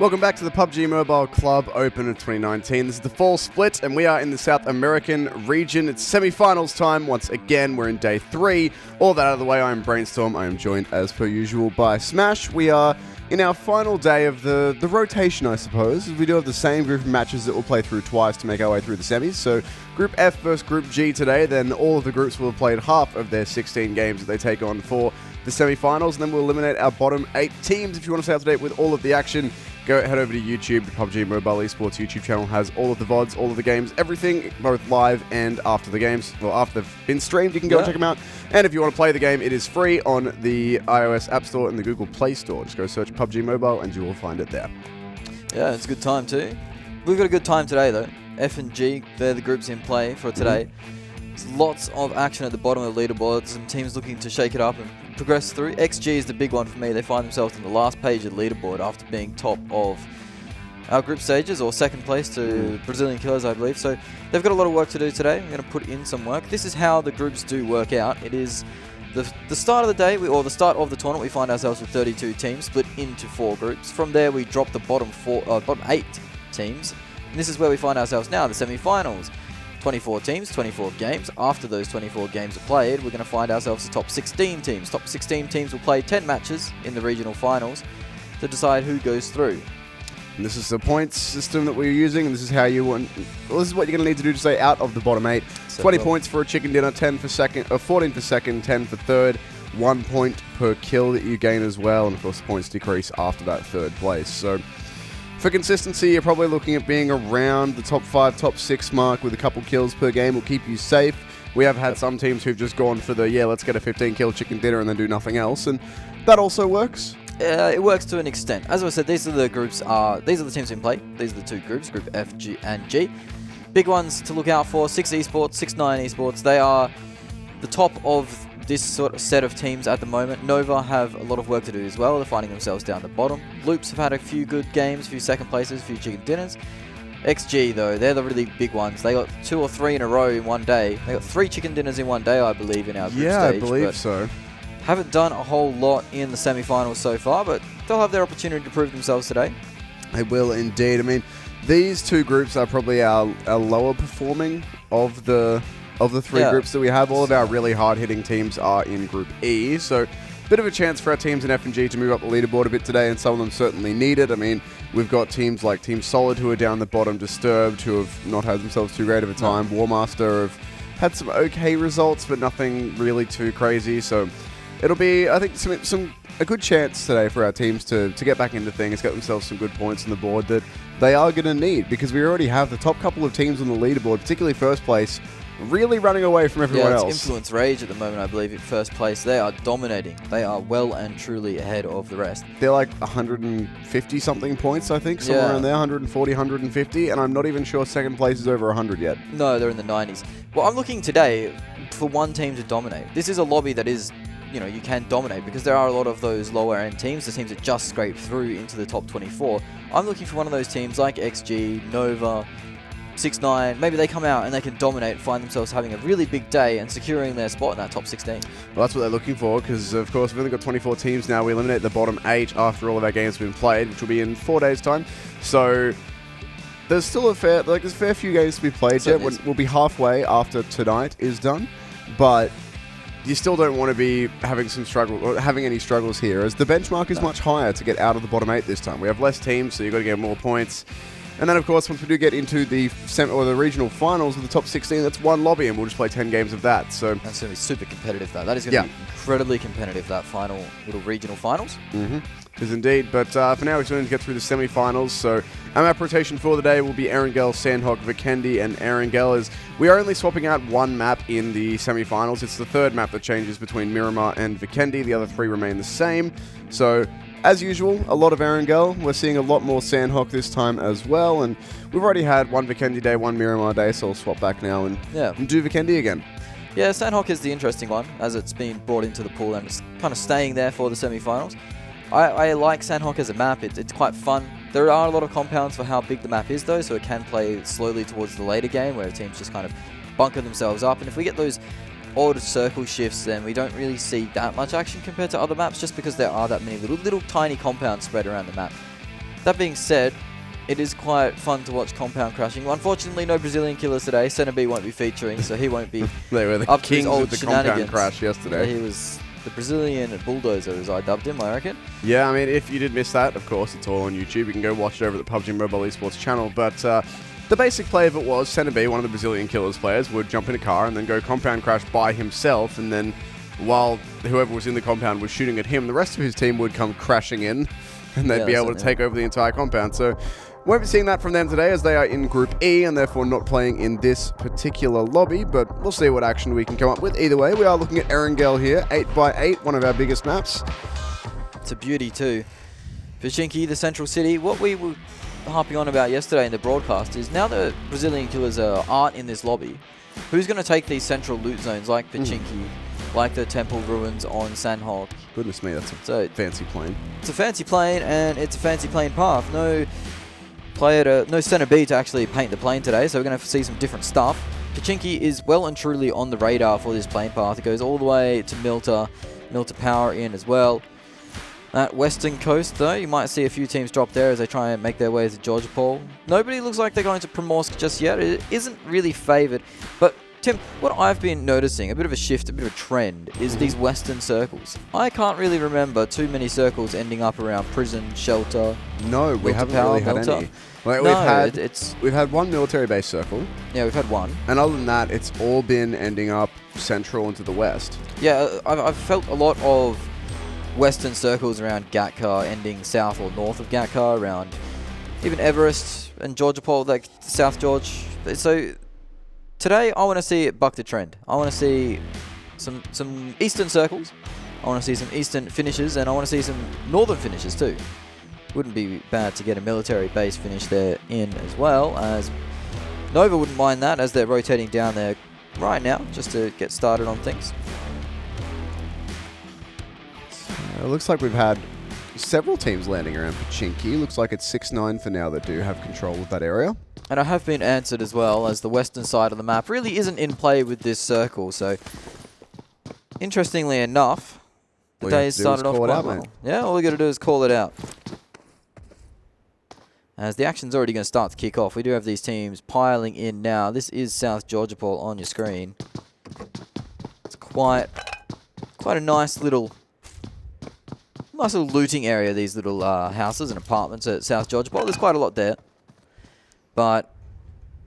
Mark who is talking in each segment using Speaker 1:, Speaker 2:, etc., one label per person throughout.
Speaker 1: Welcome back to the PUBG Mobile Club Open of 2019. This is the fall split, and we are in the South American region. It's semi-finals time. Once again, we're in day 3. All that out of the way, I'm Brainstorm. I am joined, as per usual, by Smash. We are in our final day of the rotation, I suppose. We do have the same group of matches that we'll play through twice to make our way through the semis. So Group F versus Group G today. Then all of the groups will have played half of their 16 games that they take on for the semi-finals. And then we'll eliminate our bottom 8 teams. If you want to stay up to date with all of the action, go head over to YouTube. The PUBG Mobile eSports YouTube channel has all of the VODs, all of the games, everything, both live and after the games. Well, after they've been streamed, you can go and check them out. And if you want to play the game, it is free on the iOS App Store and the Google Play Store. Just go search PUBG Mobile and you will find it there.
Speaker 2: Yeah, it's a good time too. We've got a good time today though. F and G, they're the groups in play for today. There's lots of action at the bottom of the leaderboard. Some teams looking to shake it up and progress through. XG is the big one for me. They find themselves on the last page of the leaderboard after being top of our group stages, or second place to Brazilian Killers, I believe. So they've got a lot of work to do today. I'm going to put in some work. This is how the groups do work out. It is the start of the day, or the start of the tournament, we find ourselves with 32 teams split into 4 groups. From there, we drop the bottom 8 teams. And this is where we find ourselves now, the semi-finals. 24 teams, 24 games. After those 24 games are played, we're going to find ourselves the top 16 teams. Top 16 teams will play 10 matches in the regional finals to decide who goes through.
Speaker 1: And this is the points system that we're using, and this is how you want. Well, this is what you're going to need to do to stay out of the bottom 8. 20 points for a chicken dinner, 10 for second, 14 for second, 10 for third, 1 point per kill that you gain as well, and of course the points decrease after that third place. So for consistency, you're probably looking at being around the top 5, top 6 mark with a couple kills per game will keep you safe. We have had some teams who've just gone for the, let's get a 15 kill chicken dinner and then do nothing else, and that also works.
Speaker 2: It works to an extent. As I said, these are the teams in play. These are the 2 groups, Group F, G, and G. Big ones to look out for: 6 eSports, 6-9 eSports. They are the top of this sort of set of teams at the moment. Nova have a lot of work to do as well. They're finding themselves down the bottom. Loops have had a few good games, a few second places, a few chicken dinners. XG though, they're the really big ones. They got 2 or 3 in a row in one day. They got 3 chicken dinners in one day, I believe, in our group stage.
Speaker 1: Yeah, I believe so.
Speaker 2: Haven't done a whole lot in the semi-finals so far, but they'll have their opportunity to prove themselves today.
Speaker 1: They will indeed. I mean, these 2 groups are probably our lower performing of the 3 groups that we have. All of our really hard-hitting teams are in Group E, so bit of a chance for our teams in F and G to move up the leaderboard a bit today, and some of them certainly need it. I mean, we've got teams like Team Solid who are down the bottom, Disturbed, who have not had themselves too great of a time. WarMaster have had some okay results, but nothing really too crazy, so it'll be, I think, a good chance today for our teams to get back into things, get themselves some good points on the board that they are going to need, because we already have the top couple of teams on the leaderboard, particularly first place, really running away from everyone else.
Speaker 2: It's Influence Rage at the moment, I believe, in first place. They are dominating. They are well and truly ahead of the rest.
Speaker 1: They're like 150-something points, I think, somewhere around there, 140, 150, and I'm not even sure second place is over 100 yet.
Speaker 2: No, they're in the 90s. Well, I'm looking today for one team to dominate. This is a lobby that is, you can dominate, because there are a lot of those lower end teams, the teams that just scrape through into the top 24. I'm looking for one of those teams like XG, Nova, 6-9, maybe they come out and they can dominate, find themselves having a really big day and securing their spot in that top 16.
Speaker 1: Well, that's what they're looking for, because of course we've only got 24 teams now. We eliminate the bottom 8 after all of our games have been played, which will be in 4 days' time. So there's still a fair few games to be played yet. We'll be halfway after tonight is done, but you still don't want to be having any struggles here, as the benchmark is much higher to get out of the bottom 8 this time. We have less teams, so you've got to get more points. And then, of course, once we do get into the regional finals with the top 16, that's one lobby, and we'll just play 10 games of that. So
Speaker 2: that's going to be super competitive, though. That is going to be incredibly competitive, that final little regional finals.
Speaker 1: Because indeed. But for now, we're going to get through the semi-finals. So our map rotation for the day will be Erangel, Sanhok, Vikendi, and Erangel. As we are only swapping out one map in the semi-finals. It's the 3rd map that changes between Miramar and Vikendi. The other 3 remain the same. So as usual, a lot of Erangel. We're seeing a lot more Sanhok this time as well, and we've already had one Vikendi day, one Miramar day, so I'll swap back now and do Vikendi again.
Speaker 2: Yeah, Sanhok is the interesting one, as it's been brought into the pool and it's kind of staying there for the semi-finals. I like Sanhok as a map. It's quite fun. There are a lot of compounds for how big the map is, though, so it can play slowly towards the later game, where teams just kind of bunker themselves up, and if we get those odd circle shifts, then we don't really see that much action compared to other maps, just because there are that many little tiny compounds spread around the map. That being said, it is quite fun to watch compound crashing. Unfortunately, no Brazilian killers today. Center B won't be featuring, so he won't be
Speaker 1: They were the
Speaker 2: up to his
Speaker 1: kings
Speaker 2: old
Speaker 1: of the compound
Speaker 2: shenanigans.
Speaker 1: crash yesterday.
Speaker 2: Yeah, he was the Brazilian bulldozer, as I dubbed him, I reckon.
Speaker 1: Yeah, I mean, if you did miss that, of course, it's all on YouTube. You can go watch it over at the PUBG Mobile eSports channel. But the basic play of it was Center B, one of the Brazilian killers players, would jump in a car and then go compound crash by himself. And then while whoever was in the compound was shooting at him, the rest of his team would come crashing in and they'd be able to take over the entire compound. So won't be seeing that from them today as they are in Group E and therefore not playing in this particular lobby, but we'll see what action we can come up with. Either way, we are looking at Erangel here, 8x8, one of our biggest maps.
Speaker 2: It's a beauty too. Vikendi, the central city. What we were harping on about yesterday in the broadcast is now the Brazilian killers aren't in this lobby, who's going to take these central loot zones like Vikendi, like the temple ruins on Sanhok?
Speaker 1: Goodness me, that's a fancy plane. It's
Speaker 2: a fancy plane and it's a fancy plane path. No center B to actually paint the plane today, so we're going to see some different stuff. Vikendi is well and truly on the radar for this plane path. It goes all the way to Milta Power in as well. That western coast, though, you might see a few teams drop there as they try and make their way to Georgopol. Nobody looks like they're going to Primorsk just yet. It isn't really favoured. But, Tim, what I've been noticing, a bit of a shift, a bit of a trend, is these western circles. I can't really remember too many circles ending up around prison, shelter.
Speaker 1: No, we haven't really had any. Like, we've had one military base circle.
Speaker 2: Yeah, we've had one.
Speaker 1: And other than that, it's all been ending up central into the west.
Speaker 2: Yeah, I've felt a lot of western circles around Gatkar ending south or north of Gatkar, around even Everest and Georgopol, like South George. So today I want to see it buck the trend. I want to see some eastern circles. I want to see some eastern finishes, and I want to see some northern finishes too. Wouldn't be bad to get a military base finish there in as well, as Nova wouldn't mind that as they're rotating down there right now just to get started on things.
Speaker 1: It looks like we've had several teams landing around Vikendi. Looks like it's 6-9 for now that do have control of that area.
Speaker 2: And I have been answered as well, as the western side of the map really isn't in play with this circle. So, interestingly enough, the day started off quite well. Yeah, all we got to do is call it out. As the action's already going to start to kick off, we do have these teams piling in now. This is South Georgopol on your screen. It's quite a nice little looting area, these little houses and apartments at South Georgopol. There's quite a lot there. But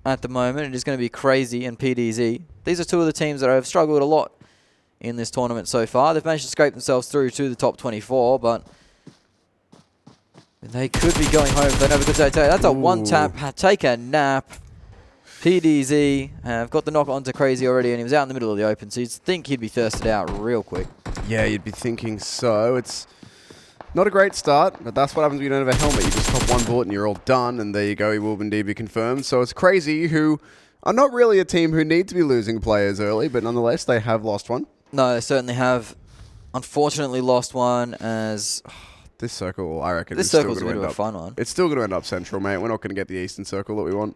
Speaker 2: at the moment, it is going to be Crazy and PDZ. These are two of the teams that have struggled a lot in this tournament so far. They've managed to scrape themselves through to the top 24, but they could be going home if they never could say, that's a one-tap, take a nap. PDZ have got the knock onto Crazy already, and he was out in the middle of the open, so you'd think he'd be thirsted out real quick. Yeah,
Speaker 1: you'd be thinking so. It's not a great start, but that's what happens when you don't have a helmet. You just pop one bullet and you're all done, and there you go, he will indeed be confirmed. So it's Crazy, who are not really a team who need to be losing players early, but nonetheless, they have lost one.
Speaker 2: No, they certainly have unfortunately lost one, as
Speaker 1: this circle, I reckon,
Speaker 2: this circle's a bit of a fun one.
Speaker 1: It's still going to end up central, mate. We're not going to get the eastern circle that we want.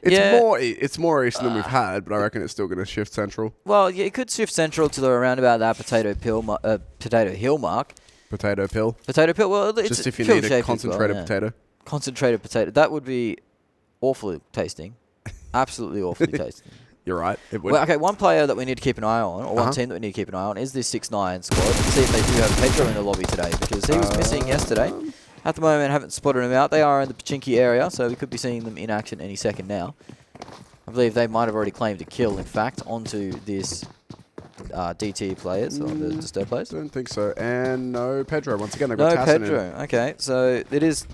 Speaker 1: It's more eastern than we've had, but I reckon it's still going to shift central.
Speaker 2: Well, yeah, it could shift central to around about that Potato Hill mark.
Speaker 1: Potato pill?
Speaker 2: Potato pill, well, it's
Speaker 1: just if you need a concentrated potato.
Speaker 2: Concentrated potato. That would be awfully tasting. Absolutely awfully tasting.
Speaker 1: You're right. It would.
Speaker 2: Well, okay, one player that we need to keep an eye on, or one team that we need to keep an eye on, is this 6-9 squad. Let's see if they do have Pedro in the lobby today, because he was missing yesterday. At the moment, haven't spotted him out. They are in the Vikendi area, so we could be seeing them in action any second now. I believe they might have already claimed a kill, in fact, onto this DT players, or the Disturb players.
Speaker 1: I don't think so. And no Pedro. Once again, they've got Tassin
Speaker 2: Pedro. Okay, so it is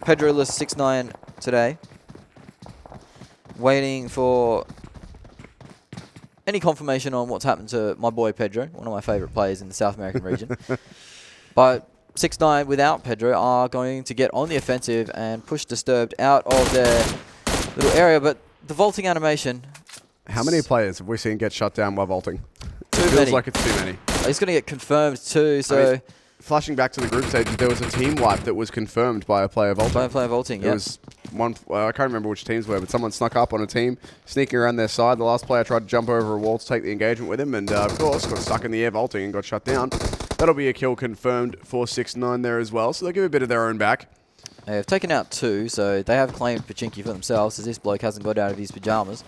Speaker 2: Pedro-less 6-9 today. Waiting for any confirmation on what's happened to my boy Pedro, one of my favourite players in the South American region. But 6-9 without Pedro are going to get on the offensive and push Disturbed out of their little area. But the vaulting animation...
Speaker 1: How many players have we seen get shut down by vaulting?
Speaker 2: Too
Speaker 1: many.
Speaker 2: Feels
Speaker 1: like it's too many.
Speaker 2: He's going to get confirmed too, so...
Speaker 1: I mean, flashing back to the group stage, there was a team wipe that was confirmed by a player vaulting.
Speaker 2: By a player vaulting, yeah.
Speaker 1: It was one, I can't remember which teams were, but someone snuck up on a team, sneaking around their side. The last player tried to jump over a wall to take the engagement with him, and of course, got stuck in the air vaulting and got shut down. That'll be a kill confirmed for 6-9 there as well, so they'll give a bit of their own back.
Speaker 2: They've taken out 2, so they have claimed Pachinki for themselves, as this bloke hasn't got out of his pajamas.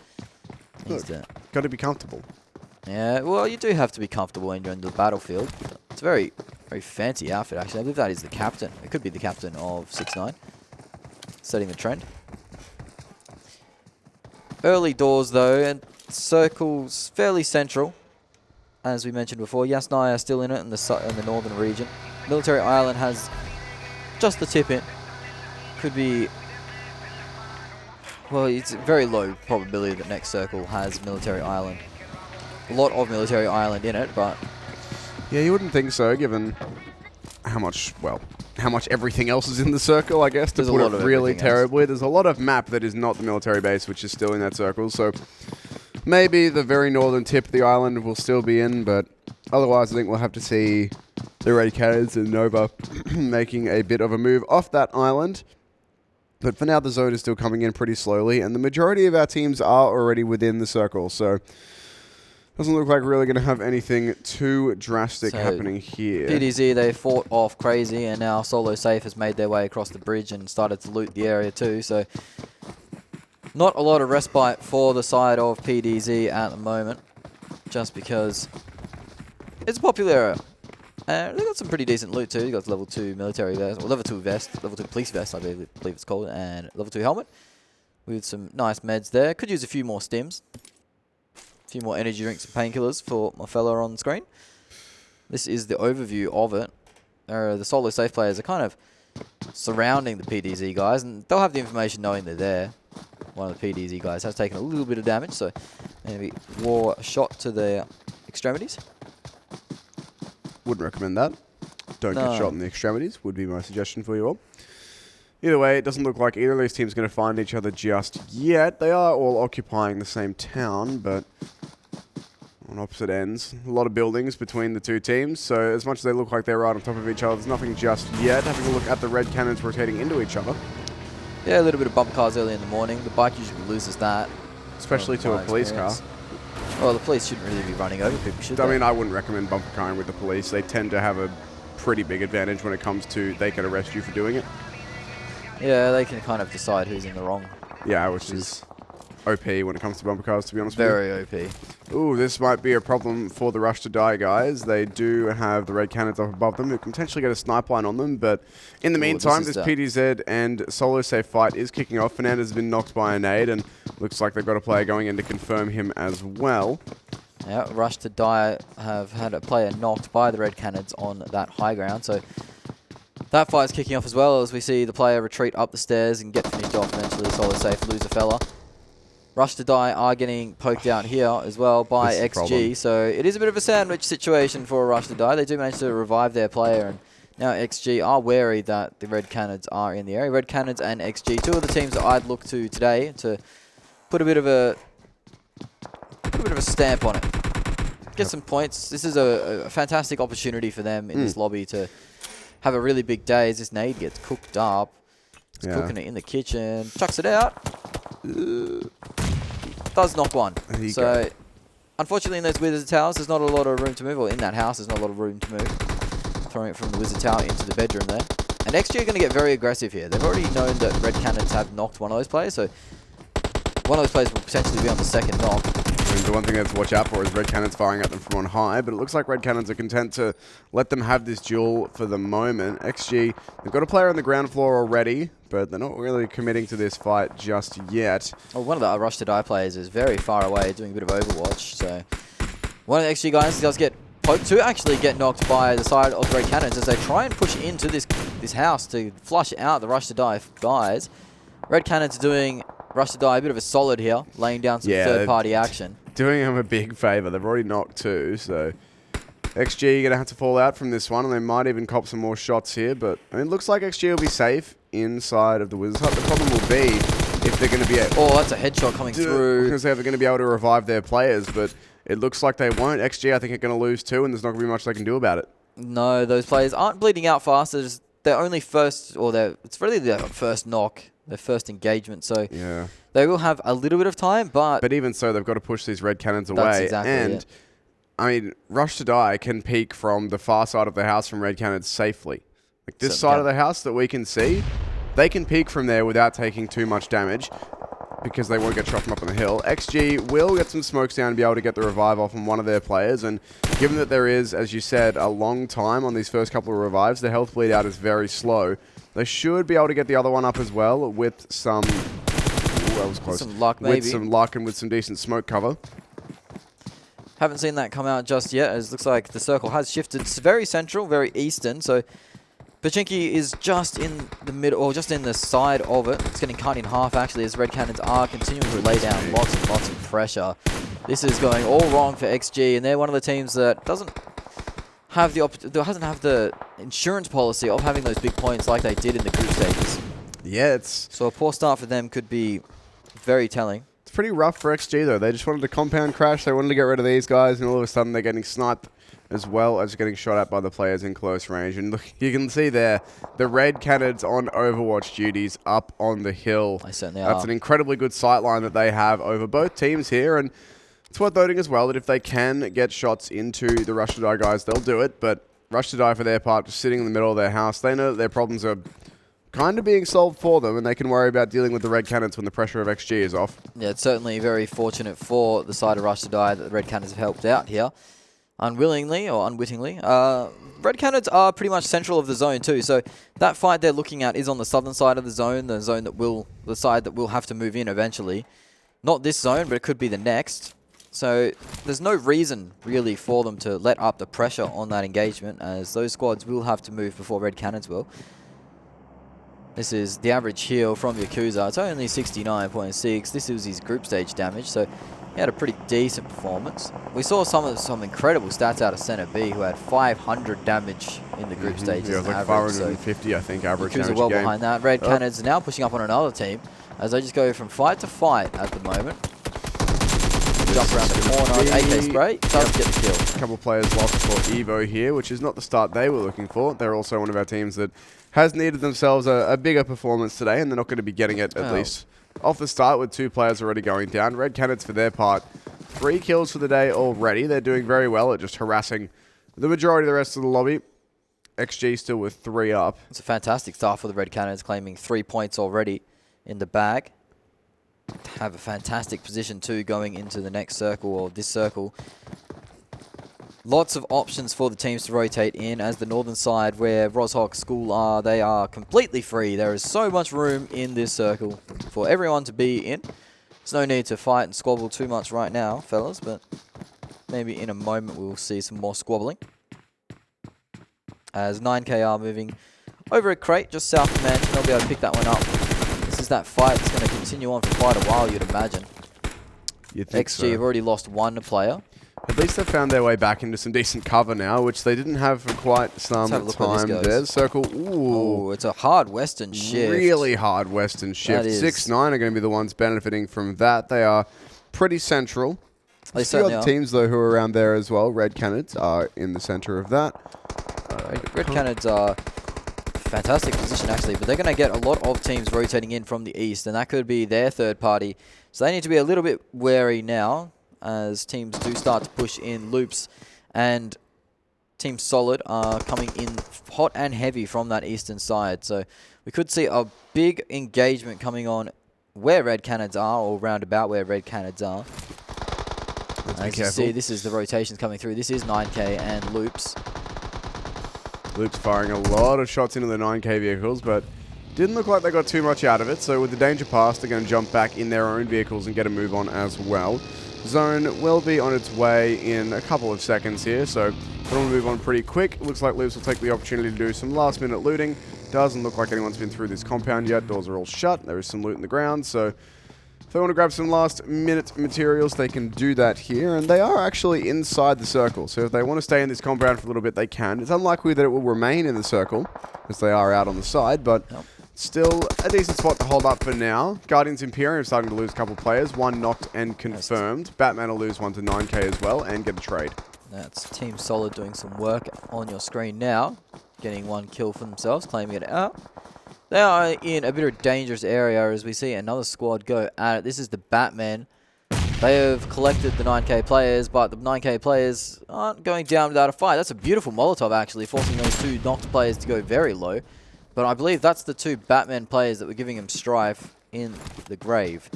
Speaker 1: Got to be comfortable.
Speaker 2: Yeah, well, you do have to be comfortable when you're in the battlefield. It's a very, very fancy outfit, actually. I believe that is the captain. It could be the captain of 6ix9ine, setting the trend. Early doors, though, and circles fairly central. As we mentioned before, Yasnaya are still in it in the northern region. Military Island has just the tip in. Could be... Well, it's a very low probability that next circle has Military Island. A lot of Military Island in it, but...
Speaker 1: Yeah, you wouldn't think so, given how much, well, how much everything else is in the circle, I guess, to put it really terribly. There's a lot of map that is not the military base, which is still in that circle, so maybe the very northern tip of the island will still be in, but otherwise I think we'll have to see the Red Canids and Nova making a bit of a move off that island. But for now, the zone is still coming in pretty slowly, and the majority of our teams are already within the circle, so doesn't look like we're really going to have anything too drastic happening here.
Speaker 2: PDZ, they fought off crazy, and now Solo Safe has made their way across the bridge and started to loot the area too, so not a lot of respite for the side of PDZ at the moment, just because it's a popular area. They got some pretty decent loot too. You got level 2 military vest, or level 2 vest, level 2 police vest, I believe it's called, and level 2 helmet with some nice meds there. Could use a few more stims, a few more energy drinks and painkillers for my fella on screen. This is the overview of it. The solo safe players are kind of surrounding the PDZ guys, and they'll have the information knowing they're there. One of the PDZ guys has taken a little bit of damage, so maybe wore a shot to their extremities.
Speaker 1: Wouldn't recommend that. Don't get shot in the extremities, would be my suggestion for you all. Either way, it doesn't look like either of these teams are going to find each other just yet. They are all occupying the same town, but on opposite ends. A lot of buildings between the two teams, so as much as they look like they're right on top of each other, there's nothing just yet. Having a look at the Red Canids rotating into each other.
Speaker 2: Yeah, a little bit of bump cars early in the morning. The bike usually loses that.
Speaker 1: Especially to a police car.
Speaker 2: Well, the police shouldn't really be running over people, should they?
Speaker 1: I mean, I wouldn't recommend bumper carring with the police. They tend to have a pretty big advantage when it comes to they can arrest you for doing it.
Speaker 2: Yeah, they can kind of decide who's in the wrong.
Speaker 1: Yeah, which is OP when it comes to bumper cars, to be honest with you.
Speaker 2: Very OP.
Speaker 1: Ooh, this might be a problem for the Rush to Die guys. They do have the Red Canids up above them who can potentially get a snipe line on them, but in the meantime, this PDZ and solo safe fight is kicking off. Fernandez has been knocked by a nade, and looks like they've got a player going in to confirm him as well.
Speaker 2: Yeah, Rush to Die have had a player knocked by the Red Canids on that high ground, so that fight's kicking off as well as we see the player retreat up the stairs and get finished off eventually. Solo safe, lose a fella. Rush to Die are getting poked out here as well by XG, so it is a bit of a sandwich situation for Rush to Die. They do manage to revive their player, and now XG are wary that the Red Canids are in the area. Red Canids and XG, two of the teams that I'd look to today to put a bit of a stamp on it. Get some points. This is a fantastic opportunity for them in this lobby to have a really big day as this nade gets cooked up. It's cooking it in the kitchen. Chucks it out. Does knock one. So, unfortunately in those Wizard Towers, there's not a lot of room to move. Or in that house, there's not a lot of room to move. Throwing it from the Wizard Tower into the bedroom there. And XG are going to get very aggressive here. They've already known that Red Canids have knocked one of those players. So, one of those players will potentially be on the second knock.
Speaker 1: And the one thing they have to watch out for is Red Canids firing at them from on high, but it looks like Red Canids are content to let them have this duel for the moment. XG, they've got a player on the ground floor already, but they're not really committing to this fight just yet.
Speaker 2: Well, one of the Rush to Die players is very far away doing a bit of Overwatch, so one of the XG guys does get poked to actually get knocked by the side of Red Canids as they try and push into this house to flush out the Rush to Die guys. Red Canids doing Rush to Die a bit of a solid here, laying down some third-party action. Doing
Speaker 1: them a big favour. They've already knocked two, so XG are going to have to fall out from this one, and they might even cop some more shots here, but I mean, it looks like XG will be safe inside of the Wizards Hut. The problem will be if they're going to be
Speaker 2: oh, that's a headshot coming through.
Speaker 1: Because they're going to be able to revive their players, but it looks like they won't. XG, I think, are going to lose two, and there's not going to be much they can do about it.
Speaker 2: No, those players aren't bleeding out fast. They're only first, or it's really their first knock, their first engagement, so
Speaker 1: yeah.
Speaker 2: They will have a little bit of time, but
Speaker 1: even so, they've got to push these Red Canids away.
Speaker 2: That's exactly
Speaker 1: and, I mean, Rush to Die can peek from the far side of the house from Red Canids safely. Like this side of the house that we can see, they can peek from there without taking too much damage because they won't get shot from up on the hill. XG will get some smokes down and be able to get the revive off on one of their players, and given that there is, as you said, a long time on these first couple of revives, the health bleed out is very slow. They should be able to get the other one up as well with some... Ooh, that was close.
Speaker 2: Some luck, maybe.
Speaker 1: With some luck and with some decent smoke cover.
Speaker 2: Haven't seen that come out just yet, as it looks like the circle has shifted. It's very central, very eastern, so Pachinki is just in the middle, or just in the side of it. It's getting cut in half, actually, as Red Canids are continuing to lay down lots and lots of pressure. This is going all wrong for XG, and they're one of the teams that doesn't have the insurance policy of having those big points like they did in the group stages.
Speaker 1: Yeah, it's...
Speaker 2: So a poor start for them could be very telling.
Speaker 1: It's pretty rough for XG, though. They just wanted to compound crash. They wanted to get rid of these guys, and all of a sudden they're getting sniped as well as getting shot at by the players in close range. And look, you can see there, the Red Canids on Overwatch duties up on the hill.
Speaker 2: They certainly are.
Speaker 1: That's an incredibly good sight line that they have over both teams here, and it's worth noting as well that if they can get shots into the Rush to Die guys, they'll do it, but Rush to Die, for their part, just sitting in the middle of their house, they know that their problems are kind of being solved for them, and they can worry about dealing with the Red Canids when the pressure of XG is off.
Speaker 2: Yeah, it's certainly very fortunate for the side of Rush to Die that the Red Canids have helped out here. Unwillingly or unwittingly. Red Canids are pretty much central of the zone too, so that fight they're looking at is on the southern side of the zone the side that will have to move in eventually. Not this zone, but it could be the next. So there's no reason really for them to let up the pressure on that engagement, as those squads will have to move before Red Canids will. This is the average heal from Yakuza. It's only 69.6. This was his group stage damage, so he had a pretty decent performance. We saw some incredible stats out of Center B, who had 500 damage in the group stages.
Speaker 1: Yeah, it was like 550, I think, average damage
Speaker 2: well
Speaker 1: game.
Speaker 2: behind that. Red Canids now pushing up on another team, as they just go from fight to fight at the moment. Jump around the corner, AK spray, doesn't get the kill.
Speaker 1: A couple players lost for EVO here, which is not the start they were looking for. They're also one of our teams that has needed themselves a bigger performance today, and they're not going to be getting it, at least off the start, with 2 players already going down. Red Canids, for their part, 3 kills for the day already. They're doing very well at just harassing the majority of the rest of the lobby. XG still with 3 up.
Speaker 2: It's a fantastic start for the Red Canids, claiming 3 points already in the bag. Have a fantastic position too going into the next circle, or this circle. Lots of options for the teams to rotate in, as the northern side, where Roshawk School are, they are completely free. There is so much room in this circle for everyone to be in. There's no need to fight and squabble too much right now, fellas, but maybe in a moment we'll see some more squabbling. As 9K are moving over a crate just south of Mansion, they'll be able to pick that one up. This is that fight that's going to continue on for quite a while, you'd imagine.
Speaker 1: You'd think
Speaker 2: XG have already lost 1 player.
Speaker 1: At least they've found their way back into some decent cover now, which they didn't have for quite some time. There's Circle. Ooh.
Speaker 2: Oh, it's a hard Western shift.
Speaker 1: Really hard Western shift. 6-9 are going to be the ones benefiting from that. They are pretty central. There's a few other teams, though, who are around there as well. Red Canids are in the center of that.
Speaker 2: Red Canids are fantastic position, actually, but they're going to get a lot of teams rotating in from the east, and that could be their third party. So they need to be a little bit wary now, as teams do start to push in loops, and Team Solid are coming in hot and heavy from that eastern side. So we could see a big engagement coming on where Red Canids are, or roundabout where Red Canids are. As you see, this is the rotations coming through. This is 9K and Loops.
Speaker 1: Loops firing a lot of shots into the 9K vehicles, but didn't look like they got too much out of it. So with the danger passed, they're going to jump back in their own vehicles and get a move on as well. Zone will be on its way in a couple of seconds here, so we'll move on pretty quick. Looks like Loops will take the opportunity to do some last-minute looting. Doesn't look like anyone's been through this compound yet. Doors are all shut. There is some loot in the ground, so if they want to grab some last-minute materials, they can do that here, and they are actually inside the circle. So if they want to stay in this compound for a little bit, they can. It's unlikely that it will remain in the circle, as they are out on the side, but still a decent spot to hold up for now. Guardians Imperium starting to lose a couple of players. 1 knocked and confirmed. Batman will lose 1 to 9K as well and get a trade.
Speaker 2: That's Team Solid doing some work on your screen now. Getting 1 kill for themselves, claiming it out. They are in a bit of a dangerous area as we see another squad go at it. This is the Batmen. They have collected the 9K players, but the 9K players aren't going down without a fight. That's a beautiful Molotov, actually, forcing those 2 knocked players to go very low. But I believe that's the two Batman players that were giving him strife in the grave.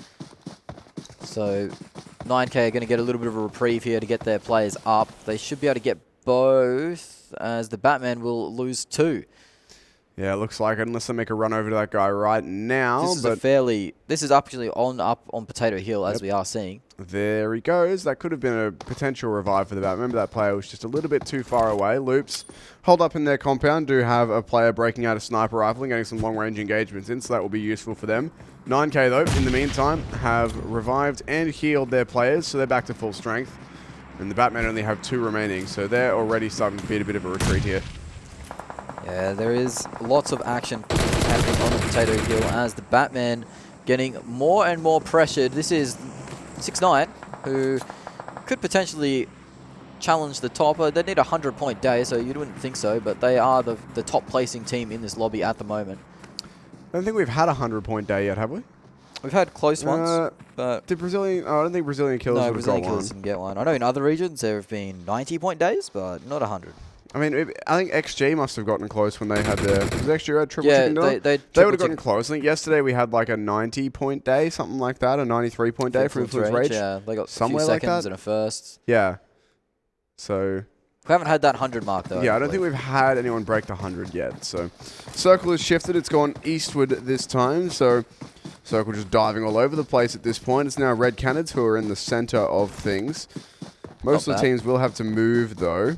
Speaker 2: So 9K are going to get a little bit of a reprieve here to get their players up. They should be able to get both, as the Batman will lose 2.
Speaker 1: Yeah, it looks like it, unless they make a run over to that guy right now.
Speaker 2: This is actually up on Potato Hill, as we are seeing.
Speaker 1: There he goes. That could have been a potential revive for the Batman. Remember, that player was just a little bit too far away. Loops hold up in their compound, do have a player breaking out a sniper rifle and getting some long-range engagements in, so that will be useful for them. 9K, though, in the meantime, have revived and healed their players, so they're back to full strength. And the Batman only have 2 remaining, so they're already starting to beat a bit of a retreat here.
Speaker 2: Yeah, there is lots of action happening on the Potato Hill as the Batman getting more and more pressured. This is 6ix9ine, who could potentially challenge the top. They need a 100-point day, so you wouldn't think so, but they are the top placing team in this lobby at the moment.
Speaker 1: I don't think we've had a 100-point day yet, have we?
Speaker 2: We've had close ones, but...
Speaker 1: Did Brazilian... Oh, I don't think Brazilian Killers would have got one.
Speaker 2: No, Brazilian Killers didn't get one. I know in other regions there have been 90-point days, but not 100.
Speaker 1: I mean, I think XG must have gotten close when they had their... Was XG had triple chicken dinner? They would have gotten close. I think yesterday we had like a 90-point day, something like that, a 93-point day for Influence Rage.
Speaker 2: Yeah, they got
Speaker 1: somewhere
Speaker 2: a few
Speaker 1: like
Speaker 2: seconds
Speaker 1: that.
Speaker 2: and a first.
Speaker 1: Yeah. So...
Speaker 2: We haven't had that 100 mark, though.
Speaker 1: Yeah, I don't think we've had anyone break the 100 yet. So, Circle has shifted. It's gone eastward this time. So, Circle just diving all over the place at this point. It's now Red Canids who are in the center of things. Most of the teams will have to move, though.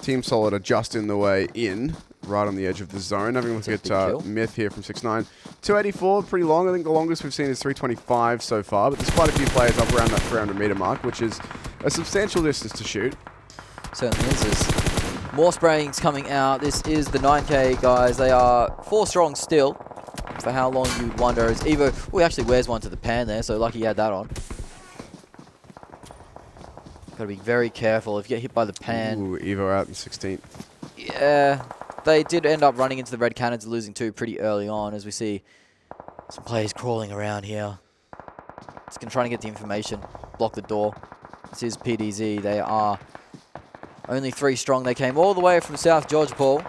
Speaker 1: Team Solid are just in the way in, right on the edge of the zone. Having a look at Myth here from 6ix9ine. 284, pretty long. I think the longest we've seen is 325 so far. But there's quite a few players up around that 300-meter mark, which is a substantial distance to shoot.
Speaker 2: Certainly is. There's more sprayings coming out. This is the 9K guys. They are 4 strong still. For how long you'd wonder. As EVO, he actually wears one to the pan there, so lucky he had that on. Gotta be very careful if you get hit by the pan.
Speaker 1: Ooh, EVO out in 16th.
Speaker 2: Yeah, they did end up running into the Red Canids, losing 2 pretty early on, as we see some players crawling around here. Just gonna try and get the information, block the door. This is PDZ. They are only 3 strong. They came all the way from South George Paul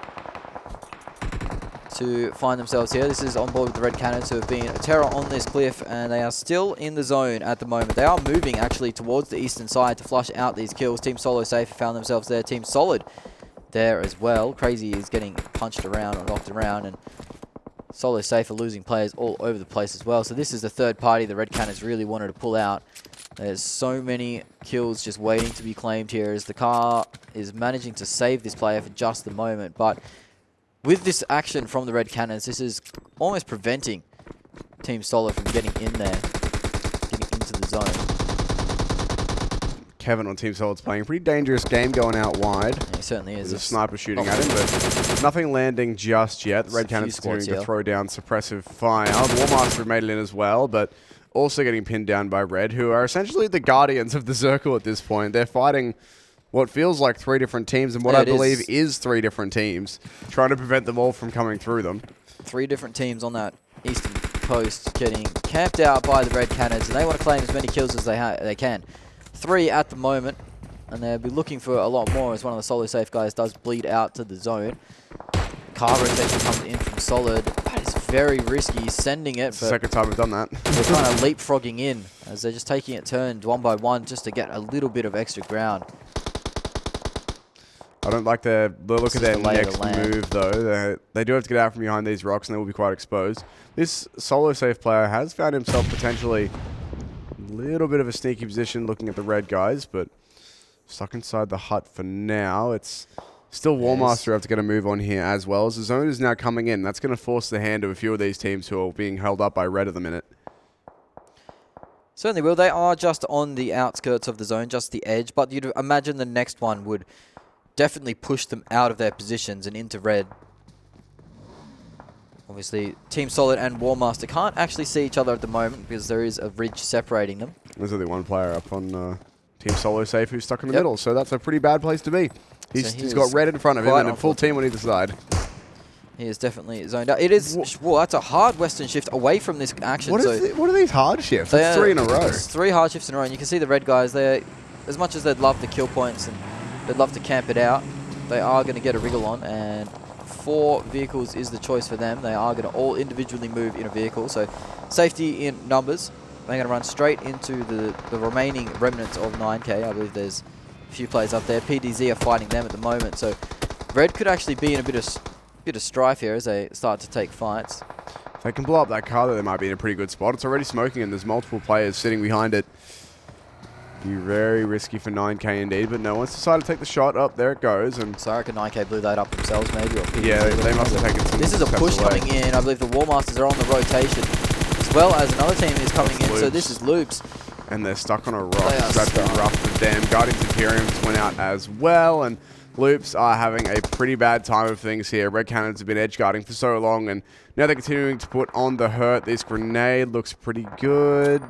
Speaker 2: to find themselves here. This is on board with the Red Canids, who have been a terror on this cliff, and they are still in the zone at the moment. They are moving actually towards the eastern side to flush out these kills. Team Solo Safe found themselves there. Team Solid there as well. Crazy is getting punched around or knocked around, and Solo Safe are losing players all over the place as well. So this is the third party the Red Canids really wanted to pull out. There's so many kills just waiting to be claimed here, as the car is managing to save this player for just the moment. But with this action from the Red Canids, this is almost preventing Team Solo from getting in there, getting into the zone.
Speaker 1: Kevin on Team Solid's playing a pretty dangerous game going out wide.
Speaker 2: Yeah, he certainly is.
Speaker 1: There's a sniper shooting at him, but nothing landing just yet. The Red Canids continuing to throw down suppressive fire. WarMaster made it in as well, but also getting pinned down by Red, who are essentially the guardians of the circle at this point. They're fighting what feels like 3 different teams, and what I believe is 3 different teams, trying to prevent them all from coming through them.
Speaker 2: 3 different teams on that eastern coast getting camped out by the Red Canids, and they want to claim as many kills as they can. 3 at the moment, and they'll be looking for a lot more as one of the Solo Safe guys does bleed out to the zone. Car rotation comes in from Solid. That is very risky, sending it.
Speaker 1: It's the second time we've done that.
Speaker 2: They're kind of leapfrogging in as they're just taking it turned one by one just to get a little bit of extra ground.
Speaker 1: I don't like the look of their next move, though. They do have to get out from behind these rocks, and they will be quite exposed. This Solo Safe player has found himself potentially a little bit of a sneaky position looking at the red guys, but stuck inside the hut for now. It's still WarMaster have to get a move on here as well, as the zone is now coming in. That's going to force the hand of a few of these teams who are being held up by red at the minute.
Speaker 2: Certainly will. They are just on the outskirts of the zone, just the edge, but you'd imagine the next one would definitely push them out of their positions and into red. Obviously, Team Solid and WarMaster can't actually see each other at the moment because there is a ridge separating them.
Speaker 1: There's only one player up on Team Solo Safe who's stuck in the middle, so that's a pretty bad place to be. He's got red in front of him and a full team on either side.
Speaker 2: He is definitely zoned out. It is, well, that's a hard Western shift away from this action.
Speaker 1: What are these hard shifts? It's 3 in a row.
Speaker 2: It's 3 hard shifts in a row, and you can see the red guys there. As much as they'd love the kill points and they'd love to camp it out, they are going to get a wriggle on, and 4 vehicles is the choice for them. They are going to all individually move in a vehicle, so safety in numbers. They're going to run straight into the remaining remnants of 9K. I believe there's a few players up there. PDZ are fighting them at the moment, so Red could actually be in a bit of strife here as they start to take fights.
Speaker 1: If they can blow up that car, they might be in a pretty good spot. It's already smoking and there's multiple players sitting behind it. Be very risky for 9K indeed, but no one's decided to take the shot. Up there it goes. And
Speaker 2: so I reckon 9K blew that up themselves maybe. Or
Speaker 1: yeah, they must have taken some.
Speaker 2: This is a push coming in. I believe the WarMasters are on the rotation, as well as another team is coming in.
Speaker 1: Loops.
Speaker 2: So this is Loops.
Speaker 1: And they're stuck on a rock. So that's been rough for them. Guardians Imperiums went out as well, and Loops are having a pretty bad time of things here. Red Canids have been edge guarding for so long, and now they're continuing to put on the hurt. This grenade looks pretty good.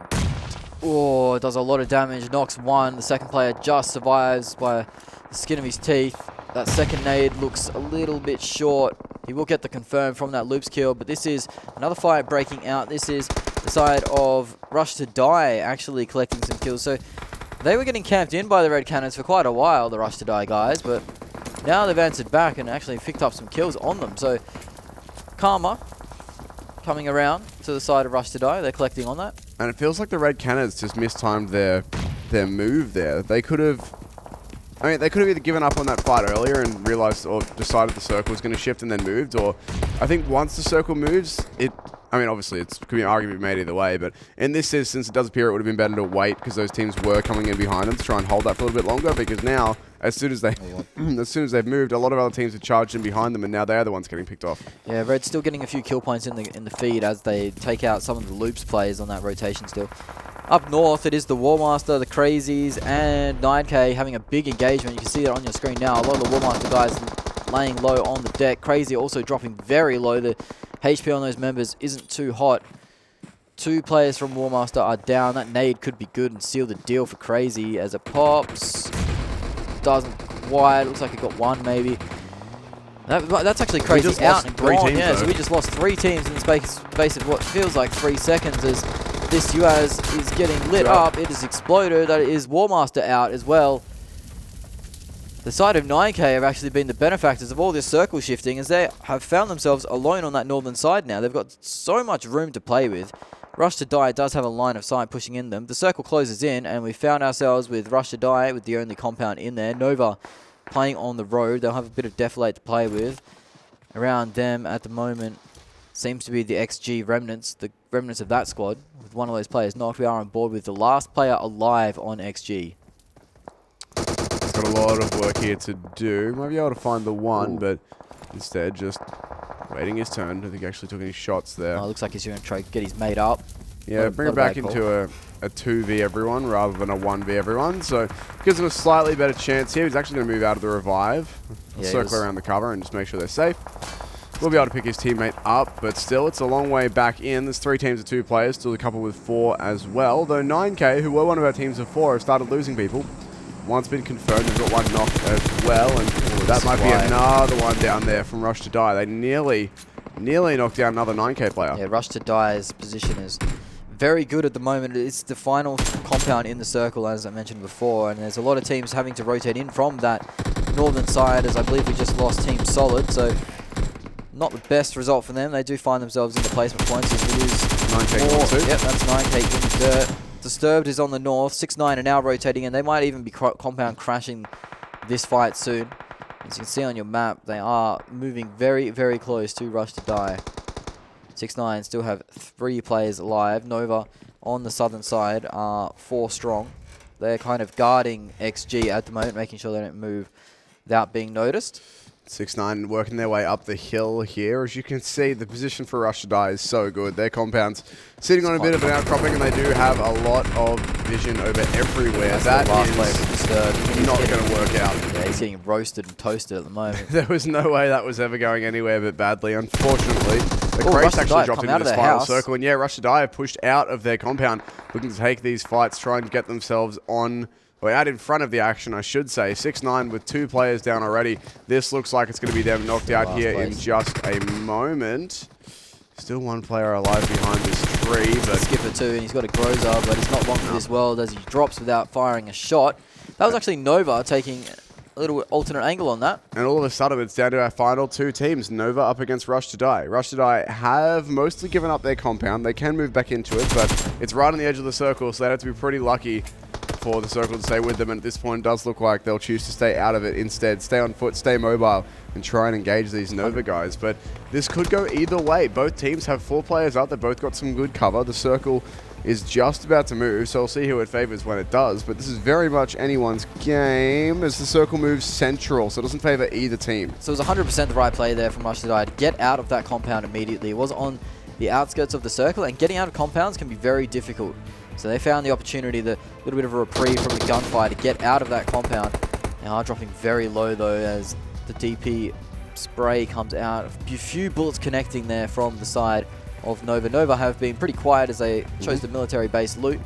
Speaker 2: Oh, it does a lot of damage. Knocks one. The second player just survives by the skin of his teeth. That second nade looks a little bit short. He will get the confirm from that Loops kill, but this is another fight breaking out. This is the side of Rush to Die actually collecting some kills. So they were getting camped in by the Red Canids for quite a while, the Rush to Die guys, but now they've answered back and actually picked up some kills on them. So Karma coming around to the side of Rush to Die. They're collecting on that.
Speaker 1: And it feels like the Red Canids just mistimed their move there. They could have... I mean, they could have either given up on that fight earlier and realized or decided the circle was going to shift and then moved, or I think once the circle moves, I mean, obviously, it could be an argument made either way, but in this instance, it does appear it would have been better to wait because those teams were coming in behind them to try and hold that for a little bit longer, because now, as soon as they've moved, a lot of other teams have charged in behind them, and now they're the ones getting picked off.
Speaker 2: Yeah, Red's still getting a few kill points in the feed as they take out some of the Loops players on that rotation still. Up north, it is the WarMaster, the Crazies, and 9K having a big engagement. You can see that on your screen now. A lot of the WarMaster guys laying low on the deck. Crazy also dropping very low. The HP on those members isn't too hot. 2 players from WarMaster are down. That nade could be good and seal the deal for Crazy as it pops. Doesn't quite. Looks like it got 1 maybe. That's actually Crazy out and gone. Yeah, so we just lost 3 teams in the space of what feels like 3 seconds as this UAZ is getting lit up. It has exploded. That is WarMaster out as well. The side of 9K have actually been the benefactors of all this circle shifting, as they have found themselves alone on that northern side now. They've got so much room to play with. Rush to Die does have a line of sight pushing in them. The circle closes in, and we found ourselves with Rush to Die with the only compound in there. Nova playing on the road. They'll have a bit of Defilate to play with. Around them at the moment seems to be the XG remnants, the remnants of that squad. With one of those players knocked, we are on board with the last player alive on XG.
Speaker 1: He's got a lot of work here to do. Might be able to find the one, but instead just waiting his turn. I don't think he actually took any shots there.
Speaker 2: Oh, looks like he's going to try to get his mate up.
Speaker 1: Yeah, bring it back into a 2v everyone rather than a 1v everyone. So gives him a slightly better chance here. He's actually going to move out of the revive, circle around the cover and just make sure they're safe. We'll be able to pick his teammate up, but still, it's a long way back in. There's 3 teams of 2 players, still a couple with 4 as well. Though 9K, who were one of our teams of 4, have started losing people. One's been confirmed, they've got 1 knocked as well, and that might be another one down there from Rush to Die. They nearly knocked down another 9K player.
Speaker 2: Yeah, Rush to Die's position is very good at the moment. It's the final compound in the circle, as I mentioned before, and there's a lot of teams having to rotate in from that northern side, as I believe we just lost Team Solid, so not the best result for them. They do find themselves in the placement points as we lose
Speaker 1: 9K.
Speaker 2: Yep, that's 9K in the dirt. Disturbed is on the north. 6-9 are now rotating, and they might even be compound crashing this fight soon. As you can see on your map, they are moving very, very close to Rush to Die. 6-9 still have 3 players alive. Nova on the southern side are 4 strong. They're kind of guarding XG at the moment, making sure they don't move without being noticed.
Speaker 1: 6-9 working their way up the hill here. As you can see, the position for Rush to Die is so good. Their compound's sitting on a bit of an outcropping, and they do have a lot of vision over everywhere. That is not going to work out.
Speaker 2: Yeah, he's getting roasted and toasted at the moment.
Speaker 1: There was no way that was ever going anywhere but badly, unfortunately. The crates actually dropped into this final circle, and yeah, Rush to Die have pushed out of their compound, looking to take these fights, try and get themselves on... Well, out in front of the action, I should say. 6-9 with 2 players down already. This looks like it's going to be them knocked out here in just a moment. Still 1 player alive behind this tree, but...
Speaker 2: Skipper too, and he's got a Groza, but it's not long for this world as he drops without firing a shot. That was actually Nova taking a little alternate angle on that.
Speaker 1: And all of a sudden, it's down to our final two teams. Nova up against Rush to Die. Rush to Die have mostly given up their compound. They can move back into it, but it's right on the edge of the circle, so they have to be pretty lucky for the circle to stay with them. And at this point, it does look like they'll choose to stay out of it instead. Stay on foot, stay mobile, and try and engage these Nova guys. But this could go either way. Both teams have 4 players out. They've both got some good cover. The circle is just about to move, so we'll see who it favors when it does. But this is very much anyone's game as the circle moves central, so it doesn't favor either team.
Speaker 2: So it was 100% the right play there from Rush to Die to get out of that compound immediately. It was on the outskirts of the circle, and getting out of compounds can be very difficult. So they found the opportunity, the little bit of a reprieve from the gunfire to get out of that compound. They are dropping very low though as the DP spray comes out. A few bullets connecting there from the side of Nova. Nova have been pretty quiet as they chose the military base loot.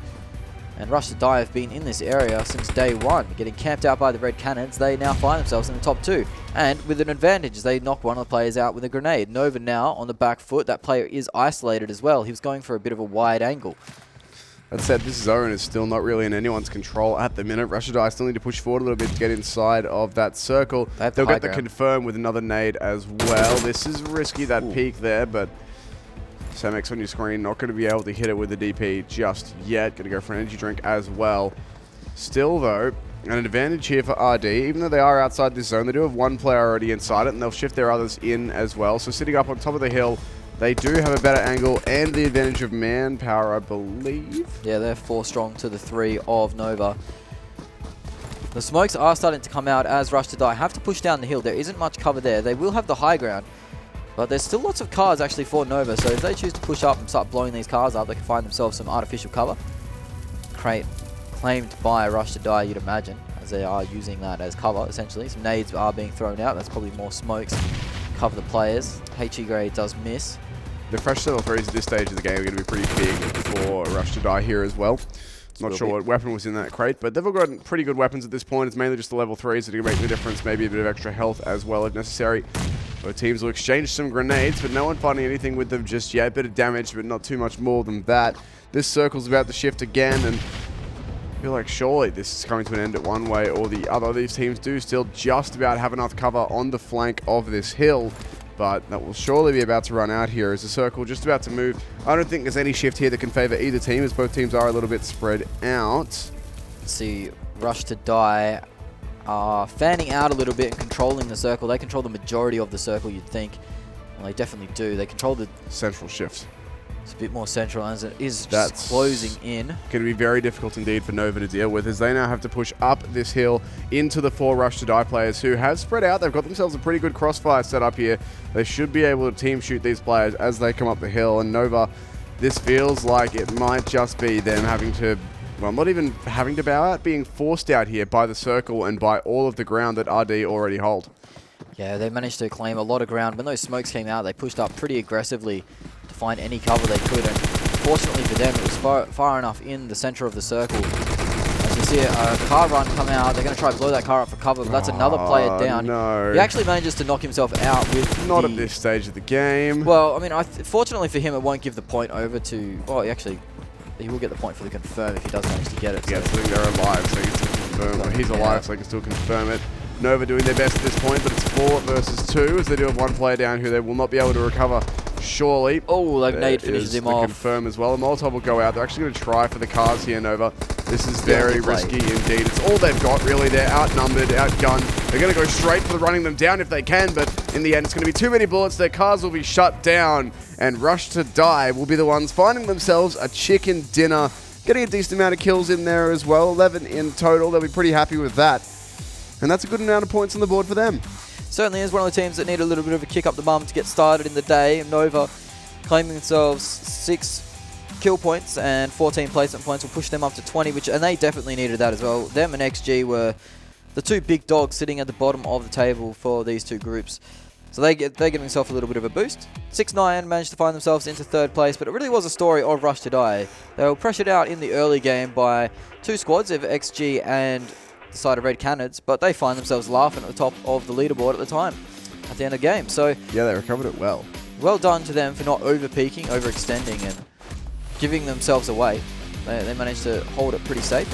Speaker 2: And Rush to Die have been in this area since day one, getting camped out by the red Canids. They now find themselves in the top 2. And with an advantage as they knock one of the players out with a grenade. Nova now on the back foot. That player is isolated as well. He was going for a bit of a wide angle.
Speaker 1: That said, this zone is still not really in anyone's control at the minute. Rush to Die still need to push forward a little bit to get inside of that circle. They'll get the confirm with another nade as well. This is risky, that peek there, but Samex on your screen, not going to be able to hit it with the DP just yet. Going to go for an energy drink as well. Still, though, an advantage here for RD. Even though they are outside this zone, they do have one player already inside it, and they'll shift their others in as well. So sitting up on top of the hill, they do have a better angle and the advantage of manpower, I believe.
Speaker 2: Yeah, they're 4 strong to the 3 of Nova. The smokes are starting to come out as Rush to Die have to push down the hill. There isn't much cover there. They will have the high ground, but there's still lots of cars actually for Nova. So if they choose to push up and start blowing these cars up, they can find themselves some artificial cover. Crate claimed by Rush to Die, you'd imagine, as they are using that as cover, essentially. Some nades are being thrown out. That's probably more smokes. Cover the players. HE grade does miss.
Speaker 1: The fresh level 3s at this stage of the game are going to be pretty big for Rush to Die here as well. Not sure what weapon was in that crate, but they've all got pretty good weapons at this point. It's mainly just the level 3s that are going to make the difference. Maybe a bit of extra health as well if necessary. Both teams will exchange some grenades, but no one finding anything with them just yet. Bit of damage, but not too much more than that. This circle's about to shift again, and I feel like surely this is coming to an end at one way or the other. These teams do still just about have enough cover on the flank of this hill, but that will surely be about to run out here as the circle just about to move. I don't think there's any shift here that can favor either team, as both teams are a little bit spread out.
Speaker 2: Let's see, Rush to Die are fanning out a little bit and controlling the circle. They control the majority of the circle, you'd think. Well, they definitely do. They control the
Speaker 1: central shift.
Speaker 2: It's a bit more central as it is just closing in.
Speaker 1: Going to be very difficult indeed for Nova to deal with, as they now have to push up this hill into the 4 Rush to Die players who have spread out. They've got themselves a pretty good crossfire set up here. They should be able to team shoot these players as they come up the hill. And Nova, this feels like it might just be them having to, well, not even having to bow out, being forced out here by the circle and by all of the ground that RD already hold.
Speaker 2: Yeah, they managed to claim a lot of ground. When those smokes came out, they pushed up pretty aggressively to find any cover they could. And fortunately for them, it was far enough in the center of the circle. As you see a car run come out, they're going to try to blow that car up for cover, but that's another player down.
Speaker 1: No.
Speaker 2: He actually manages to knock himself out with
Speaker 1: Not at this stage of the game.
Speaker 2: Well, I mean, fortunately for him, it won't give the point over to... Well, he will get the point for the confirm if he does manage to get it.
Speaker 1: Yeah, so I think they're alive, so he can still confirm. Well, he's alive, so he can still confirm it. Nova doing their best at this point, but it's 4 versus 2, as they do have one player down who they will not be able to recover, surely.
Speaker 2: Oh, that nade finishes him off.
Speaker 1: Confirm as well. The Molotov will go out. They're actually going to try for the cars here, Nova. This is very risky indeed. It's all they've got, really. They're outnumbered, outgunned. They're going to go straight for the running them down if they can, but in the end, it's going to be too many bullets. Their cars will be shut down, and Rush to Die will be the ones finding themselves a chicken dinner, getting a decent amount of kills in there as well. 11 in total. They'll be pretty happy with that. And that's a good amount of points on the board for them.
Speaker 2: Certainly is one of the teams that need a little bit of a kick up the bum to get started in the day. Nova claiming themselves 6 kill points and 14 placement points will push them up to 20, and they definitely needed that as well. Them and XG were the 2 big dogs sitting at the bottom of the table for these 2 groups. So they give themselves a little bit of a boost. 6-9 managed to find themselves into 3rd place, but it really was a story of Rush to Die. They were pressured out in the early game by 2 squads of XG and the side of Red Canids, but they find themselves laughing at the top of the leaderboard at the time, at the end of the game. So
Speaker 1: yeah, they recovered it well.
Speaker 2: Well done to them for not over-peaking, overextending, and giving themselves away. They managed to hold it pretty safe.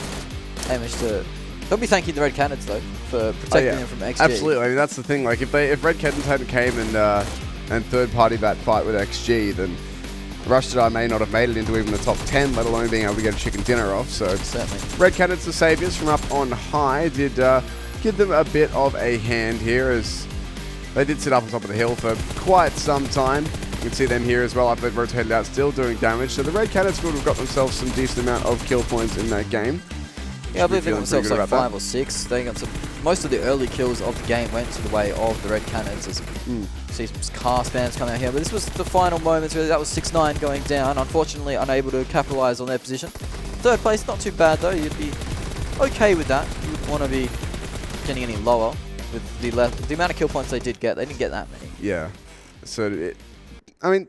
Speaker 2: They'll be thanking the Red Canids though for protecting them from XG.
Speaker 1: Absolutely. I mean, that's the thing. Like, if Red Canids hadn't came and third-party that fight with XG, then Rush Today may not have made it into even the top 10, let alone being able to get a chicken dinner off. So
Speaker 2: certainly,
Speaker 1: Red Canids, the saviours from up on high, did give them a bit of a hand here, as they did sit up on top of the hill for quite some time. You can see them here as well, after they've rotated out, still doing damage. So the Red Canids would have got themselves some decent amount of kill points in that game.
Speaker 2: Yeah, I believe they got themselves like 5 or 6. They got some. Most of the early kills of the game went to the way of the Red Canids. As see some car spams coming out here, but this was the final moments. Really, that was 6-9 going down. Unfortunately, unable to capitalize on their position. Third place, not too bad though. You'd be okay with that. You wouldn't want to be getting any lower with the amount of kill points they did get. They didn't get that many.
Speaker 1: Yeah. So I mean,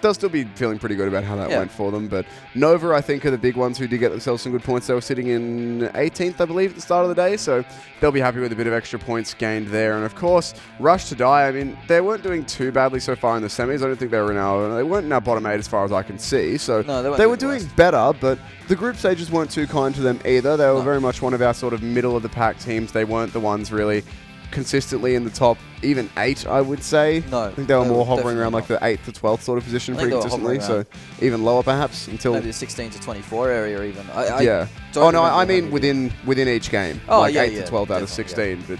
Speaker 1: they'll still be feeling pretty good about how that went for them. But Nova, I think, are the big ones who did get themselves some good points. They were sitting in 18th, I believe, at the start of the day. So they'll be happy with a bit of extra points gained there. And of course, Rush Today, I mean, they weren't doing too badly so far in the semis. I don't think they weren't in our bottom 8 as far as I can see. So
Speaker 2: no,
Speaker 1: they were doing better, but the group stages weren't too kind to them either. They were very much one of our sort of middle of the pack teams. They weren't the ones really consistently in the top, even 8, I would say.
Speaker 2: No.
Speaker 1: I think they were more hovering around like the 8th to 12th sort of position pretty consistently. So even lower perhaps until
Speaker 2: maybe the 16 to 24 area even.
Speaker 1: I mean within each game.
Speaker 2: Oh,
Speaker 1: like
Speaker 2: yeah,
Speaker 1: 8 to 12 out of 16. But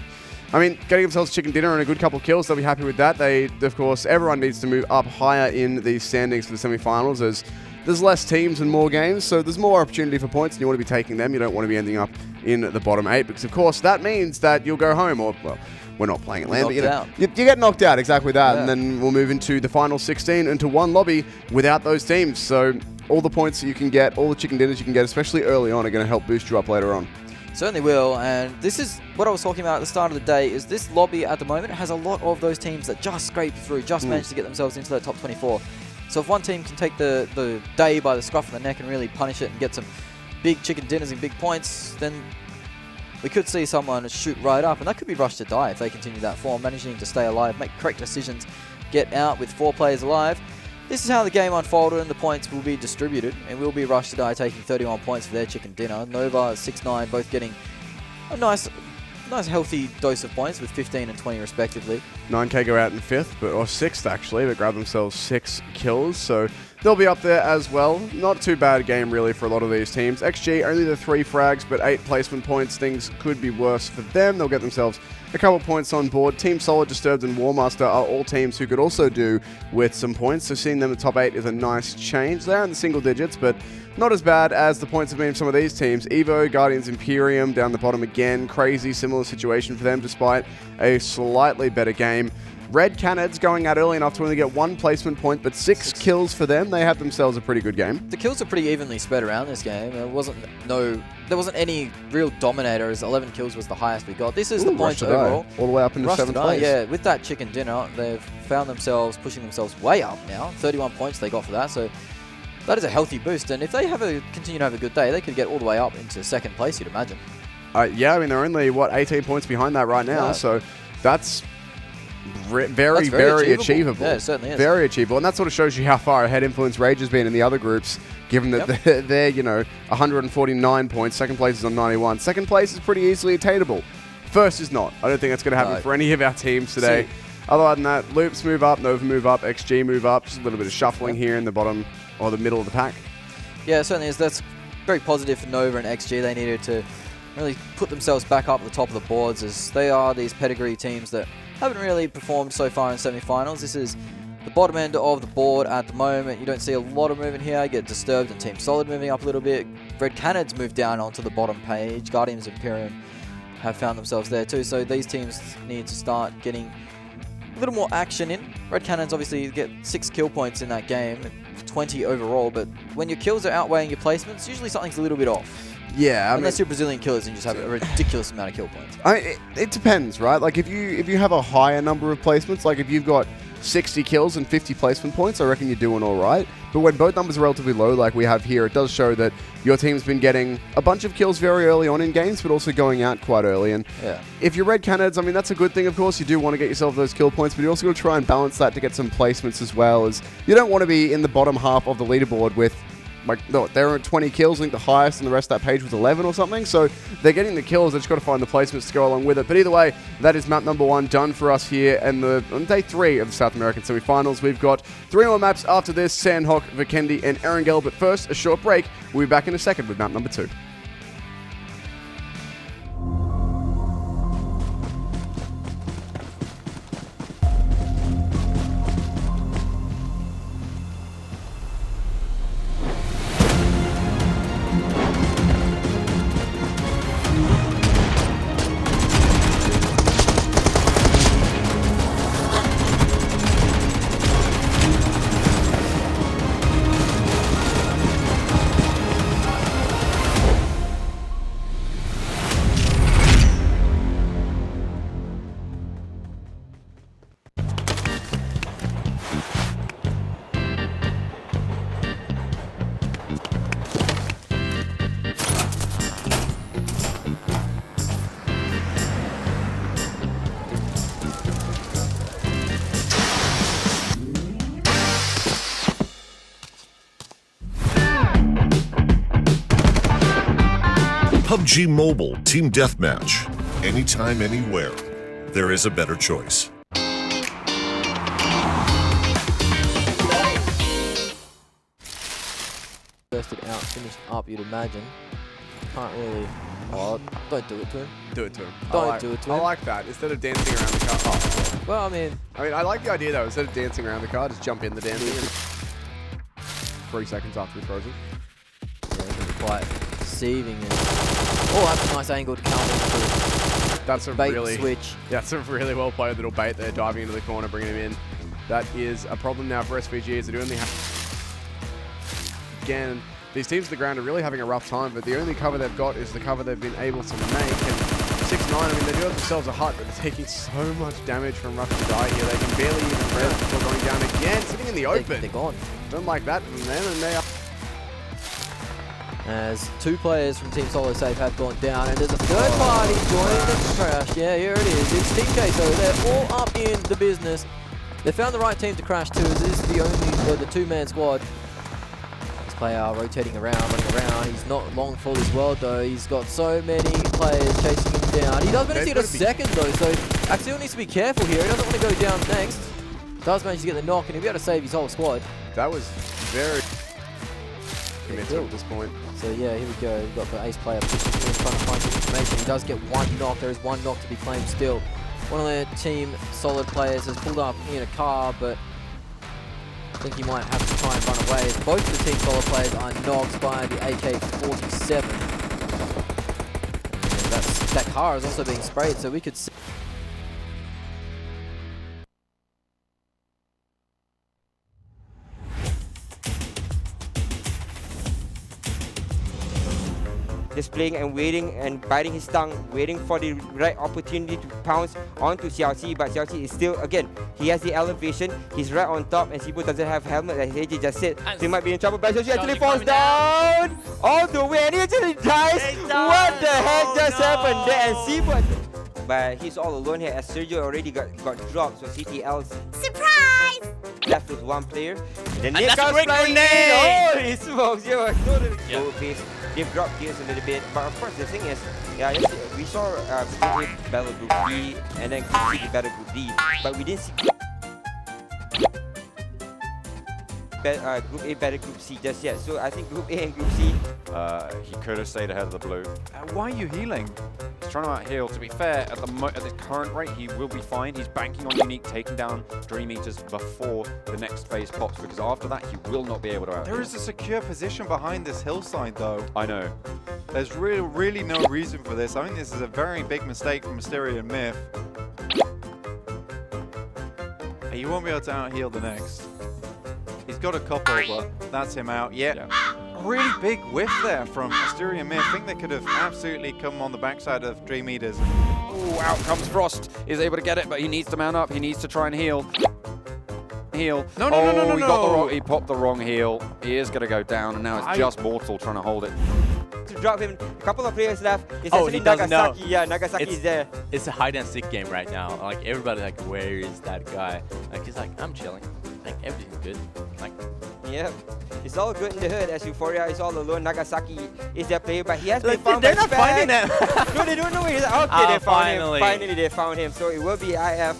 Speaker 1: I mean, getting themselves chicken dinner and a good couple of kills, they'll be happy with that. Of course, everyone needs to move up higher in the standings for the semi-finals, as there's less teams and more games, so there's more opportunity for points, and you want to be taking them. You don't want to be ending up in the bottom 8, because of course that means that you'll go home, or well, we're not playing at land, but you get knocked out, exactly that, and then we'll move into the final 16 into one lobby without those teams. So all the points that you can get, all the chicken dinners you can get, especially early on, are going to help boost you up later on.
Speaker 2: Certainly will, and this is what I was talking about at the start of the day, is this lobby at the moment has a lot of those teams that just scraped through, just managed to get themselves into that top 24. So if one team can take the day by the scruff of the neck and really punish it and get some big chicken dinners and big points, then we could see someone shoot right up, and that could be Rush Today if they continue that form, managing to stay alive, make correct decisions, get out with 4 players alive. This is how the game unfolded, and the points will be distributed. It will be Rush Today taking 31 points for their chicken dinner. Nova 6-9, both getting a nice healthy dose of points with 15 and 20 respectively.
Speaker 1: 9K go out in 5th, or 6th actually, but grab themselves 6 kills, so they'll be up there as well. Not too bad a game really for a lot of these teams. XG, only the 3 frags, but 8 placement points. Things could be worse for them. They'll get themselves a couple points on board. Team Solid, Disturbed, and WarMaster are all teams who could also do with some points, so seeing them in the top 8 is a nice change. They're in the single digits, but not as bad as the points have been from some of these teams. EVO, Guardians, Imperium down the bottom again. Crazy, similar situation for them despite a slightly better game. Red Canids going out early enough to only get 1 placement point, but 6 kills for them. They have themselves a pretty good game.
Speaker 2: The kills are pretty evenly spread around this game. There wasn't any real dominator, as 11 kills was the highest we got. This is the points overall.
Speaker 1: All the way up into 7th place.
Speaker 2: Yeah, with that chicken dinner, they've found themselves pushing themselves way up now. 31 points they got for that, so that is a healthy boost. And if they continue to have a good day, they could get all the way up into 2nd place, you'd imagine.
Speaker 1: Yeah, I mean, they're only, 18 points behind that right now, so that's very achievable.
Speaker 2: Yeah, it certainly is.
Speaker 1: Very achievable. And that sort of shows you how far ahead Influence Rage has been in the other groups, given that they're 149 points. 2nd place is on 91. 2nd place is pretty easily attainable. 1st is not. I don't think that's going to happen for any of our teams today. Other than that, Loops move up, Nova move up, XG move up. Just a little bit of shuffling here in the bottom or the middle of the pack.
Speaker 2: Yeah, it certainly is. That's very positive for Nova and XG. They needed to really put themselves back up at the top of the boards, as they are these pedigree teams that haven't really performed so far in semi-finals. This is the bottom end of the board at the moment. You don't see a lot of movement here. You get Disturbed and Team Solid moving up a little bit. Red Canids move down onto the bottom page. Guardians and Imperium have found themselves there too. So these teams need to start getting a little more action in. Red Canids obviously get 6 kill points in that game, 20 overall, but when your kills are outweighing your placements, usually something's a little bit off.
Speaker 1: Yeah,
Speaker 2: unless you're Brazilian killers and just have a ridiculous amount of kill points.
Speaker 1: It depends, right? Like if you have a higher number of placements, like if you've got 60 kills and 50 placement points, I reckon you're doing all right. But when both numbers are relatively low, like we have here, it does show that your team's been getting a bunch of kills very early on in games, but also going out quite early. And if you're Red Canids, I mean, that's a good thing, of course. You do want to get yourself those kill points, but you also got to try and balance that to get some placements as well. As you don't want to be in the bottom half of the leaderboard with like, no, they're at 20 kills. I think the highest on the rest of that page was 11 or something. So they're getting the kills. They've just got to find the placements to go along with it. But either way, that is map number 1 done for us here. And on day 3 of the South American semi-finals, we've got 3 more maps after this: Sanhok, Vikendi, and Erangel. But first, a short break. We'll be back in a second with map number 2.
Speaker 3: PUBG Mobile Team Deathmatch. Anytime, anywhere. There is a better choice.
Speaker 2: Bursted out, finished up, you'd imagine. Can't really... Oh, don't do it to him.
Speaker 1: Do it to him.
Speaker 2: Don't do it to him.
Speaker 1: I like that. Instead of dancing around the car. Oh.
Speaker 2: Well, I mean,
Speaker 1: I like the idea, though. Instead of dancing around the car, just jump in the dancing. 3 seconds after he throws it.
Speaker 2: yeah, it can be quite deceiving. And, oh, that's a nice angle to come into.
Speaker 1: That's a
Speaker 2: Bait
Speaker 1: really...
Speaker 2: switch.
Speaker 1: Yeah, it's a really well played little bait there, diving into the corner, bringing him in. That is a problem now for SVG, as they do only have... Again, these teams at the ground are really having a rough time, but the only cover they've got is the cover they've been able to make. And 6-9, I mean, they do have themselves a hut, but they're taking so much damage from Rush to Die here. They can barely even rest before going down again, sitting in the open.
Speaker 2: They're gone.
Speaker 1: Don't like that from them, and they are...
Speaker 2: As 2 players from Team Solo Safe have gone down, and there's a third party joining the crash. Yeah, here it is. It's Team Queso. They're all up in the business. They found the right team to crash to. This is the only, the 2-man squad. This player rotating around, running around. He's not long for his world though. He's got so many players chasing him down. He does manage to get a second though, so Axial needs to be careful here. He doesn't want to go down next. Does manage to get the knock, and he'll be able to save his whole squad.
Speaker 1: That was very... committed at this point.
Speaker 2: So yeah, here we go. We've got the ace player pushing in front of find some information. He does get 1 knock. There is 1 knock to be claimed still. One of their team solid players has pulled up in a car, but I think he might have to try and run away. As both the team solid players are knocked by the AK-47. And that car is also being sprayed, so we could see.
Speaker 4: Just playing and waiting and biting his tongue, waiting for the right opportunity to pounce onto Xiaoxi, but Xiaoxi is still, again, he has the elevation, he's right on top, and Sibu doesn't have helmet, as AJ just said, so he might be in trouble, but Xiaoxi actually falls down all the way, and he actually dies. What the heck just happened there? And Sibu, but he's all alone here, as Sergio already got dropped, so CTL's surprise! Left with 1 player, and then here comes flying in. Holy smokes, you are totally go-face. They've dropped gears a little bit, but of course the thing is, yeah, we saw Group A battle Group B, and then Group C battle Group D, but we didn't see Group A battle Group C just yet. So I think Group A and Group C.
Speaker 5: He could have stayed ahead of the blue. Why are you healing? He's trying to out-heal. To be fair, at the current rate, he will be fine. He's banking on Unique taking down Dream Eaters before the next phase pops, because after that, he will not be able to out-heal.
Speaker 6: There is a secure position behind this hillside, though.
Speaker 5: I know.
Speaker 6: There's really no reason for this. I think this is a very big mistake from Mysterio and Myth. He won't be able to out-heal the next. He's got a couple, but that's him out. Yeah. Really big whiff there from Mysterio and Myth. I think they could have absolutely come on the backside of Dream Eaters.
Speaker 5: Ooh, out comes Frost. Is able to get it, but he needs to mount up. He needs to try and heal. No. He popped the wrong heal. He is going to go down, and now it's just Mortal trying to hold it.
Speaker 4: To drop him, a couple of players left. It's
Speaker 7: he doesn't
Speaker 4: Nagasaki.
Speaker 7: know.
Speaker 4: Yeah, Nagasaki is there.
Speaker 7: It's a hide and seek game right now. Like everybody, like, where is that guy? Like he's like, I'm chilling. Like everything's good. Like
Speaker 4: Yep. It's all good in the hood as Euphoria is all alone. Nagasaki is their player, but he has been
Speaker 7: Like,
Speaker 4: found
Speaker 7: they're
Speaker 4: by
Speaker 7: not finding
Speaker 4: Spag.
Speaker 7: him.
Speaker 4: No, they don't know where he's at. Okay,
Speaker 7: Oh,
Speaker 4: they found
Speaker 7: finally.
Speaker 4: him. Finally, they found him. So it will be IF.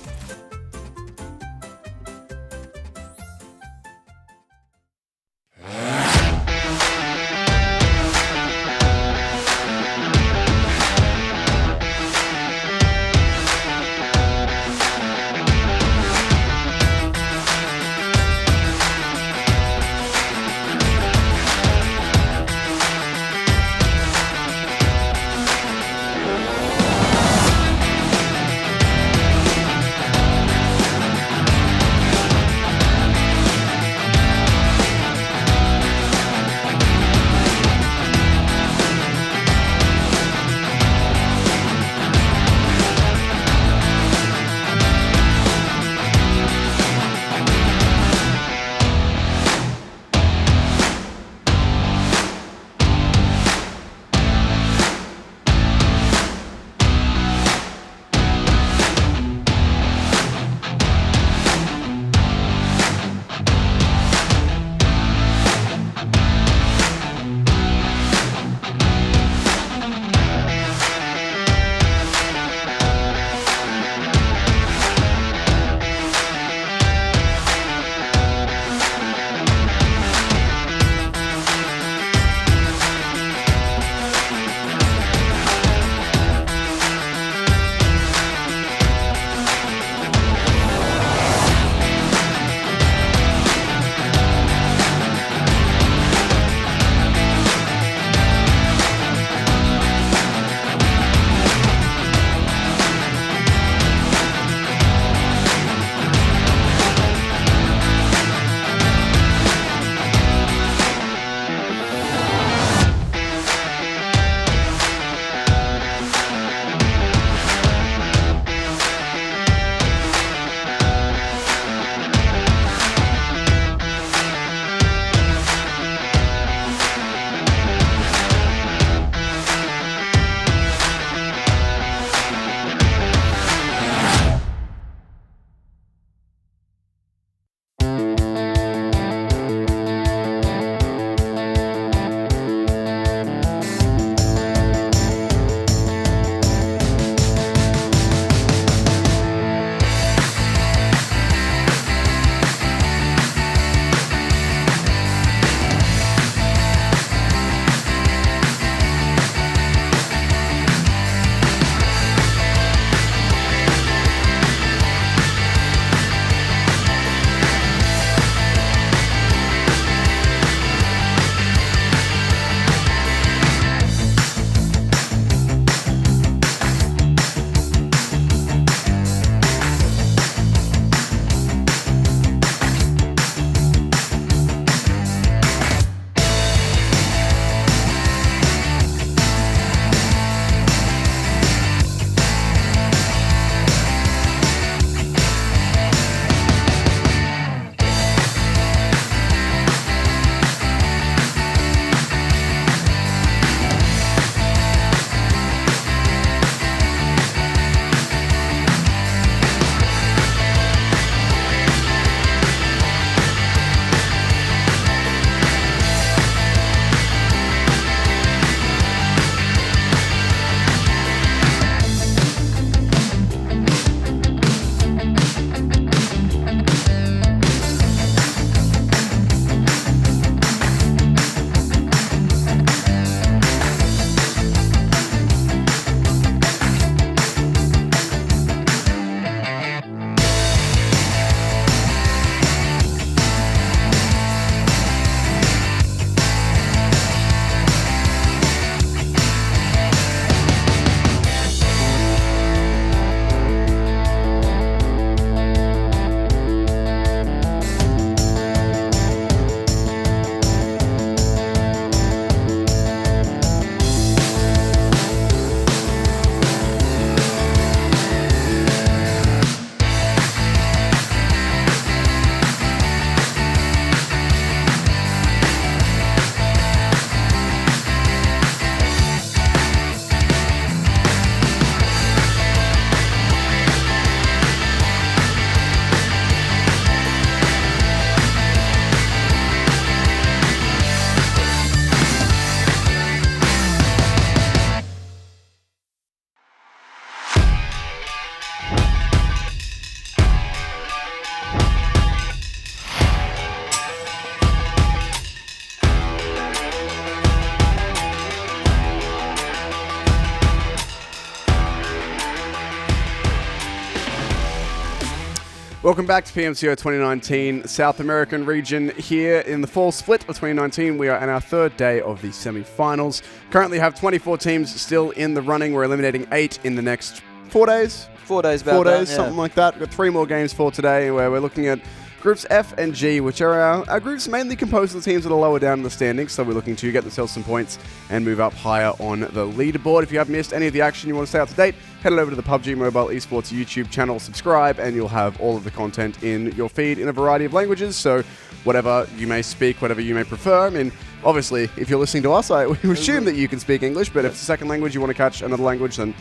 Speaker 1: Welcome back to PMCO 2019 South American region here in the fall split of 2019. We are in our third day of the semi-finals. Currently have 24 teams still in the running. We're eliminating 8 in the next 4 days.
Speaker 2: 4 days,
Speaker 1: about 4 days, something like that. We've got 3 more games for today where we're looking at Groups F and G, which are our groups mainly composed of the teams that are lower down in the standings, so we're looking to get themselves some points and move up higher on the leaderboard. If you have missed any of the action, you want to stay up to date, head over to the PUBG Mobile eSports YouTube channel, subscribe, and you'll have all of the content in your feed in a variety of languages, so whatever you may speak, whatever you may prefer. I mean, obviously, if you're listening to us, I assume that you can speak English, but if it's a second language, you want to catch another language, then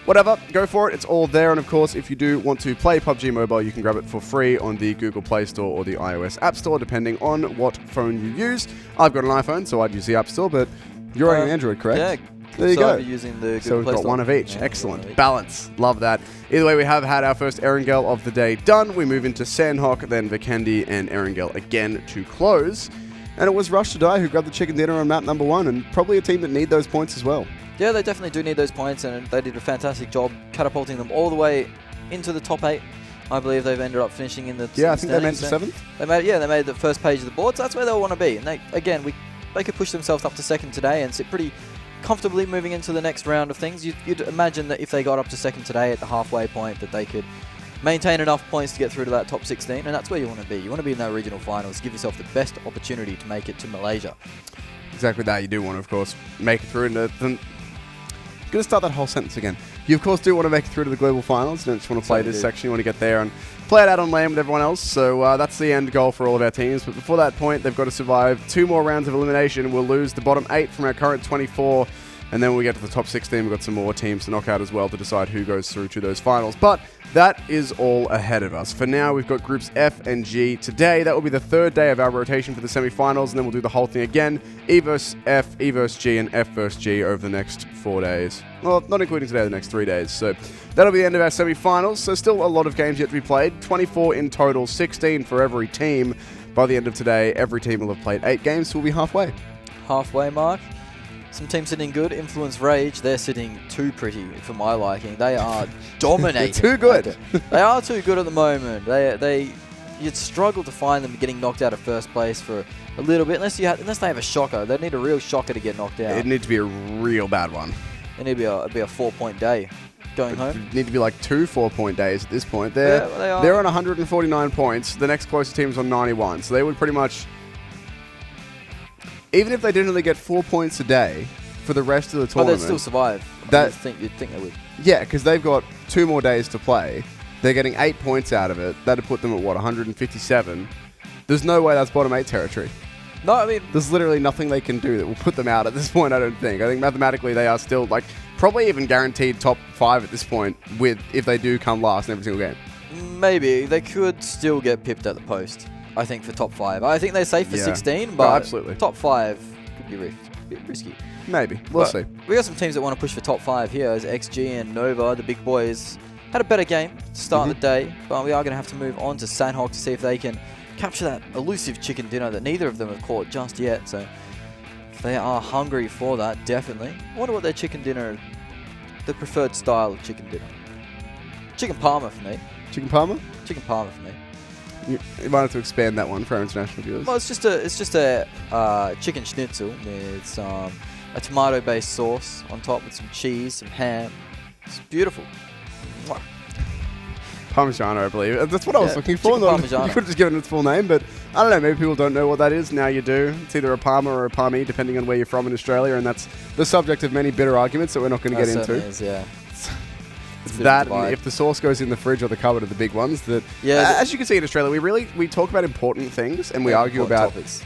Speaker 1: whatever, go for it. It's all there. And of course, if you do want to play PUBG Mobile, you can grab it for free on the Google Play Store or the iOS App Store, depending on what phone you use. I've got an iPhone, so I'd use the App Store, but you're on an Android, correct?
Speaker 2: Yeah.
Speaker 1: There you go.
Speaker 2: Using the Google
Speaker 1: So we've
Speaker 2: Play
Speaker 1: got
Speaker 2: Store.
Speaker 1: one of each.
Speaker 2: Yeah,
Speaker 1: Excellent.
Speaker 2: one of each.
Speaker 1: Balance. Love that. Either way, we have had our first Erangel of the day done. We move into Sanhok, then Vikendi and Erangel again to close. And it was Rush to Die who grabbed the chicken dinner on map number 1, and probably a team that need those points as well.
Speaker 2: Yeah, they definitely do need those points, and they did a fantastic job catapulting them all the way into the top 8. I believe they've ended up finishing in the
Speaker 1: Yeah, I think they made it to 7th.
Speaker 2: They made the first page of the board, so that's where they'll want to be. And they could push themselves up to 2nd today and sit pretty comfortably moving into the next round of things. You'd imagine that if they got up to 2nd today at the halfway point, that they could maintain enough points to get through to that top 16, and that's where you want to be. You want to be in that regional finals, give yourself the best opportunity to make it to Malaysia.
Speaker 1: Exactly that. You do want to, of course, make it through into the... I'm going to start that whole sentence again. You, of course, do want to make it through to the global finals. You don't just want to play this section. You want to get there and play it out on land with everyone else. So that's the end goal for all of our teams. But before that point, they've got to survive 2 more rounds of elimination. We'll lose the bottom 8 from our current 24. And then when we get to the top 16, we've got some more teams to knock out as well to decide who goes through to those finals. But that is all ahead of us. For now, we've got groups F and G today. That will be the 3rd day of our rotation for the semi-finals, and then we'll do the whole thing again. E versus F, E versus G, and F versus G over the next 4 days. Well, not including today, the next 3 days. So that'll be the end of our semi-finals. So still a lot of games yet to be played. 24 in total, 16 for every team. By the end of today, every team will have played 8 games, so we'll be halfway.
Speaker 2: Halfway mark. Some teams sitting good. Influence Rage, they're sitting too pretty for my liking. They are dominating.
Speaker 1: Too good.
Speaker 2: They are too good at the moment. You'd struggle to find them getting knocked out of first place for a little bit, unless they have a shocker. They need a real shocker to get knocked out.
Speaker 1: It'd need to be a real bad one.
Speaker 2: It need to be a 4-point day going home.
Speaker 1: It'd need to be like 2 4-point days at this point. They're on 149 points. The next closest team's on 91, so they would pretty much... Even if they didn't really get 4 points a day for the rest of the tournament...
Speaker 2: they'd still survive. You'd think they would.
Speaker 1: Yeah, because they've got 2 more days to play. They're getting 8 points out of it. That'd put them at, 157? There's no way that's bottom 8 territory.
Speaker 2: No, I mean...
Speaker 1: There's literally nothing they can do that will put them out at this point, I don't think. I think mathematically they are still, probably even guaranteed top 5 at this point if they do come last in every single game.
Speaker 2: Maybe. They could still get pipped at the post, I think, for top 5. I think they're safe for 16, but
Speaker 1: absolutely.
Speaker 2: Top 5 could be a bit risky.
Speaker 1: Maybe. We'll see.
Speaker 2: We got some teams that want to push for top 5 here, as XG and Nova, the big boys, had a better game to start the day, but we are going to have to move on to Sanhok to see if they can capture that elusive chicken dinner that neither of them have caught just yet. So if they are hungry for that, definitely. I wonder what their chicken dinner, the preferred style of chicken dinner. Chicken parma for me.
Speaker 1: Chicken parma?
Speaker 2: Chicken parma for me.
Speaker 1: You might have to expand that one for our international viewers.
Speaker 2: Well, it's just a chicken schnitzel with a tomato-based sauce on top with some cheese, some ham. It's beautiful. Mwah.
Speaker 1: Parmigiano, I believe. That's what I was looking for.
Speaker 2: Parmigiano.
Speaker 1: You could have just given it its full name, but I don't know. Maybe people don't know what that is. Now you do. It's either a Parma or a Parmi, depending on where you're from in Australia, and that's the subject of many bitter arguments that we're not going to get into.
Speaker 2: Is, yeah.
Speaker 1: It's that, and if the sauce goes in the fridge or the cupboard are the big ones. That, as you can see in Australia, we talk about important things and we argue about
Speaker 2: topics.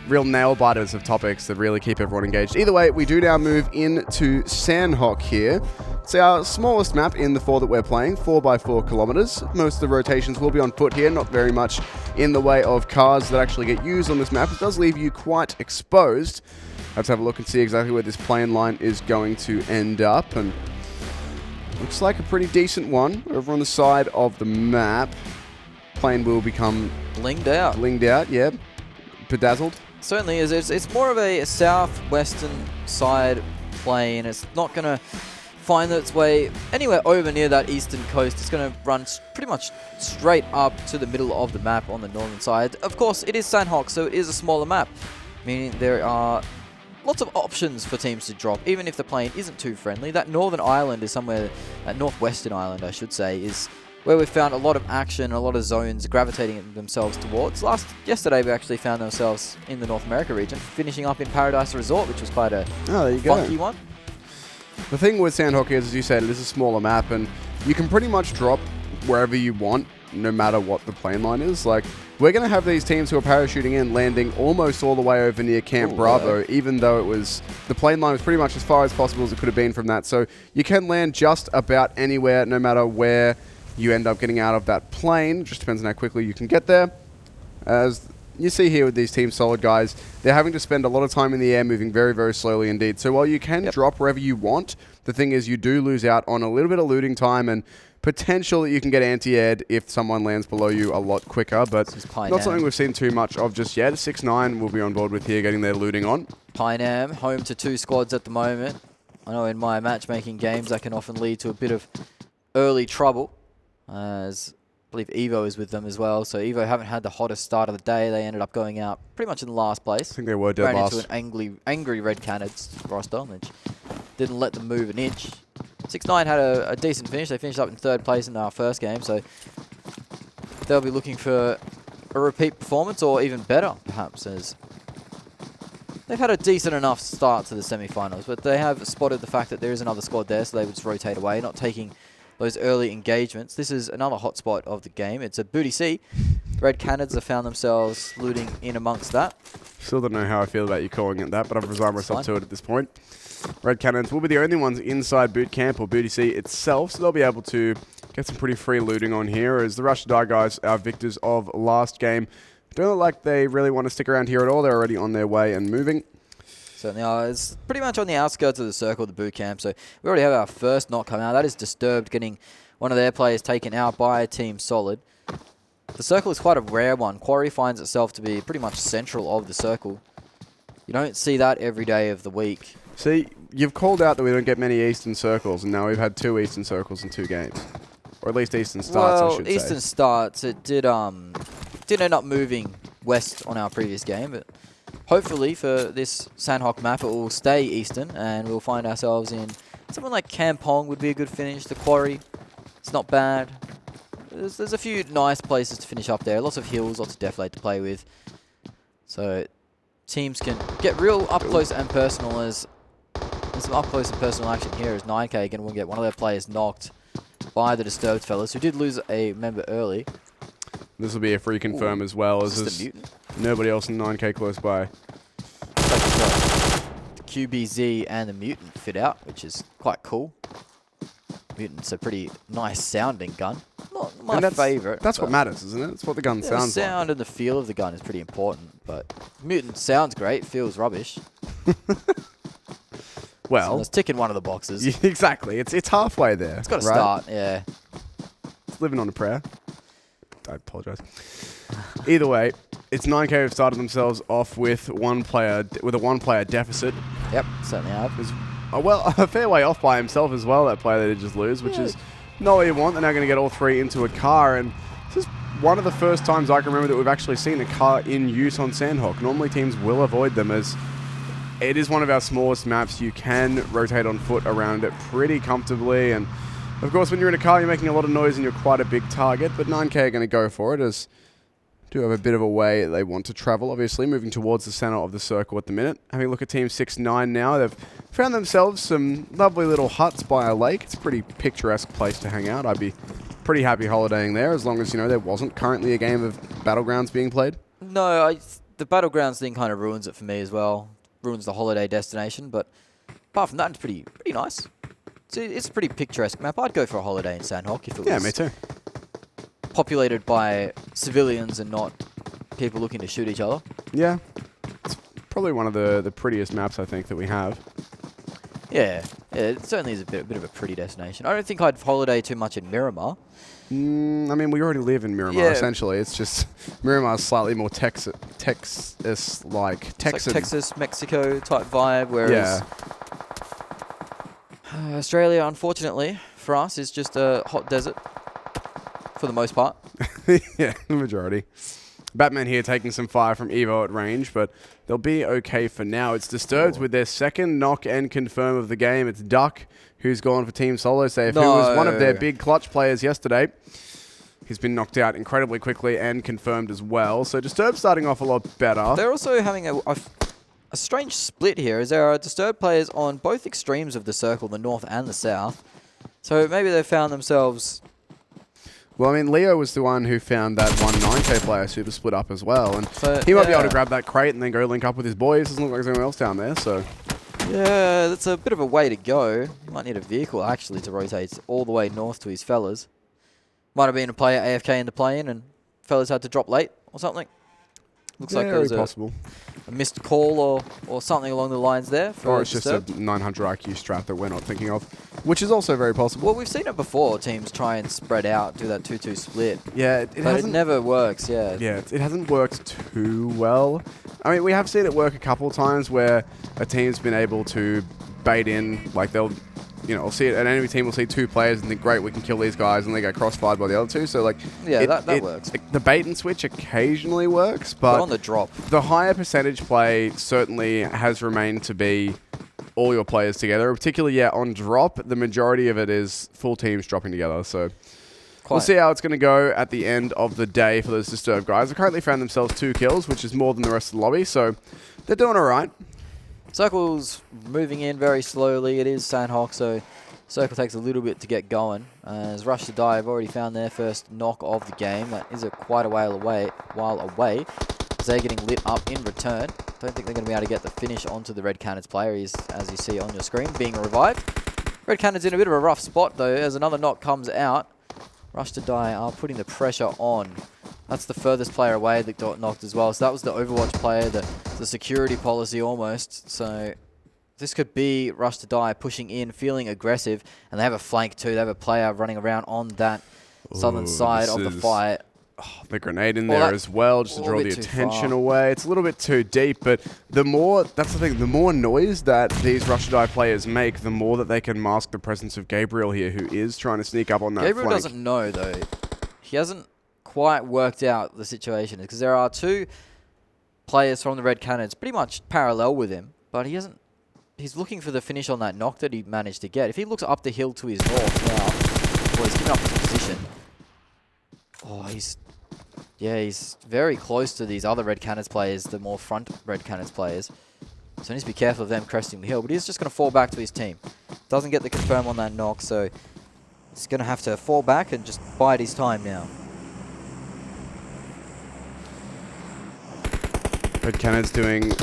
Speaker 1: Real nail biters of topics that really keep everyone engaged. Either way, we do now move into Sanhok here. It's our smallest map in the 4 that we're playing, 4x4 kilometers. Most of the rotations will be on foot here, not very much in the way of cars that actually get used on this map. It does leave you quite exposed. Let's have a look and see exactly where this plane line is going to end up. And looks like a pretty decent one over on the side of the map. Plane will become
Speaker 2: blinged out.
Speaker 1: Blinged out, yeah. Bedazzled.
Speaker 2: Certainly is. It's more of a southwestern side plane. It's not going to find its way anywhere over near that eastern coast. It's going to run pretty much straight up to the middle of the map on the northern side. Of course, it is Sanhok, so it is a smaller map, meaning there are lots of options for teams to drop, even if the plane isn't too friendly. That northern island is somewhere, that northwestern island, I should say, is where we've found a lot of action, a lot of zones gravitating themselves towards. Yesterday, we actually found ourselves in the North America region, finishing up in Paradise Resort, which was quite a funky one.
Speaker 1: The thing with Sanhok is, as you said, it is a smaller map, and you can pretty much drop wherever you want, no matter what the plane line is. Like, we're going to have these teams who are parachuting in, landing almost all the way over near Camp Bravo, even though the plane line was pretty much as far as possible as it could have been from that. So you can land just about anywhere, no matter where you end up getting out of that plane. Just depends on how quickly you can get there. As you see here with these Team Solid guys, they're having to spend a lot of time in the air, moving very, very slowly indeed. So while you can drop wherever you want, the thing is you do lose out on a little bit of looting time and potential that you can get anti-aired if someone lands below you a lot quicker, but not something we've seen too much of just yet. 6ix9ine will be on board with here, getting their looting on.
Speaker 2: Pineham, home to 2 squads at the moment. I know in my matchmaking games that can often lead to a bit of early trouble, as I believe EVO is with them as well. So EVO haven't had the hottest start of the day. They ended up going out pretty much in last place.
Speaker 1: I think they were dead last.
Speaker 2: Ran into an angry Red Canids roster, which didn't let them move an inch. 6ix9ine had a decent finish. They finished up in 3rd place in our first game, so they'll be looking for a repeat performance or even better, perhaps, as they've had a decent enough start to the semi-finals, but they have spotted the fact that there is another squad there, so they would just rotate away, not taking those early engagements. This is another hotspot of the game. It's a booty C. Red Canids have found themselves looting in amongst that.
Speaker 1: Still don't know how I feel about you calling it that, but I've resigned myself to it at this point. Red Canids will be the only ones inside boot camp or booty C itself, so they'll be able to get some pretty free looting on here, as the Rush to Die guys are victors of last game. Don't look like they really want to stick around here at all. They're already on their way and moving.
Speaker 2: Certainly are. It's pretty much on the outskirts of the circle of the boot camp, so we already have our first knock come out. That is Disturbed, getting one of their players taken out by Team Solid. The circle is quite a rare one. Quarry finds itself to be pretty much central of the circle. You don't see that every day of the week.
Speaker 1: See, you've called out that we don't get many Eastern Circles, and now we've had 2 Eastern Circles in 2 games. Or at least Eastern Starts, I should say.
Speaker 2: Eastern Starts, it did end up moving west on our previous game, but hopefully for this Sanhok map it will stay Eastern, and we'll find ourselves in something like Kampong would be a good finish. The Quarry, it's not bad. There's a few nice places to finish up there. Lots of hills, lots of deflate to play with. So teams can get real up close and personal, as there's some up close and personal action here as 9K again will get one of their players knocked by the Disturbed fellas, who did lose a member early.
Speaker 1: This will be a free confirm as well, as there's nobody else in 9K close by.
Speaker 2: The QBZ and the Mutant fit out, which is quite cool. Mutant's a pretty nice sounding gun. Not my favourite.
Speaker 1: That's what matters, isn't it? It's what the gun sounds like.
Speaker 2: The sound and the feel of the gun is pretty important, but Mutant sounds great, feels rubbish.
Speaker 1: Well,
Speaker 2: so it's ticking one of the boxes.
Speaker 1: Exactly. It's halfway there.
Speaker 2: It's got to start, yeah.
Speaker 1: It's living on a prayer. I apologise. Either way, it's 9K who've started themselves off with a 1-player deficit.
Speaker 2: Yep, certainly have.
Speaker 1: A fair way off by himself as well, that player they did just lose, which is not what you want. They're now going to get all 3 into a car, and this is one of the first times I can remember that we've actually seen a car in use on Sanhok. Normally teams will avoid them, as it is one of our smallest maps. You can rotate on foot around it pretty comfortably, and of course when you're in a car you're making a lot of noise and you're quite a big target, but 9K are going to go for it, as do have a bit of a way they want to travel, obviously, moving towards the center of the circle at the minute. Having a look at Team 6ix9ine now, they've found themselves some lovely little huts by a lake. It's a pretty picturesque place to hang out. I'd be pretty happy holidaying there, as long as, there wasn't currently a game of Battlegrounds being played.
Speaker 2: No, the Battlegrounds thing kind of ruins it for me as well. Ruins the holiday destination, but apart from that, it's pretty nice. It's a pretty picturesque map. I'd go for a holiday in Sanhok if it was...
Speaker 1: Yeah, me too.
Speaker 2: Populated by civilians and not people looking to shoot each other.
Speaker 1: Yeah. It's probably one of the prettiest maps, I think, that we have.
Speaker 2: Yeah, it certainly is a bit of a pretty destination. I don't think I'd holiday too much in Miramar.
Speaker 1: I mean, we already live in Miramar, essentially. It's just Miramar's slightly more Texas-like.
Speaker 2: It's like Texas, Mexico type vibe, whereas... Australia, unfortunately, for us, is just a hot desert for the most part.
Speaker 1: Yeah, the majority. Batman here taking some fire from EVO at range, but they'll be okay for now. It's Disturbed with their second knock and confirm of the game. It's Duck who's gone for Team Solo Safe, who was one of their big clutch players yesterday. He's been knocked out incredibly quickly and confirmed as well. So Disturbed starting off a lot better.
Speaker 2: They're also having a strange split here, as there are Disturbed players on both extremes of the circle, the north and the south. So maybe they found themselves...
Speaker 1: Well, I mean, Leo was the one who found that 9K player super split up as well. And
Speaker 2: so,
Speaker 1: he might be able to grab that crate and then go link up with his boys. Doesn't look like there's anyone else down there, so...
Speaker 2: Yeah, that's a bit of a way to go. He might need a vehicle, actually, to rotate all the way north to his fellas. Might have been a player AFK in the plane and fellas had to drop late or something. Looks like there was
Speaker 1: possible.
Speaker 2: A missed call or something along the lines there.
Speaker 1: Or it's just a 900 IQ strat that we're not thinking of, which is also very possible.
Speaker 2: Well, we've seen it before. Teams try and spread out, do that 2-2 split.
Speaker 1: Yeah,
Speaker 2: it never works, yeah.
Speaker 1: Yeah, it hasn't worked too well. I mean, we have seen it work a couple of times where a team's been able to bait in, like they'll, I'll see it, an enemy team will see two players and think, great, we can kill these guys, and they get crossfired by the other two. So, like,
Speaker 2: yeah, that works.
Speaker 1: The bait and switch occasionally works, but
Speaker 2: on the drop,
Speaker 1: the higher percentage play certainly has remained to be all your players together. Particularly, on drop, the majority of it is full teams dropping together. So we'll see how it's going to go at the end of the day for those Disturbed guys. They currently found themselves 2 kills, which is more than the rest of the lobby, so they're doing all right.
Speaker 2: Circle's moving in very slowly. It is Sanhok, so Circle takes a little bit to get going. As Rush to Die have already found their first knock of the game. That is quite a while away, as they're getting lit up in return. Don't think they're going to be able to get the finish onto the Red Canids player. He's, as you see on your screen, being revived. Red Canids in a bit of a rough spot, though, as another knock comes out. Rush to Die are putting the pressure on. That's the furthest player away that got knocked as well. So that was the Overwatch player, the security policy almost. So this could be Rush to Die pushing in, feeling aggressive. And they have a flank too. They have a player running around on that southern side of the fight.
Speaker 1: The grenade in there as well, just to draw the attention away. It's a little bit too deep, but that's the thing, the more noise that these Rush to Die players make, the more that they can mask the presence of Gabriel here, who is trying to sneak up on that
Speaker 2: Gabriel
Speaker 1: flank.
Speaker 2: doesn't know, though. He hasn't quite worked out the situation, because there are 2 players from the Red Canids pretty much parallel with him, but he's looking for the finish on that knock that he managed to get. If he looks up the hill to his north now, well, he's given up his position. Oh, he's very close to these other Red Canids players, the more front Red Canids players. So he needs to be careful of them cresting the hill, but he's just going to fall back to his team. Doesn't get the confirm on that knock, so he's going to have to fall back and just bide his time now.
Speaker 1: Red Canids doing,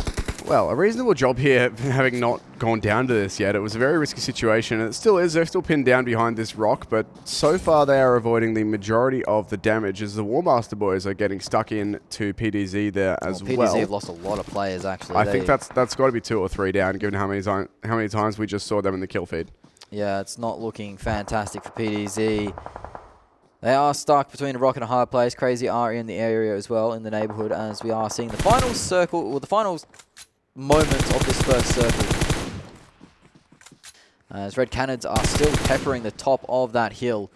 Speaker 1: well, a reasonable job here, having not gone down to this yet. It was a very risky situation, and it still is. They're still pinned down behind this rock, but so far they are avoiding the majority of the damage, as the WarMaster boys are getting stuck in to PDZ there as well.
Speaker 2: PDZ have lost a lot of players, actually.
Speaker 1: I think that's got to be 2 or 3 down, given how many times we just saw them in the kill feed.
Speaker 2: Yeah, it's not looking fantastic for PDZ. They are stuck between a rock and a hard place. Crazy are in the area as well, in the neighborhood, as we are seeing the final circle, or the final moments of this first circle. As Red Canids are still peppering the top of that hill,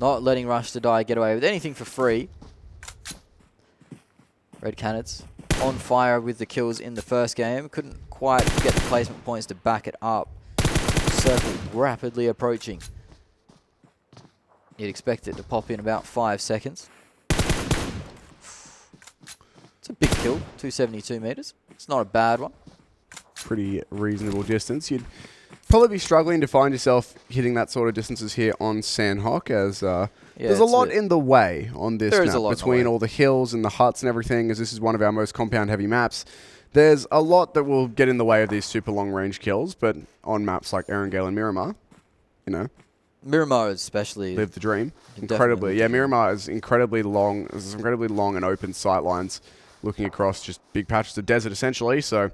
Speaker 2: not letting Rush to Die get away with anything for free. Red Canids on fire with the kills in the first game. Couldn't quite get the placement points to back it up. Circle rapidly approaching. You'd expect it to pop in about 5 seconds. It's a big kill, 272 meters. It's not a bad one.
Speaker 1: Pretty reasonable distance. You'd probably be struggling to find yourself hitting that sort of distances here on Sanhok, as there's a lot in the way on this map, between all the hills and the huts and everything, as this is one of our most compound-heavy maps. There's a lot that will get in the way of these super long-range kills, but on maps like Erangel and Miramar,
Speaker 2: Miramar especially.
Speaker 1: Live the dream. Incredibly. Yeah, Miramar is incredibly long. There's incredibly long and open sight lines looking across just big patches of desert, essentially. So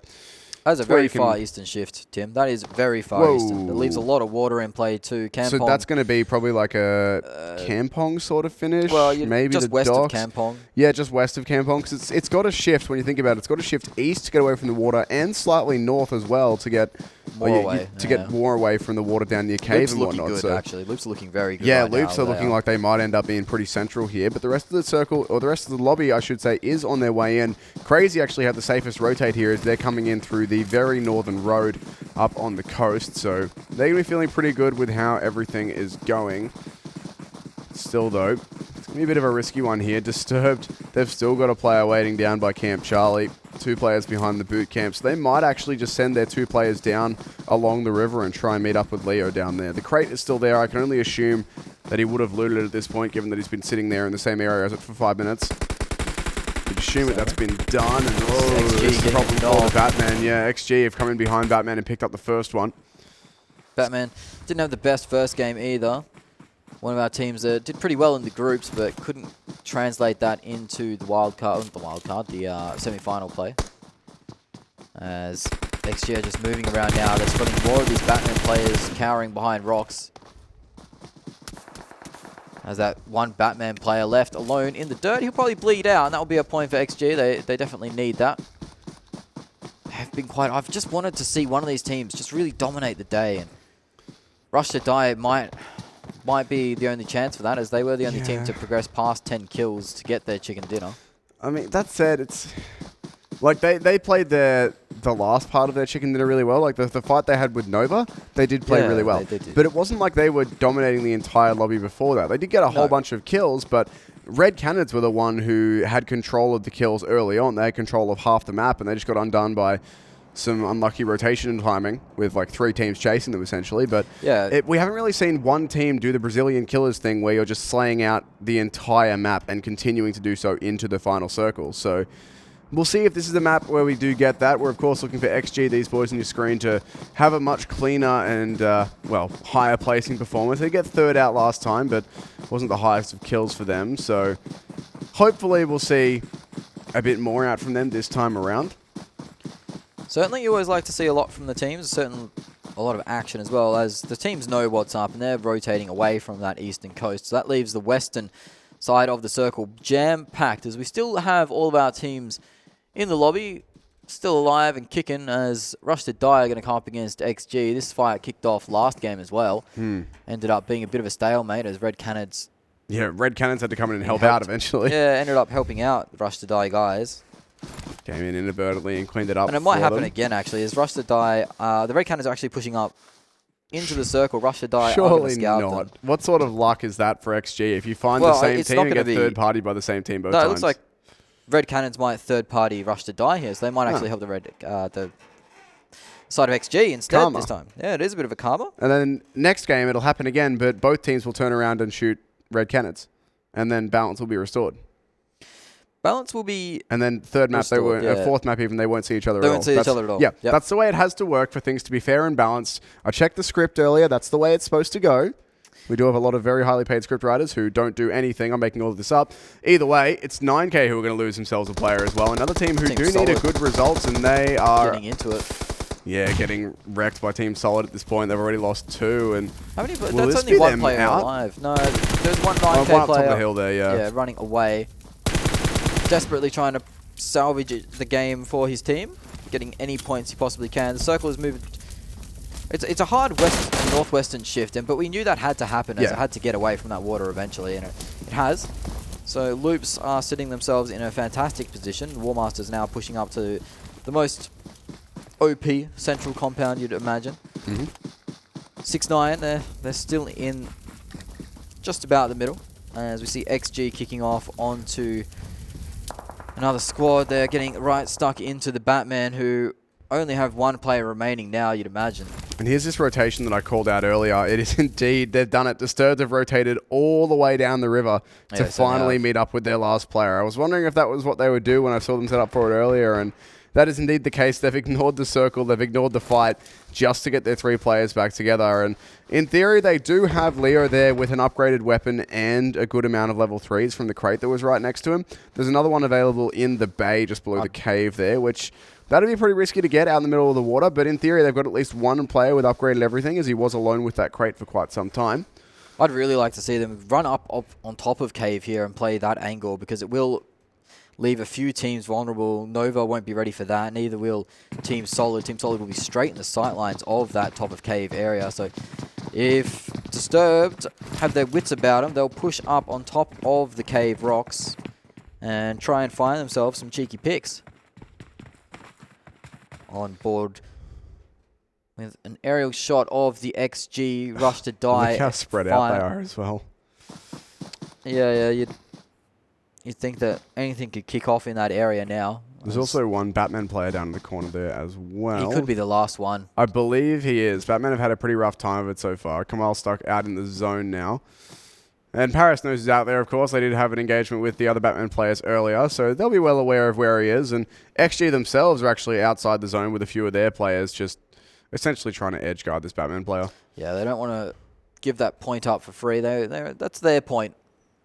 Speaker 2: That's a very far eastern shift, Tim. That is very far eastern. It leaves a lot of water in play too. Kampong.
Speaker 1: So that's going to be probably like a Kampong sort of finish?
Speaker 2: Well,
Speaker 1: maybe
Speaker 2: just
Speaker 1: the
Speaker 2: west
Speaker 1: docks.
Speaker 2: of Kampong.
Speaker 1: Yeah, just west of Kampong, because it's got to shift when you think about it. It's got to shift east to get away from the water and slightly north as well to get get more away from the water down near cave
Speaker 2: Loop's
Speaker 1: and whatnot.
Speaker 2: looking good,
Speaker 1: so
Speaker 2: actually. Loop's looking very good.
Speaker 1: yeah,
Speaker 2: right
Speaker 1: Loops
Speaker 2: now.
Speaker 1: are looking like they might end up being pretty central here, but the rest of the circle, or the rest of the lobby, I should say, is on their way in. Crazy actually had the safest rotate here as they're coming in through the very northern road up on the coast, so they're going to be feeling pretty good with how everything is going. Still, though, it's going to be a bit of a risky one here. Disturbed, they've still got a player waiting down by Camp Charlie. 2 players behind the boot camp, so they might actually just send their 2 players down along the river and try and meet up with Leo down there. The crate is still there. I can only assume that he would have looted it at this point, given that he's been sitting there in the same area as it for 5 minutes. You'd assume that's been done, and this is probably for Batman. Yeah, XG have come in behind Batman and picked up the first one.
Speaker 2: Batman didn't have the best first game either. One of our teams did pretty well in the groups, but couldn't translate that into the semi-final play. As XG are just moving around now, they're spotting more of these Batman players cowering behind rocks. As that one Batman player left alone in the dirt, he'll probably bleed out, and that will be a point for XG. They definitely need that. I've just wanted to see one of these teams just really dominate the day, and Rush to Die might be the only chance for that, as they were the only team to progress past 10 kills to get their chicken dinner.
Speaker 1: I mean, that said, it's like they played the last part of their chicken dinner really well. Like the fight they had with Nova, they did play really well.
Speaker 2: They did.
Speaker 1: But it wasn't like they were dominating the entire lobby before that. They did get a whole bunch of kills, but Red Canids were the one who had control of the kills early on. They had control of half the map, and they just got undone by some unlucky rotation and timing with like 3 teams chasing them essentially. But we haven't really seen one team do the Brazilian killers thing where you're just slaying out the entire map and continuing to do so into the final circle. So we'll see if this is the map where we do get that. We're of course looking for XG, these boys on your screen, to have a much cleaner and higher placing performance. They get 3rd out last time, but wasn't the highest of kills for them. So hopefully we'll see a bit more out from them this time around.
Speaker 2: Certainly you always like to see a lot from the teams, a lot of action as well, as the teams know what's up and they're rotating away from that eastern coast. So that leaves the western side of the circle jam-packed, as we still have all of our teams in the lobby, still alive and kicking, as Rush to Die are going to come up against XG. This fight kicked off last game as well. Ended up being a bit of a stalemate as Red Canids...
Speaker 1: Yeah, Red Canids had to come in and help out eventually.
Speaker 2: Yeah, ended up helping out the Rush to Die guys.
Speaker 1: Came in inadvertently and cleaned it up.
Speaker 2: And it might happen again, actually, as Rush to Die... the Red Canids are actually pushing up into the circle. Rush to Die
Speaker 1: surely not. Them. What sort of luck is that for XG? If you find the same team and get third party by the same team both times.
Speaker 2: It looks like Red Canids might third party Rush to Die here, so they might actually help the side of XG instead this time. Yeah, it is a bit of a karma.
Speaker 1: And then next game it'll happen again, but both teams will turn around and shoot Red Canids, and then balance will be restored.
Speaker 2: Balance will be...
Speaker 1: And then third map,
Speaker 2: restored,
Speaker 1: fourth map even, they won't see each other at all.
Speaker 2: They won't see each other at all.
Speaker 1: Yeah, that's the way it has to work for things to be fair and balanced. I checked the script earlier. That's the way it's supposed to go. We do have a lot of very highly paid script writers who don't do anything. I'm making all of this up. Either way, it's 9K who are going to lose themselves a player as well. Another team who need a good result, and they are...
Speaker 2: Getting into it.
Speaker 1: Yeah, getting wrecked by Team Solid at this point. They've already lost 2. And
Speaker 2: how many? That's only one player alive. No, there's one 9K player.
Speaker 1: One up top of the hill there,
Speaker 2: Yeah, running away. Desperately trying to salvage the game for his team, getting any points he possibly can. The circle is moving. It's a hard west and northwestern shift, but we knew that had to happen, as it had to get away from that water eventually, and it has. So Loops are sitting themselves in a fantastic position. WarMaster's now pushing up to the most OP central compound you'd imagine. 6-9, they're still in just about the middle, as we see XG kicking off onto another squad. They're getting right stuck into the Batman, who only have one player remaining now, you'd imagine.
Speaker 1: And here's this rotation that I called out earlier. It is indeed, they've done it. Disturbed have rotated all the way down the river to finally meet up with their last player. I was wondering if that was what they would do when I saw them set up for it earlier, and that is indeed the case. They've ignored the circle, they've ignored the fight just to get their 3 players back together. And in theory, they do have Leo there with an upgraded weapon and a good amount of level 3s from the crate that was right next to him. There's another one available in the bay just below the cave there, which that'd be pretty risky to get out in the middle of the water. But in theory, they've got at least one player with upgraded everything, as he was alone with that crate for quite some time.
Speaker 2: I'd really like to see them run up on top of cave here and play that angle, because it will leave a few teams vulnerable. Nova won't be ready for that. Neither will Team Solid. Team Solid will be straight in the sightlines of that top of cave area. So if Disturbed have their wits about them, they'll push up on top of the cave rocks and try and find themselves some cheeky picks. On board with an aerial shot of the XG rush to die.
Speaker 1: Look how spread out they are as well.
Speaker 2: Yeah, you'd think that anything could kick off in that area now.
Speaker 1: There's also one Batman player down in the corner there as well.
Speaker 2: He could be the last one.
Speaker 1: I believe he is. Batman have had a pretty rough time of it so far. Kamal stuck out in the zone now. And Paris knows he's out there, of course. They did have an engagement with the other Batman players earlier, so they'll be well aware of where he is. And XG themselves are actually outside the zone with a few of their players, just essentially trying to edge guard this Batman player.
Speaker 2: Yeah, they don't want to give that point up for free. That's their point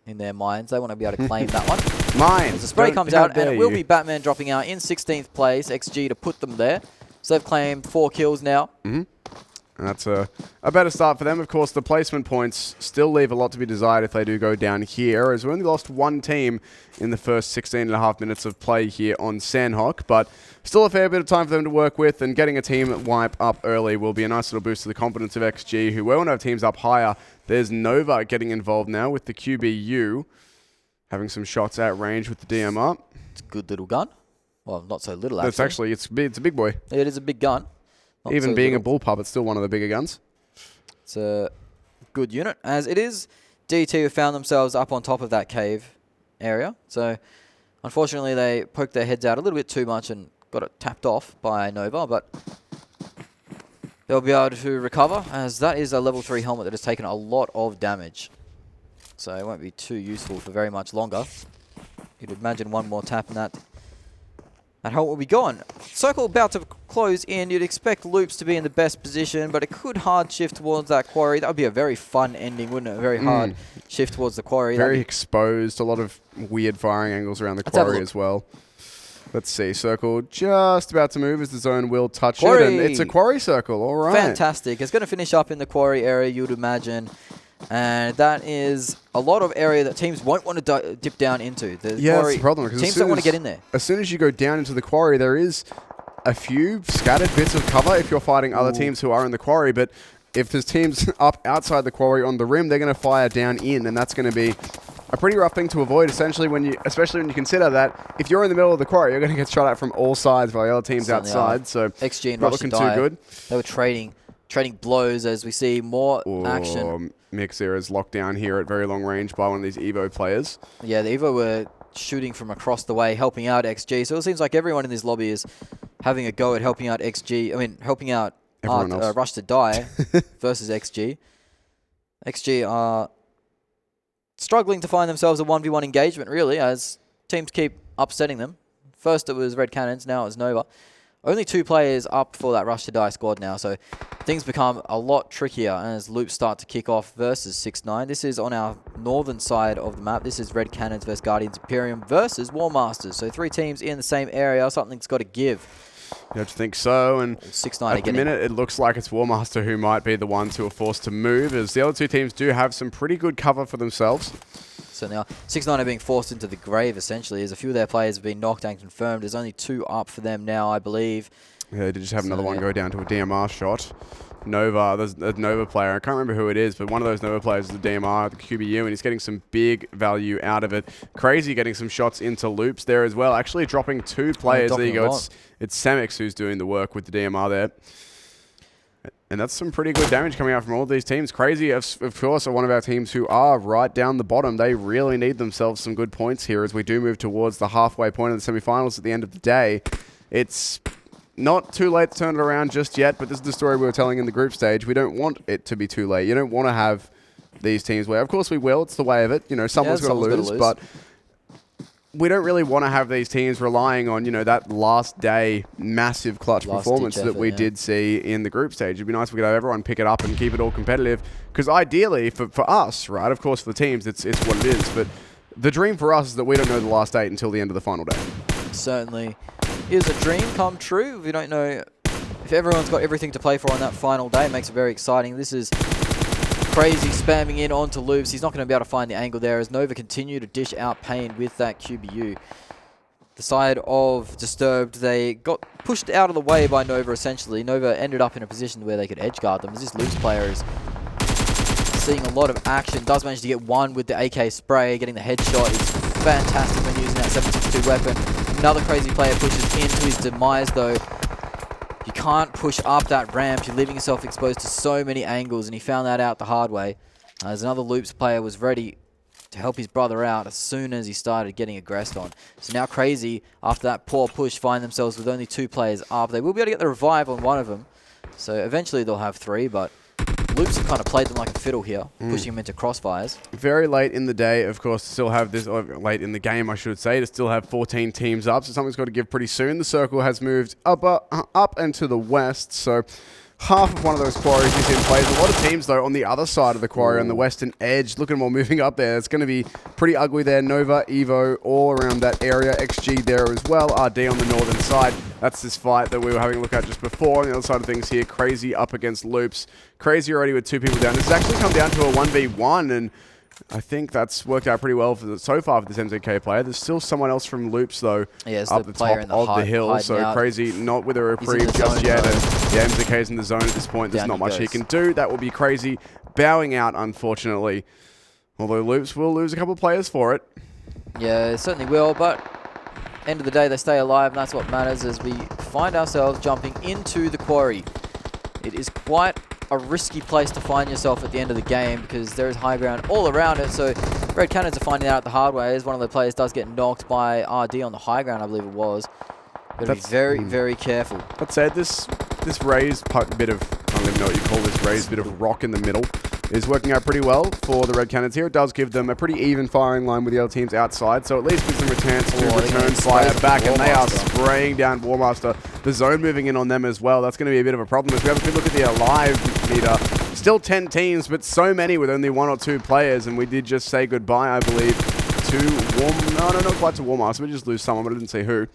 Speaker 2: in their minds. They want to be able to claim that one.
Speaker 1: Mine.
Speaker 2: As the spray comes out, and it will be Batman dropping out in 16th place. XG to put them there. So they've claimed 4 kills now.
Speaker 1: Mm-hmm. And that's a better start for them. Of course, the placement points still leave a lot to be desired if they do go down here, as we only lost one team in the first 16.5 minutes of play here on Sanhok, but still a fair bit of time for them to work with, and getting a team wipe up early will be a nice little boost to the confidence of XG, who will want to have teams up higher. There's Nova getting involved now with the QBU, having some shots at range with the DMR.
Speaker 2: It's a good little gun. Well, not so little, actually.
Speaker 1: It's actually, it's a big boy.
Speaker 2: It is a big gun. Not
Speaker 1: Even
Speaker 2: so
Speaker 1: being
Speaker 2: little.
Speaker 1: a bullpup, it's still one of the bigger guns.
Speaker 2: It's a good unit, as it is DT who found themselves up on top of that cave area. So, unfortunately, they poked their heads out a little bit too much and got it tapped off by Nova, but they'll be able to recover, as that is a level 3 helmet that has taken a lot of damage. So, it won't be too useful for very much longer. You'd imagine one more tap and that helmet will be gone. Circle about to close in. You'd expect Loops to be in the best position, but it could hard shift towards that quarry. That would be a very fun ending, wouldn't it? A very hard shift towards the quarry.
Speaker 1: Very exposed. A lot of weird firing angles around the quarry as well. Let's see. Circle just about to move as the zone will touch it. And it's a quarry circle. All right.
Speaker 2: Fantastic. It's going to finish up in the quarry area, you'd imagine. And that is a lot of area that teams won't want to dip down into.
Speaker 1: That's the problem.
Speaker 2: Teams don't want to get in there.
Speaker 1: As soon as you go down into the quarry, there is a few scattered bits of cover if you're fighting other teams who are in the quarry. But if there's teams up outside the quarry on the rim, they're going to fire down in, and that's going to be a pretty rough thing to avoid, especially when you consider that if you're in the middle of the quarry, you're going to get shot at from all sides by the other teams outside. So
Speaker 2: XG and
Speaker 1: not
Speaker 2: Rush
Speaker 1: looking
Speaker 2: to die.
Speaker 1: too good.
Speaker 2: They were trading blows as we see more action.
Speaker 1: Mixer is locked down here at very long range by one of these EVO players.
Speaker 2: Yeah, the EVO were shooting from across the way, helping out XG. So it seems like everyone in this lobby is having a go at helping out XG. I mean, helping out Rush to Die versus XG. XG are struggling to find themselves a 1v1 engagement, really, as teams keep upsetting them. First it was Red Canids, now it's Nova. Only 2 players up for that Rush to Die squad now, so things become a lot trickier as loops start to kick off versus 6-9. This is on our northern side of the map. This is Red Canids versus Guardians Imperium versus WarMasters. So 3 teams in the same area. Something's got to give.
Speaker 1: You have to think so, and
Speaker 2: 6-9
Speaker 1: at the minute it looks like it's WarMaster who might be the ones who are forced to move, as the other 2 teams do have some pretty good cover for themselves.
Speaker 2: So now 6-9 are being forced into the grave, essentially, as a few of their players have been knocked and confirmed. There's only 2 up for them now, I believe.
Speaker 1: Yeah, they did just have another one go down to a DMR shot. Nova, there's a Nova player, I can't remember who it is, but one of those Nova players is the DMR, the QBU, and he's getting some big value out of it. Crazy getting some shots into loops there as well, actually dropping 2 players. There you go, it's Samix who's doing the work with the DMR there. And that's some pretty good damage coming out from all of these teams. Crazy, of course, are one of our teams who are right down the bottom. They really need themselves some good points here as we do move towards the halfway point of the semifinals at the end of the day. It's not too late to turn it around just yet, but this is the story we were telling in the group stage. We don't want it to be too late. You don't want to have these teams where, of course we will, it's the way of it. You know, someone's got to lose, but we don't really want to have these teams relying on, you know, that last day massive clutch performance that we did see in the group stage. It'd be nice if we could have everyone pick it up and keep it all competitive. Because ideally, for us, right, of course for the teams, it's what it is. But the dream for us is that we don't know the last date until the end of the final day.
Speaker 2: Certainly is a dream come true. We don't know if everyone's got everything to play for on that final day. It makes it very exciting. This is Crazy spamming in onto Loops. He's not going to be able to find the angle there as Nova continue to dish out pain with that QBU. The side of Disturbed, they got pushed out of the way by Nova essentially. Nova ended up in a position where they could edgeguard them as this Loops player is seeing a lot of action. Does manage to get one with the AK spray, getting the headshot. It's fantastic when using that 7.62 weapon. Another Crazy player pushes into his demise though. You can't push up that ramp. You're leaving yourself exposed to so many angles, and he found that out the hard way. As another Loops player was ready to help his brother out as soon as he started getting aggressed on. So now Crazy, after that poor push, find themselves with only 2 players up. They will be able to get the revive on one of them. So eventually they'll have 3, but Loops have kind of played them like a fiddle here, pushing them into crossfires.
Speaker 1: Very late in the day, of course, to still have this, or late in the game, I should say, to still have 14 teams up. So something's got to give pretty soon. The circle has moved up and to the west. So half of one of those quarries is in play. There's a lot of teams, though, on the other side of the quarry, on the western edge. Look at them all moving up there. It's going to be pretty ugly there. Nova, EVO, all around that area. XG there as well. RD on the northern side. That's this fight that we were having a look at just before. On the other side of things here, Crazy up against Loops. Crazy already with 2 people down. This has actually come down to a 1v1, and I think that's worked out pretty well for so far for this MZK player. There's still someone else from Loops, though, up the top of the hill. So Crazy not with a reprieve just yet. And yeah, MZK's in the zone at this point. There's not much he can do. That will be Crazy bowing out, unfortunately. Although Loops will lose a couple of players for it.
Speaker 2: Yeah, it certainly will, but end of the day, they stay alive, and that's what matters as we find ourselves jumping into the quarry. It is quite a risky place to find yourself at the end of the game because there is high ground all around it. So Red Canids are finding out the hard way as one of the players does get knocked by RD on the high ground, I believe it was. Got to be very, very careful.
Speaker 1: That said, this raised bit of, I don't even know what you call this, raised bit of rock in the middle is working out pretty well for the Red Canids here. It does give them a pretty even firing line with the other teams outside, so at least gives them a chance to return fire back, and they are spraying down WarMaster. The zone moving in on them as well. That's going to be a bit of a problem. As we have a good look at the alive meter, still 10 teams, but so many with only 1 or 2 players, and we did just say goodbye, I believe, to not quite to WarMaster. We just lose someone, but I didn't say who.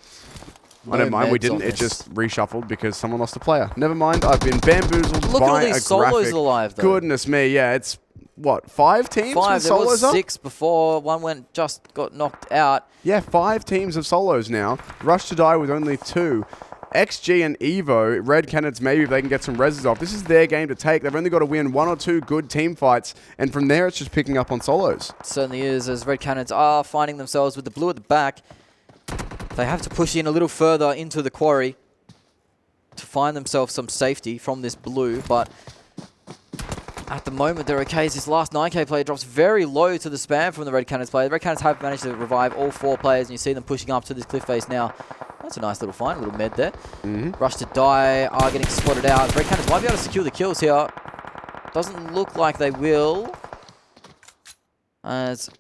Speaker 1: I don't mind, we didn't. It just reshuffled because someone lost a player. Never mind, I've been bamboozled
Speaker 2: Look
Speaker 1: by
Speaker 2: at all these solos alive, though.
Speaker 1: Goodness me, yeah, it's, what, 5 teams
Speaker 2: 5,
Speaker 1: with
Speaker 2: there
Speaker 1: solos
Speaker 2: was
Speaker 1: up?
Speaker 2: 6 before, one just got knocked out.
Speaker 1: Yeah, 5 teams of solos now. Rush to die with only 2. XG and EVO, Red Canids, maybe if they can get some reses off. This is their game to take. They've only got to win 1 or 2 good team fights, and from there it's just picking up on solos.
Speaker 2: It certainly is, as Red Canids are finding themselves with the blue at the back. They have to push in a little further into the quarry to find themselves some safety from this blue, but at the moment they're okay as this last 9k player drops very low to the spam from the Red Canids player. The Red Canids have managed to revive all 4 players, and you see them pushing up to this cliff face now. That's a nice little find, a little med there. Rush to die are getting spotted out. Red Canids might be able to secure the kills here. Doesn't look like they will, as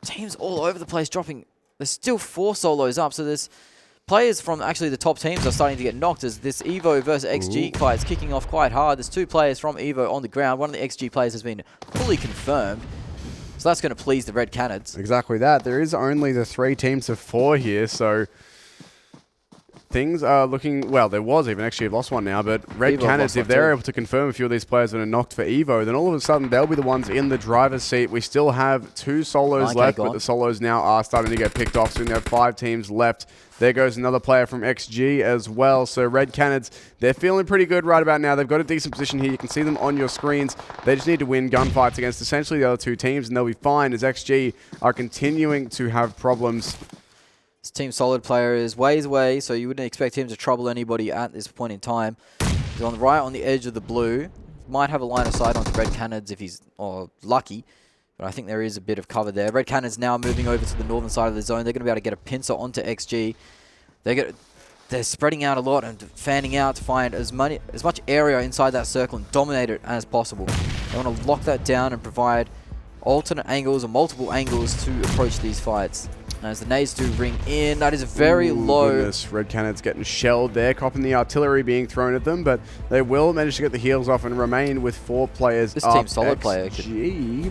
Speaker 2: teams all over the place dropping. There's still 4 solos up, so there's players from actually the top teams are starting to get knocked as this EVO versus XG fight is kicking off quite hard. There's 2 players from EVO on the ground. One of the XG players has been fully confirmed, so that's going to please the Red Canids.
Speaker 1: Exactly that. There is only the 3 teams of 4 here, so things are looking, well, there was even, actually lost one now, but Red Canids, if they're able to confirm a few of these players that are knocked for EVO, then all of a sudden they'll be the ones in the driver's seat. We still have 2 solos left, but the solos now are starting to get picked off, so we have 5 teams left. There goes another player from XG as well. So Red Canids, they're feeling pretty good right about now. They've got a decent position here. You can see them on your screens. They just need to win gunfights against essentially the other 2 teams, and they'll be fine as XG are continuing to have problems.
Speaker 2: This Team Solid player is ways away, so you wouldn't expect him to trouble anybody at this point in time. He's on the right on the edge of the blue. Might have a line of sight onto Red Canids if he's lucky, but I think there is a bit of cover there. Red Canids now moving over to the northern side of the zone. They're going to be able to get a pincer onto XG. They're spreading out a lot and fanning out to find as much area inside that circle and dominate it as possible. They want to lock that down and provide alternate angles or multiple angles to approach these fights. As the nades do ring in, that is very low.
Speaker 1: Goodness. Red Canids getting shelled there, copping the artillery being thrown at them, but they will manage to get the heals off and remain with 4 players
Speaker 2: This
Speaker 1: up.
Speaker 2: Team Solid player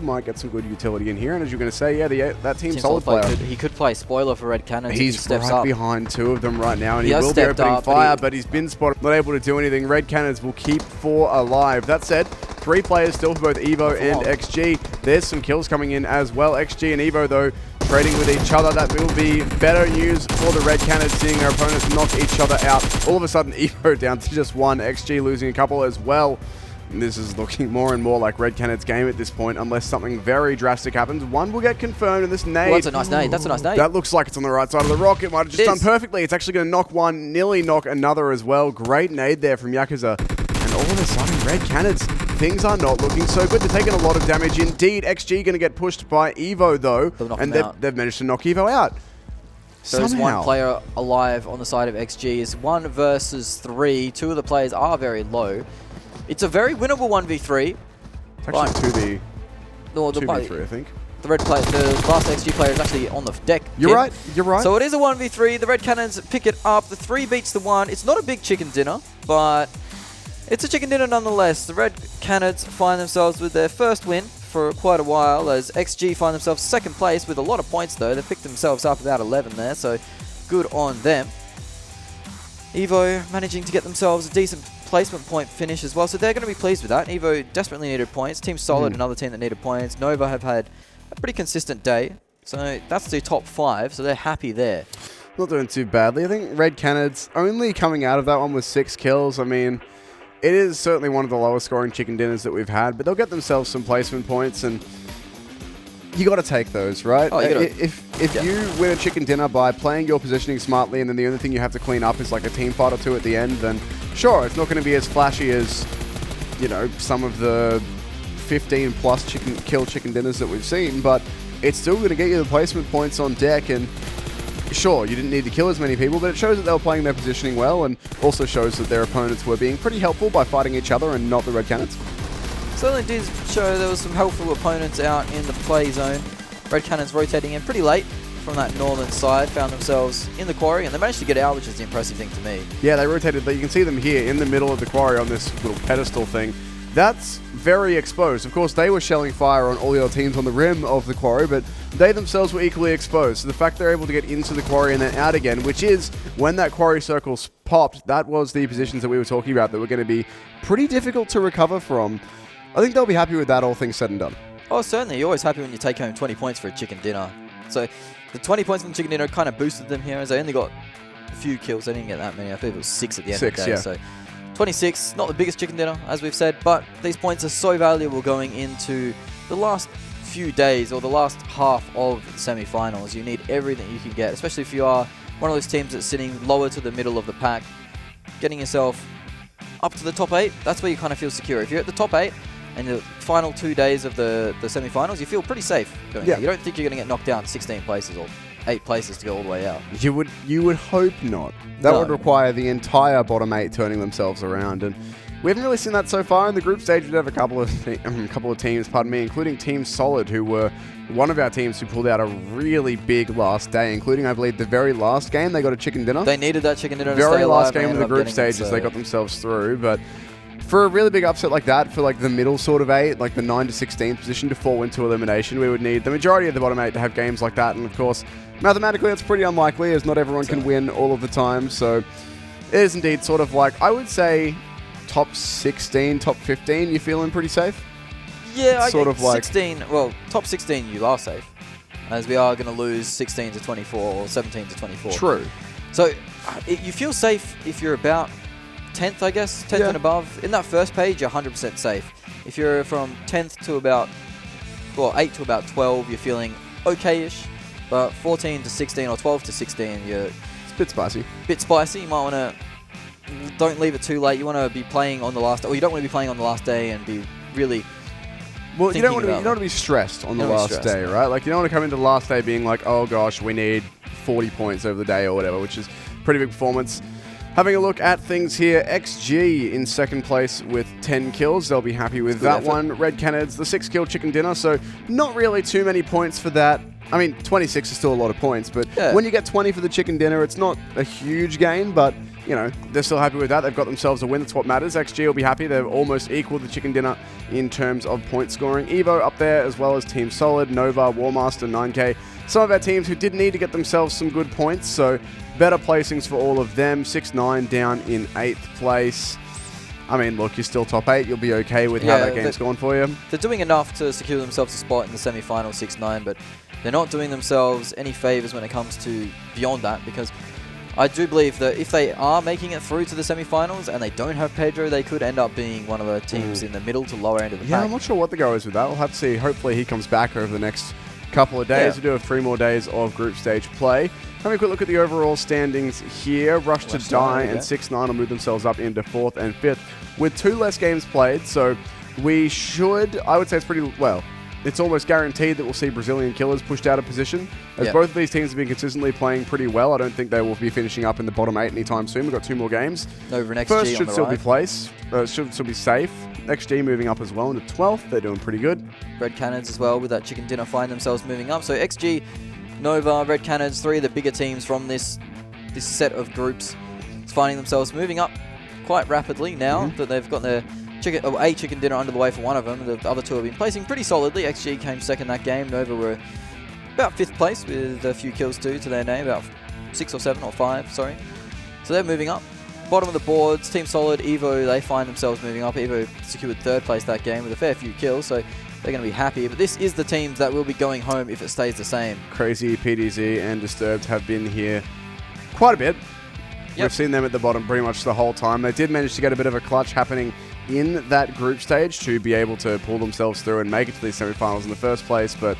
Speaker 1: might get some good utility in here, and as you're going to say, yeah, that Team Solid player.
Speaker 2: He could play spoiler for Red Canids.
Speaker 1: He's
Speaker 2: steps
Speaker 1: right
Speaker 2: up.
Speaker 1: behind 2 of them right now, and he
Speaker 2: has
Speaker 1: will be
Speaker 2: stepped
Speaker 1: opening
Speaker 2: up,
Speaker 1: fire, but he's been spotted, not able to do anything. Red Canids will keep 4 alive. That said, 3 players still for both EVO and XG. There's some kills coming in as well. XG and EVO, though, trading with each other. That will be better news for the Red Canids, seeing their opponents knock each other out. All of a sudden, EVO down to just 1, XG losing a couple as well. And this is looking more and more like Red Canids' game at this point, unless something very drastic happens. 1 will get confirmed, and this nade...
Speaker 2: Well, that's a nice nade. That's a nice nade.
Speaker 1: That looks like it's on the right side of the rock. It might have just done perfectly. It's actually going to knock 1, nearly knock another as well. Great nade there from Yakuza. And all of a sudden, Red Canids, things are not looking so good. They're taking a lot of damage indeed. XG going to get pushed by EVO, though. And they've managed to knock EVO out.
Speaker 2: So there's 1 player alive on the side of XG. It's 1 versus 3. 2 of the players are very low. It's a very winnable 1v3.
Speaker 1: It's actually 2v3, I think.
Speaker 2: The last XG player is actually on the deck.
Speaker 1: You're right.
Speaker 2: So it is a 1v3. The Red Canids pick it up. The 3 beats the 1. It's not a big chicken dinner, but it's a chicken dinner nonetheless. The Red Canids find themselves with their first win for quite a while, as XG find themselves 2nd place with a lot of points, though. They picked themselves up about 11 there, so good on them. EVO managing to get themselves a decent placement point finish as well, so they're going to be pleased with that. EVO desperately needed points. Team Solid, another team that needed points. Nova have had a pretty consistent day, so that's the top 5, so they're happy there.
Speaker 1: Not doing too badly. I think Red Canids only coming out of that one with 6 kills. I mean, it is certainly one of the lowest scoring chicken dinners that we've had, but they'll get themselves some placement points, and you got to take those, right?
Speaker 2: Oh,
Speaker 1: if you win a chicken dinner by playing your positioning smartly, and then the only thing you have to clean up is like a team fight or 2 at the end, then sure, it's not going to be as flashy as, you know, some of the 15-plus chicken dinners that we've seen, but it's still going to get you the placement points on deck. And sure, you didn't need to kill as many people, but it shows that they were playing their positioning well, and also shows that their opponents were being pretty helpful by fighting each other and not the Red Canids.
Speaker 2: Certainly did show there was some helpful opponents out in the play zone. Red Canids rotating in pretty late from that northern side, found themselves in the quarry, and they managed to get out, which is the impressive thing to me. Yeah,
Speaker 1: they rotated, but you can see them here in the middle of the quarry on this little pedestal thing. That's very exposed. Of course, they were shelling fire on all the other teams on the rim of the quarry, but they themselves were equally exposed. So the fact they're able to get into the quarry and then out again, which is when that quarry circle's popped, that was the positions that we were talking about that were going to be pretty difficult to recover from. I think they'll be happy with that, all things said and done.
Speaker 2: Oh, certainly. You're always happy when you take home 20 points for a chicken dinner. So the 20 points from the chicken dinner kind of boosted them here, as they only got a few kills. They didn't get that many. I think it was 6 at the end of the day.
Speaker 1: Yeah.
Speaker 2: So 26, not the biggest chicken dinner, as we've said, but these points are so valuable going into the last few days or the last half of the semi-finals. You need everything you can get, especially if you are one of those teams that's sitting lower to the middle of the pack. Getting yourself up to the top 8, that's where you kind of feel secure. If you're at the top 8, and the final 2 days of the semi-finals, you feel pretty safe going there. You don't think you're going to get knocked down 16 places or 8 places to go all the way out.
Speaker 1: You would hope not. That would require the entire bottom 8 turning themselves around, and we haven't really seen that so far. In the group stage, we did have a couple of teams, including Team Solid, who were one of our teams who pulled out a really big last day, including, I believe, the very last game. They got a chicken dinner.
Speaker 2: They needed that chicken dinner.
Speaker 1: Very last game of the group stages, they got themselves through, but for a really big upset like that, for like the middle sort of 8, like the 9 to 16 position to fall into elimination, we would need the majority of the bottom 8 to have games like that. And of course, mathematically, that's pretty unlikely, as not everyone can win all of the time. So it is indeed sort of like, I would say, top 16, top 15, you're feeling pretty safe?
Speaker 2: Yeah,
Speaker 1: sort of like
Speaker 2: 16. Well, top 16, you are safe, as we are going to lose 16 to 24 or 17 to 24.
Speaker 1: True.
Speaker 2: So you feel safe if you're about 10th, I guess, 10th and above. In that first page, you're 100% safe. If you're from 10th to about, well, 8 to about 12, you're feeling okay-ish. But 14 to 16 or 12 to 16, you're...
Speaker 1: It's a bit spicy.
Speaker 2: Bit spicy. You might want to... Don't leave it too late. You want to be playing on the last... Or you don't want to be playing on the last day and be really...
Speaker 1: Well, you don't want to be stressed on the last day, right? Like, you don't want to come into the last day being like, oh gosh, we need 40 points over the day or whatever, which is pretty big performance. Having a look at things here, XG in second place with 10 kills. They'll be happy with that one. Red Canids, the 6-kill chicken dinner, so not really too many points for that. I mean, 26 is still a lot of points, but
Speaker 2: Yeah.
Speaker 1: when you get 20 for the chicken dinner, it's not a huge gain, but, you know, they're still happy with that. They've got themselves a win. That's what matters. XG will be happy. They've almost equaled the chicken dinner in terms of point scoring. EVO up there, as well as Team Solid, Nova, WarMaster, 9K. Some of our teams who did need to get themselves some good points, so better placings for all of them. 6-9 down in 8th place. I mean, look, you're still top 8. You'll be okay with how that game's going for you.
Speaker 2: They're doing enough to secure themselves a spot in the semi-final 6-9, but they're not doing themselves any favors when it comes to beyond that, because I do believe that if they are making it through to the semi-finals and they don't have Pedro, they could end up being one of the teams in the middle to lower end of the
Speaker 1: Yeah,
Speaker 2: pack.
Speaker 1: I'm not sure what the go is with that. We'll have to see. Hopefully he comes back over the next couple of days.
Speaker 2: Yeah.
Speaker 1: We do have 3 more days of group stage play. Having a quick look at the overall standings here. Rush to Die and 6-9 will move themselves up into 4th and 5th with 2 less games played. So we should, I would say it's pretty, well, it's almost guaranteed that we'll see Brazilian Killers pushed out of position. As both of these teams have been consistently playing pretty well, I don't think they will be finishing up in the bottom 8 anytime soon. We've got 2 more games.
Speaker 2: Over an XG
Speaker 1: First
Speaker 2: on
Speaker 1: should
Speaker 2: the
Speaker 1: still
Speaker 2: right.
Speaker 1: be placed. Should still be safe. XG moving up as well into 12th. They're doing pretty good.
Speaker 2: Red Canids as well with that chicken dinner find themselves moving up. So XG, Nova, Red Canids, 3 of the bigger teams from this set of groups, is finding themselves moving up quite rapidly now that they've got their chicken dinner under the way for one of them. The other 2 have been placing pretty solidly. XG came second that game. Nova were about 5th place with a few kills too to their name, about 6 or 7 or 5, sorry. So they're moving up. Bottom of the boards, Team Solid, EVO, they find themselves moving up. EVO secured 3rd place that game with a fair few kills, so they're going to be happy. But this is the teams that will be going home if it stays the same.
Speaker 1: Crazy, PDZ, and Disturbed have been here quite a bit. We've seen them at the bottom pretty much the whole time. They did manage to get a bit of a clutch happening in that group stage to be able to pull themselves through and make it to these semi-finals in the first place, but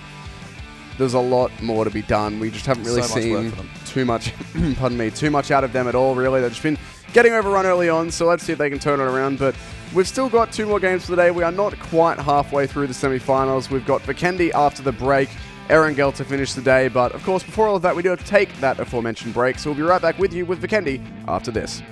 Speaker 1: there's a lot more to be done. We just haven't really seen too much, pardon me, too much out of them at all, really. They've just been getting overrun early on, so let's see if they can turn it around. But we've still got 2 more games for the day. We are not quite halfway through the semi-finals. We've got Vikendi after the break, Erangel to finish the day. But, of course, before all of that, we do have to take that aforementioned break. So we'll be right back with you with Vikendi after this.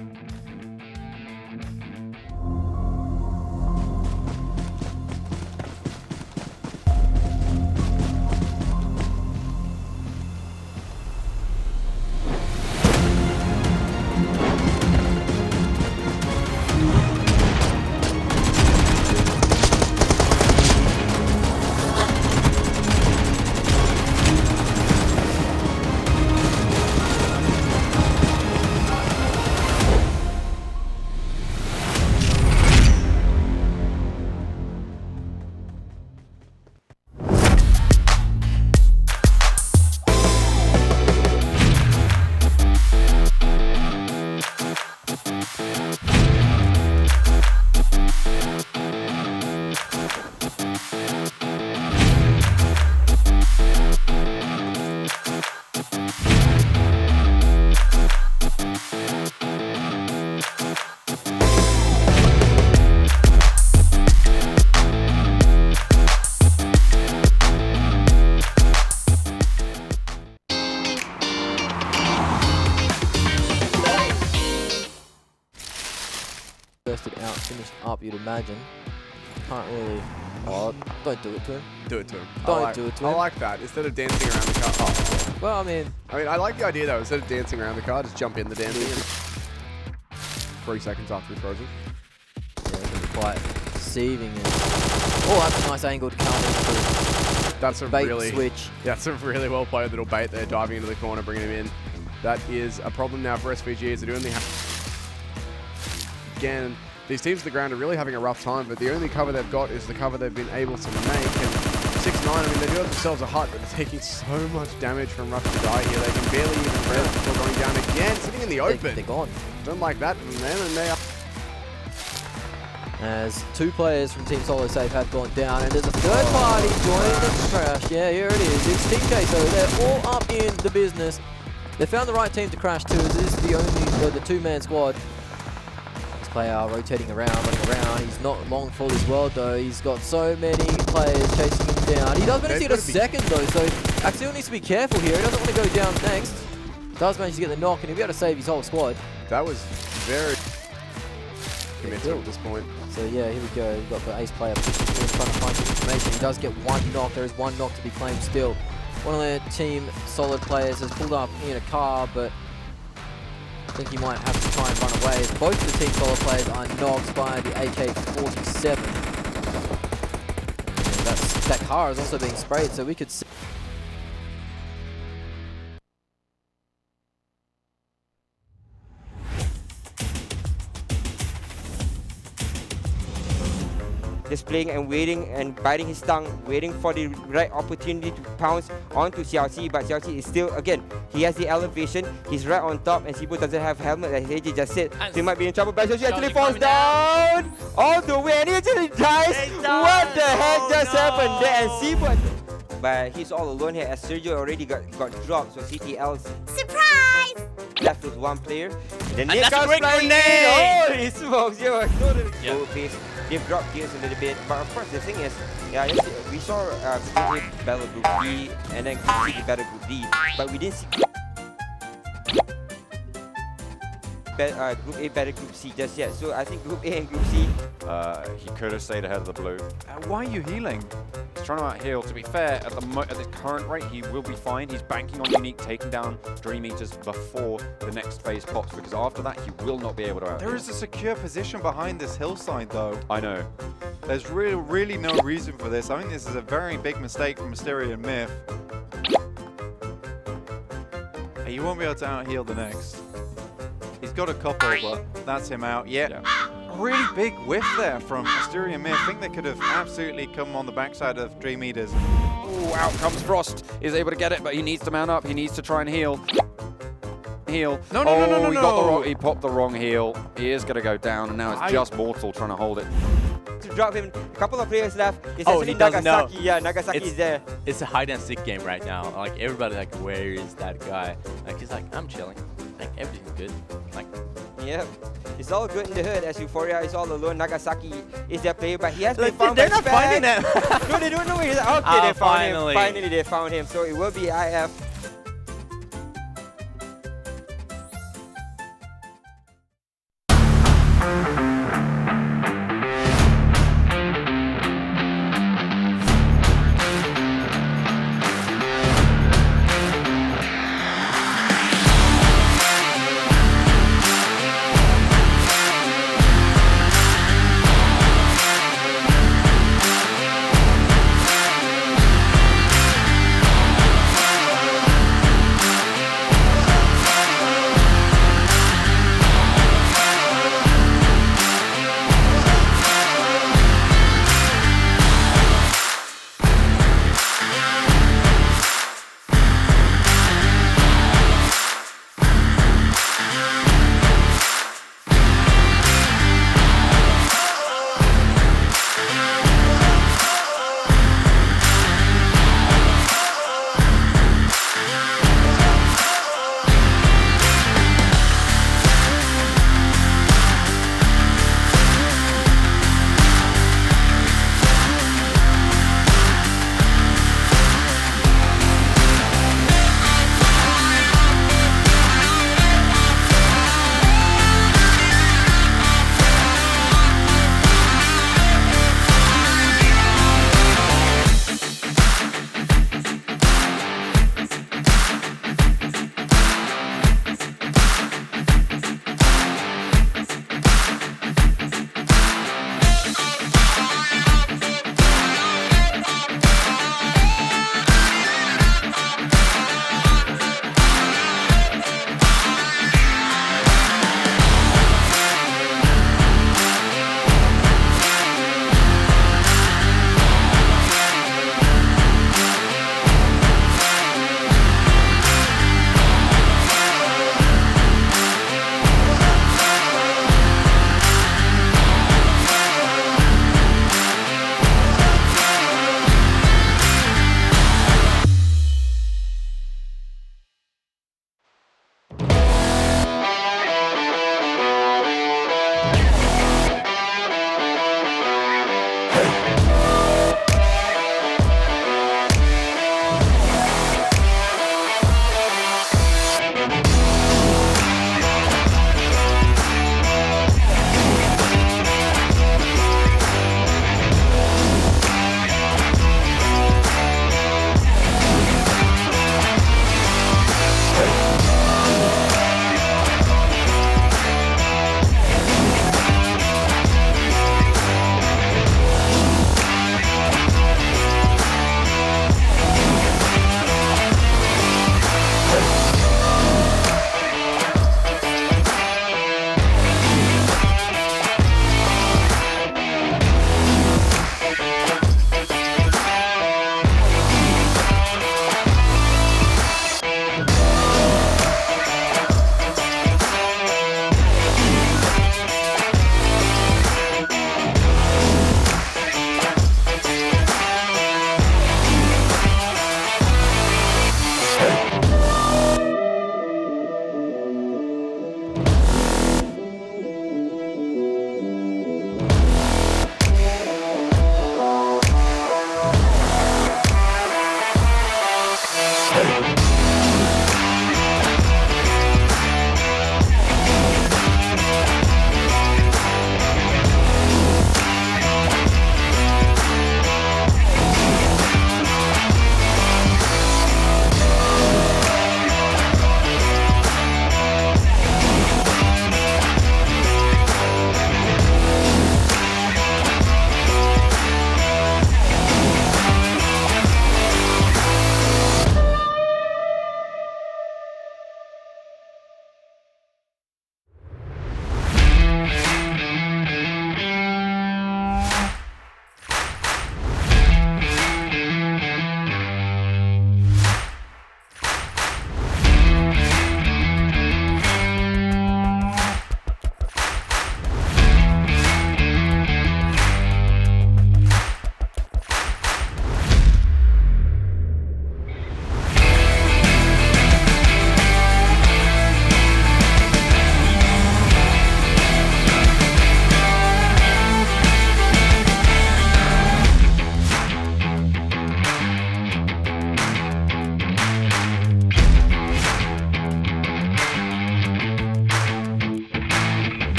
Speaker 2: Finished up, you'd imagine. Can't really. Oh, don't do it to him.
Speaker 1: Do it to him.
Speaker 2: Don't do it to him.
Speaker 1: I like that. Instead of dancing around the car. Oh.
Speaker 2: Well, I mean,
Speaker 1: I like the idea though. Instead of dancing around the car, just jump in the dancing. 3 seconds after he throws it.
Speaker 2: yeah, it can be quite deceiving. And oh, that's a nice angle to come into.
Speaker 1: That's a
Speaker 2: Bait
Speaker 1: really
Speaker 2: switch.
Speaker 1: Yeah, it's a really well played little bait there, diving into the corner, bringing him in. That is a problem now for SVG as they do only have. Again, these teams at the ground are really having a rough time, but the only cover they've got is the cover they've been able to make. And 6-9, I mean, they do have themselves a hut, but they're taking so much damage from Rush to Die here. They can barely even breathe before going down again, sitting in the open.
Speaker 2: They're gone.
Speaker 1: Don't like that from them, and they are.
Speaker 2: As 2 players from Team Solo Safe have gone down, and there's a 3rd party joining the crash. Yeah, here it is. It's Team Queso. They're all up in the business. They found the right team to crash to. This is the only, the 2-man squad. This player rotating around, running around. He's not long for his world though. He's got so many players chasing him down. He does manage to get a second though, so Axial needs to be careful here. He doesn't want to go down next. Does manage to get the knock, and he'll be able to save his whole squad.
Speaker 1: That was very committed at this point.
Speaker 2: So yeah, here we go. We've got the ace player pushing in, trying to find some information. He does get 1 knock. There is 1 knock to be claimed still. One of their team solid players has pulled up in a car, but I think he might have to try and run away. As both of the team solid players are knocked by the AK-47. That car is also being sprayed, so we could see.
Speaker 4: Just playing and waiting and biting his tongue, waiting for the right opportunity to pounce onto Xiaoxi, but Xiaoxi is still, again, he has the elevation, he's right on top, and Sibu doesn't have helmet, as AJ just said. So he might be in trouble, but Xiaoxi actually falls down all the way, and he actually dies. What the heck just happened there? And Sibu, but he's all alone here, as Sergio already got dropped, so CTL's
Speaker 8: Surprise!
Speaker 4: left with one player. And then
Speaker 7: And that's a great
Speaker 4: flying in.
Speaker 7: grenade!
Speaker 4: Holy smokes, yeah, totally
Speaker 7: Yeah.
Speaker 4: slow pace. They've dropped gears a little bit, but of course the thing is, yeah, we saw Group A battle Group B, and then Group C battle Group D, but we didn't see Group A battle Group C just yet. So I think Group A and Group C.
Speaker 5: He could have stayed ahead of the blue.
Speaker 6: Why are you healing?
Speaker 5: He's trying to out-heal. To be fair, at the current rate, he will be fine. He's banking on Unique taking down Dream Eaters before the next phase pops, because after that, he will not be able to out-heal.
Speaker 6: There is a secure position behind this hillside, though.
Speaker 5: I know.
Speaker 6: There's really no reason for this. I think this is a very big mistake from Mysterio and Myth. He won't be able to out-heal the next. He's got a couple, but that's him out. Yeah. A really big whiff there from Mysterio and Myth. I think they could have absolutely come on the backside of Dream Eaters.
Speaker 5: Ooh, out comes Frost. He's able to get it, but he needs to mount up. He needs to try and heal. No, he got the wrong, he popped the wrong heal. He is going to go down, and now it's just Mortal trying to hold it.
Speaker 4: To drop him, a couple of players left. It's
Speaker 7: Oh,
Speaker 4: actually
Speaker 7: he doesn't know.
Speaker 4: Nagasaki. Yeah, Nagasaki is there.
Speaker 7: It's a hide and seek game right now. Like everybody, like, where is that guy? Like he's like, I'm chilling. Like everything's good. Like,
Speaker 4: Yep. It's all good in the hood as Euphoria is all alone. Nagasaki is their player, but he has been
Speaker 7: like
Speaker 4: found
Speaker 7: they're
Speaker 4: by
Speaker 7: not finding
Speaker 4: Spec.
Speaker 7: him.
Speaker 4: No, they don't know where he's at. Okay,
Speaker 7: Oh,
Speaker 4: they found
Speaker 7: finally.
Speaker 4: him. Finally, they found him. So it will be IF.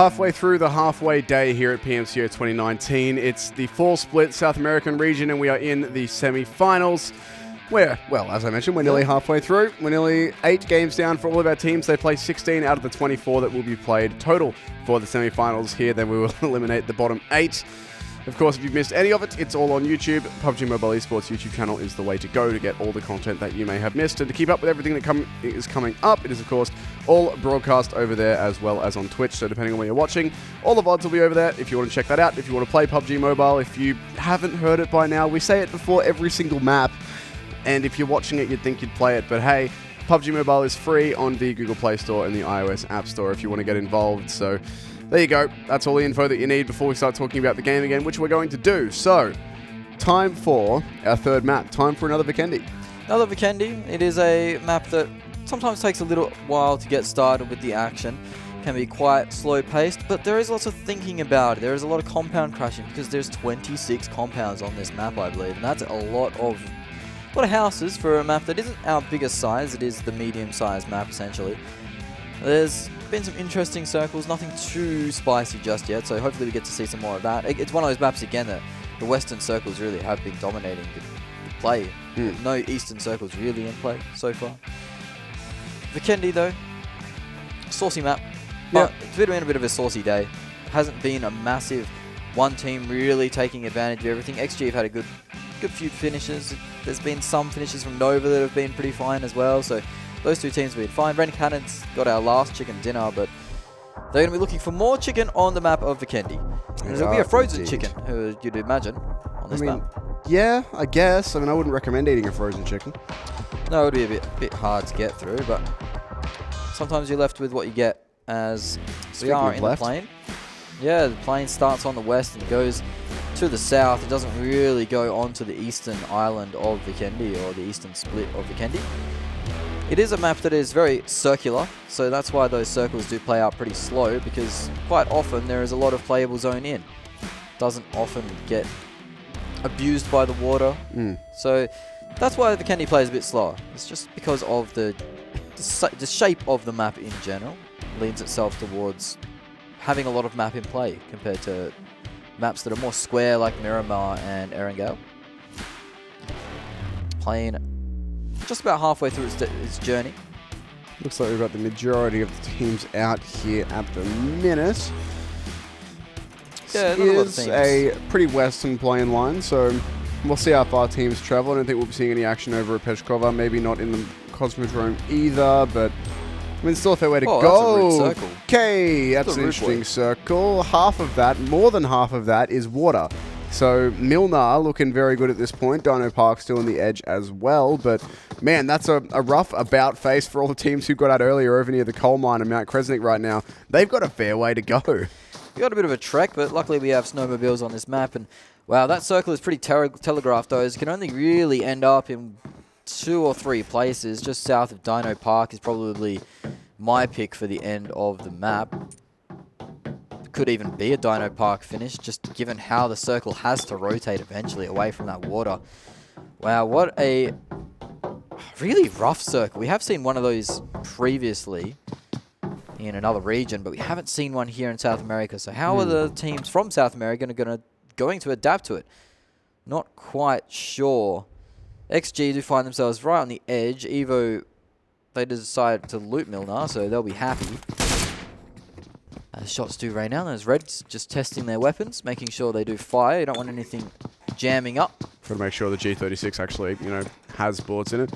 Speaker 1: Halfway through the halfway day here at PMCO 2019, it's the full split South American region, and we are in the semi-finals. Where, well, as I mentioned, we're nearly halfway through. We're nearly 8 games down for all of our teams. They play 16 out of the 24 that will be played total for the semi-finals here. Then we will eliminate the bottom 8. Of course, if you've missed any of it, it's all on YouTube. PUBGMOBILE eSports YouTube channel is the way to go to get all the content that you may have missed. And to keep up with everything that is coming up, it is, of course, all broadcast over there as well as on Twitch. So depending on where you're watching, all the VODs will be over there if you want to check that out. If you want to play PUBG Mobile, if you haven't heard it by now, we say it before every single map. And if you're watching it, you'd think you'd play it. But hey, PUBG Mobile is free on the Google Play Store and the iOS App Store if you want to get involved. So there you go. That's all the info that you need before we start talking about the game again, which we're going to do. So, time for our third map. Time for another Vikendi.
Speaker 2: Another Vikendi. It is a map that sometimes takes a little while to get started with the action. Can be quite slow-paced, but there is lots of thinking about it. There is a lot of compound crashing because there's 26 compounds on this map, I believe, and that's a lot of houses for a map that isn't our biggest size. It is the medium-sized map, essentially. There's been some interesting circles, nothing too spicy just yet, so hopefully we get to see some more of that. It's one of those maps, again, that the western circles really have been dominating the play. No eastern circles really in play so far. Vikendi, though, saucy map, but it's been a bit of a saucy day. Hasn't been a massive one team really taking advantage of everything. XG have had a good few finishes. There's been some finishes from Nova that have been pretty fine as well, so those two teams have been fine. Canids got our last chicken dinner, but they're going to be looking for more chicken on the map of Vikendi. And it'll be a frozen chicken, you'd imagine, on this map.
Speaker 1: Yeah, I guess. I mean, I wouldn't recommend eating a frozen chicken.
Speaker 2: No, it would be a bit hard to get through, but sometimes you're left with what you get, as we are in the plane. Yeah, the plane starts on the west and goes to the south. It doesn't really go onto the eastern island of Vikendi, or the eastern split of Vikendi. It is a map that is very circular, so that's why those circles do play out pretty slow, because quite often there is a lot of playable zone in. Doesn't often get abused by the water, so that's why Vikendi plays a bit slower. It's just because of the shape of the map in general leans itself towards having a lot of map in play compared to maps that are more square like Miramar and Erangel. Playing just about halfway through its journey.
Speaker 1: Looks like we've got the majority of the teams out here at the minute.
Speaker 2: Yeah,
Speaker 1: This is a pretty western playing line, so we'll see how far teams travel. I don't think we'll be seeing any action over at Peshkova, maybe not in the Cosmodrome either, but I mean, still a fair way to go.
Speaker 2: That's a root circle.
Speaker 1: Okay, that's an interesting circle. Half of that, more than half of that, is water. So Milnar looking very good at this point. Dino Park still on the edge as well. But man, that's a rough about face for all the teams who got out earlier over near the coal mine and Mount Kresnik right now. They've got a fair way to go.
Speaker 2: We got a bit of a trek, but luckily we have snowmobiles on this map. And wow, that circle is pretty telegraphed, though. It can only really end up in 2 or 3 places. Just south of Dino Park is probably my pick for the end of the map. Could even be a Dino Park finish, just given how the circle has to rotate eventually away from that water. Wow, what a really rough circle. We have seen one of those previously in another region, but we haven't seen one here in South America. So how are the teams from South America going to adapt to it? Not quite sure. XG do find themselves right on the edge. EVO, they decide to loot Milnar, so they'll be happy. As shots do rain down, those Reds just testing their weapons, making sure they do fire. You don't want anything jamming up.
Speaker 1: Got to make sure the G36 actually, has bullets in it.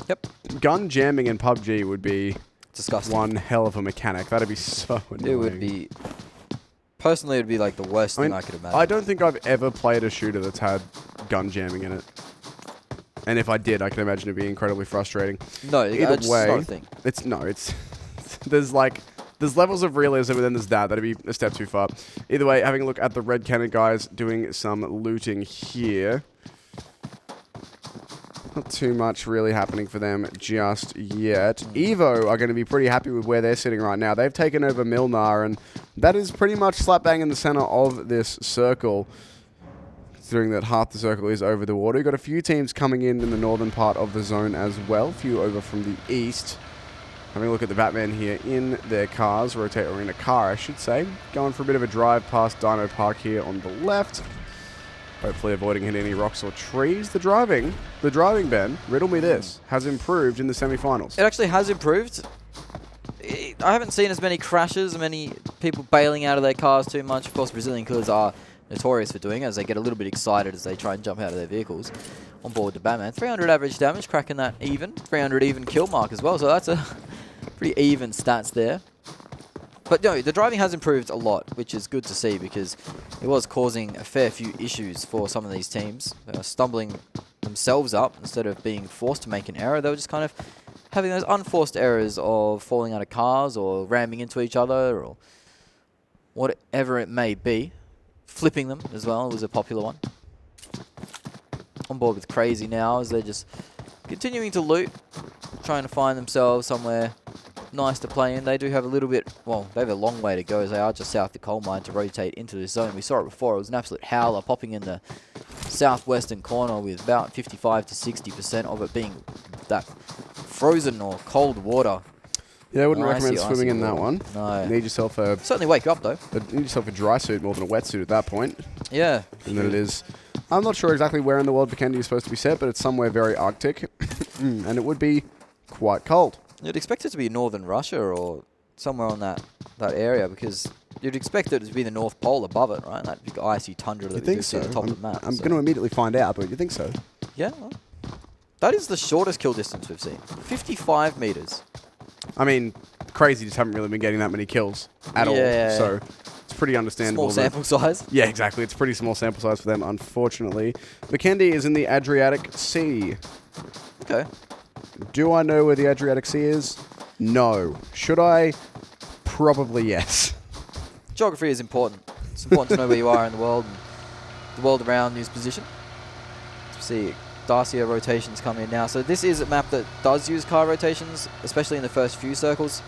Speaker 2: Yep.
Speaker 1: Gun jamming in PUBG would be
Speaker 2: disgusting.
Speaker 1: One hell of a mechanic. That'd be so annoying.
Speaker 2: It would be... Personally, it would be like the worst thing I could imagine.
Speaker 1: I don't think I've ever played a shooter that's had gun jamming in it. And if I did, I can imagine it being incredibly frustrating.
Speaker 2: No,
Speaker 1: either
Speaker 2: it's
Speaker 1: way,
Speaker 2: not a thing.
Speaker 1: There's levels of realism, and then there's that. That'd be a step too far. Either way, having a look at the Red Cannon guys doing some looting here. Not too much really happening for them just yet. EVO are going to be pretty happy with where they're sitting right now. They've taken over Milnar, and that is pretty much slap bang in the center of this circle, considering that half the circle is over the water. We've got a few teams coming in the northern part of the zone as well. A few over from the east. Having a look at the Batman here in their cars, or in a car, I should say. Going for a bit of a drive past Dino Park here on the left. Hopefully avoiding hitting any rocks or trees. The driving, Ben, riddle me this, has improved in the semi-finals.
Speaker 2: It actually has improved. I haven't seen as many crashes, many people bailing out of their cars too much. Of course, Brazilian killers are notorious for doing it, as they get a little bit excited as they try and jump out of their vehicles. On board the Batman. 300 average damage, cracking that even. 300 even kill mark as well, so that's a pretty even stats there. But no, the driving has improved a lot, which is good to see because it was causing a fair few issues for some of these teams. They were stumbling themselves up instead of being forced to make an error. They were just kind of having those unforced errors of falling out of cars or ramming into each other or whatever it may be. Flipping them as well was a popular one. On board with Crazy now as they're just continuing to loot, trying to find themselves somewhere nice to play in. They do have a little bit, well, they have a long way to go as they are just south of the coal mine to rotate into this zone. We saw it before. It was an absolute howler popping in the southwestern corner with about 55 to 60% of it being that frozen or cold water.
Speaker 1: Yeah, I wouldn't recommend swimming in that one.
Speaker 2: No.
Speaker 1: Need yourself a...
Speaker 2: Certainly wake you up, though.
Speaker 1: Need yourself a dry suit more than a wetsuit at that point.
Speaker 2: Yeah.
Speaker 1: And then it is... I'm not sure exactly where in the world Vikendi is supposed to be set, but it's somewhere very Arctic. And it would be quite cold.
Speaker 2: You'd expect it to be northern Russia or somewhere on that area because you'd expect it to be the North Pole above it, right? That big icy tundra that you see at the top of the map.
Speaker 1: I'm going to immediately find out, but you think so?
Speaker 2: Yeah. Well, that is the shortest kill distance we've seen. 55 meters.
Speaker 1: I mean, Crazy just haven't really been getting that many kills at all. So it's pretty understandable.
Speaker 2: Small sample size.
Speaker 1: Yeah, exactly. It's a pretty small sample size for them, unfortunately. Vikendi is in the Adriatic Sea.
Speaker 2: Okay.
Speaker 1: Do I know where the Adriatic Sea is? No. Should I? Probably yes.
Speaker 2: Geography is important. It's important to know where you are in the world and the world around you's position. See, Dacia rotations come in now. So this is a map that does use car rotations, especially in the first few circles.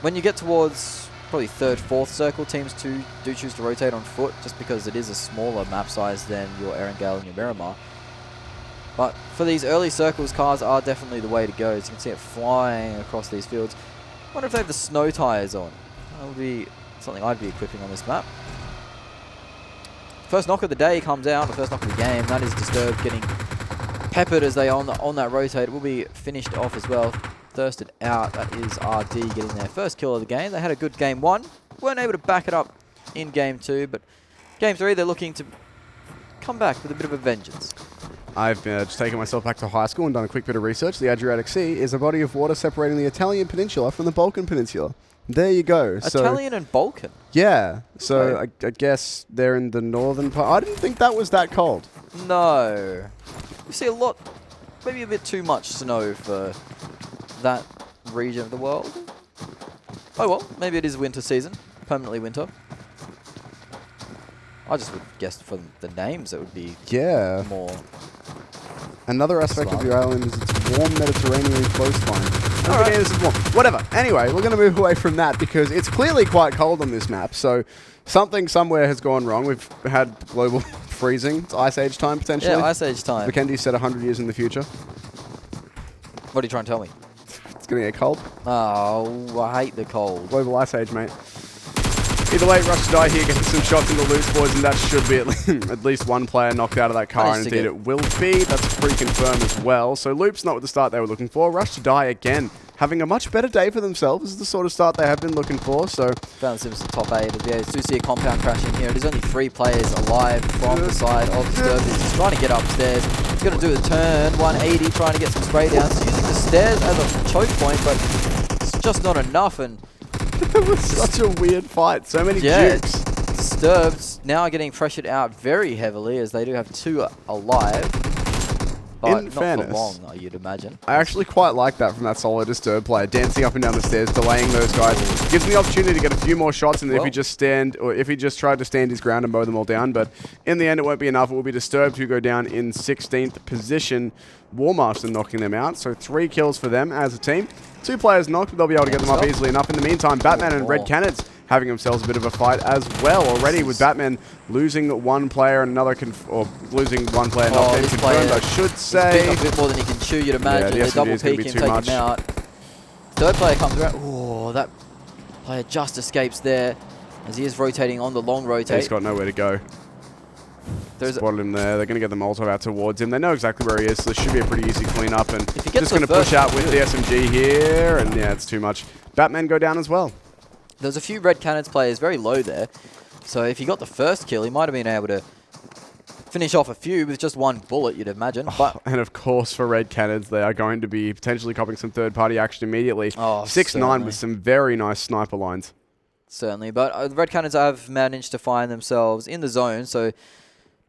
Speaker 2: When you get towards probably third, fourth circle, teams do choose to rotate on foot just because it is a smaller map size than your Erangel and your Miramar. But for these early circles, cars are definitely the way to go. As you can see it flying across these fields. I wonder if they have the snow tyres on. That would be something I'd be equipping on this map. First knock of the day comes out, the first knock of the game. That is Disturbed getting peppered as they on that rotate. It will be finished off as well. Thirsted out. That is RD getting their first kill of the game. They had a good game one. Weren't able to back it up in game two, but game three they're looking to come back with a bit of a vengeance.
Speaker 1: I've just taken myself back to high school and done a quick bit of research. The Adriatic Sea is a body of water separating the Italian peninsula from the Balkan peninsula. There you go.
Speaker 2: Italian and Balkan?
Speaker 1: Yeah. So I guess they're in the northern part. I didn't think that was that cold.
Speaker 2: No. You see a lot, maybe a bit too much snow for that region of the world. Oh well, maybe it is winter season. Permanently winter. I just would guess for the names it would be more...
Speaker 1: Another aspect of the island is its warm Mediterranean coastline. Okay, this is warm. Whatever. Anyway, we're going to move away from that because it's clearly quite cold on this map. So something somewhere has gone wrong. We've had global freezing. It's Ice Age time, potentially.
Speaker 2: Yeah, Ice Age time.
Speaker 1: Vikendi said 100 years in the future.
Speaker 2: What are you trying to tell me?
Speaker 1: It's going to get cold.
Speaker 2: Oh, I hate the cold.
Speaker 1: Global Ice Age, mate. Either way, Rush to Die here, getting some shots in the loose, boys, and that should be at least one player knocked out of that car, and indeed it will be. That's pre-confirmed as well. So Loop's not with the start they were looking for. Rush to Die again, having a much better day for themselves. This is the sort of start they have been looking for, so...
Speaker 2: Found Simpson top 8. Yeah, do see a compound crash in here. It is only 3 players alive from the side of Disturbed. He's trying to get upstairs. He's going to do the turn, 180, trying to get some spray downs. He's using the stairs as a choke point, but it's just not enough, and...
Speaker 1: It was such a weird fight. So many jukes.
Speaker 2: Disturbed now getting pressured out very heavily as they do have 2 alive. But
Speaker 1: in
Speaker 2: not
Speaker 1: fairness,
Speaker 2: for long, you'd imagine.
Speaker 1: I actually quite like that from that solo Disturbed player. Dancing up and down the stairs, delaying those guys. Gives him the opportunity to get a few more shots than if he just tried to stand his ground and mow them all down. But in the end, it won't be enough. It will be Disturbed who go down in 16th position. WarMaster knocking them out. So 3 kills for them as a team. 2 players knocked, but they'll be able to get them up easily enough. In the meantime, Batman and Red Canids having themselves a bit of a fight as well already, with Batman losing 1 player and another losing 1 player not being confirmed, I should say.
Speaker 2: He's picked up a bit more than he can chew, you'd imagine.
Speaker 1: Yeah,
Speaker 2: they double peek him, take him out. Third player comes around. Oh, that player just escapes there as he is rotating on the long rotate.
Speaker 1: He's got nowhere to go.
Speaker 2: There's
Speaker 1: Spotted him there. They're going to get the Molotov out towards him. They know exactly where he is, so this should be a pretty easy cleanup. And
Speaker 2: If he gets
Speaker 1: just going to
Speaker 2: the first,
Speaker 1: push out with the SMG here. And yeah, it's too much. Batmen go down as well.
Speaker 2: There's a few Red Canids players very low there. So if he got the first kill, he might have been able to finish off a few with just one bullet, you'd imagine. But
Speaker 1: And of course, for Red Canids, they are going to be potentially copping some third-party action immediately. 6-9 with some very nice sniper lines.
Speaker 2: Certainly, but the Red Canids have managed to find themselves in the zone, so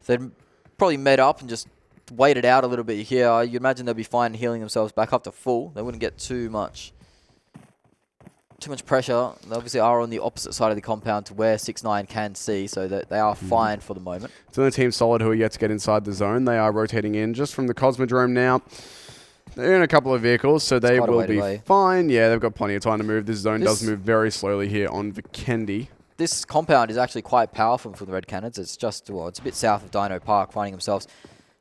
Speaker 2: they'd probably met up and just waited out a little bit here. You'd imagine they'll be fine healing themselves back up to full. They wouldn't get too much pressure. They obviously are on the opposite side of the compound to where 6-9 can see, so that they are fine for the moment.
Speaker 1: So the Team Solid who are yet to get inside the zone. They are rotating in just from the Cosmodrome now. They're in a couple of vehicles, so they will be fine. Yeah, they've got plenty of time to move. This zone does move very slowly here on Vikendi.
Speaker 2: This compound is actually quite powerful for the Red Canids. It's just, well, it's a bit south of Dino Park, finding themselves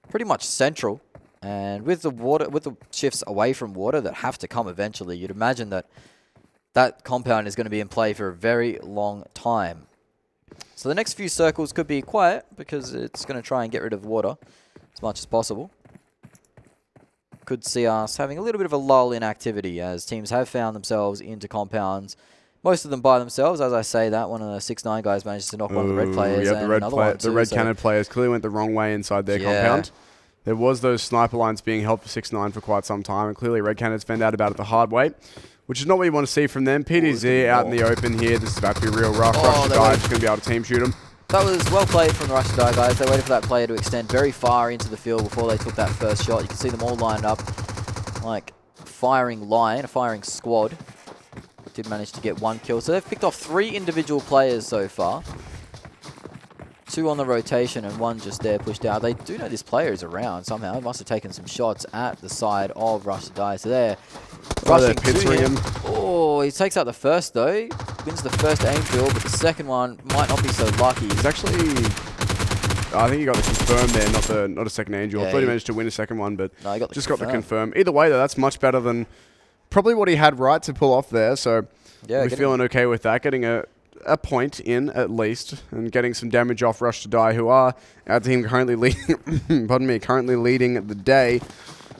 Speaker 2: pretty much central. And with the shifts away from water that have to come eventually, you'd imagine that that compound is going to be in play for a very long time. So the next few circles could be quiet because it's going to try and get rid of water as much as possible. Could see us having a little bit of a lull in activity as teams have found themselves into compounds. Most of them by themselves. As I say that, one of the 6-9 guys managed to knock one of the red players.
Speaker 1: Yeah, the red Canid players clearly went the wrong way inside their compound. There was those sniper lines being held for 6-9 for quite some time, and clearly Red Canids found out about it the hard way, which is not what you want to see from them. PDZ out in the open here. This is about to be real rough. Rush to Die just going to be able to team shoot him.
Speaker 2: That was well played from the Rush to Die guys. They waited for that player to extend very far into the field before they took that first shot. You can see them all lined up like a firing line, a firing squad. Did manage to get one kill. So they've picked off 3 individual players so far. 2 on the rotation and 1 just there pushed out. They do know this player is around somehow. They must have taken some shots at the side of Rush to Die. So they're rushing to him. Oh, he takes out the first though. Wins the first aim kill, but the second one might not be so lucky.
Speaker 1: He's actually, I think he got the confirm there, not a second angel. I thought he managed to win a second one, but no, got the confirm. Either way though, that's much better than probably what he had right to pull off there. So we're feeling okay with that. Getting a point in at least and getting some damage off Rush to Die, who are our team currently leading, pardon me, currently leading the day.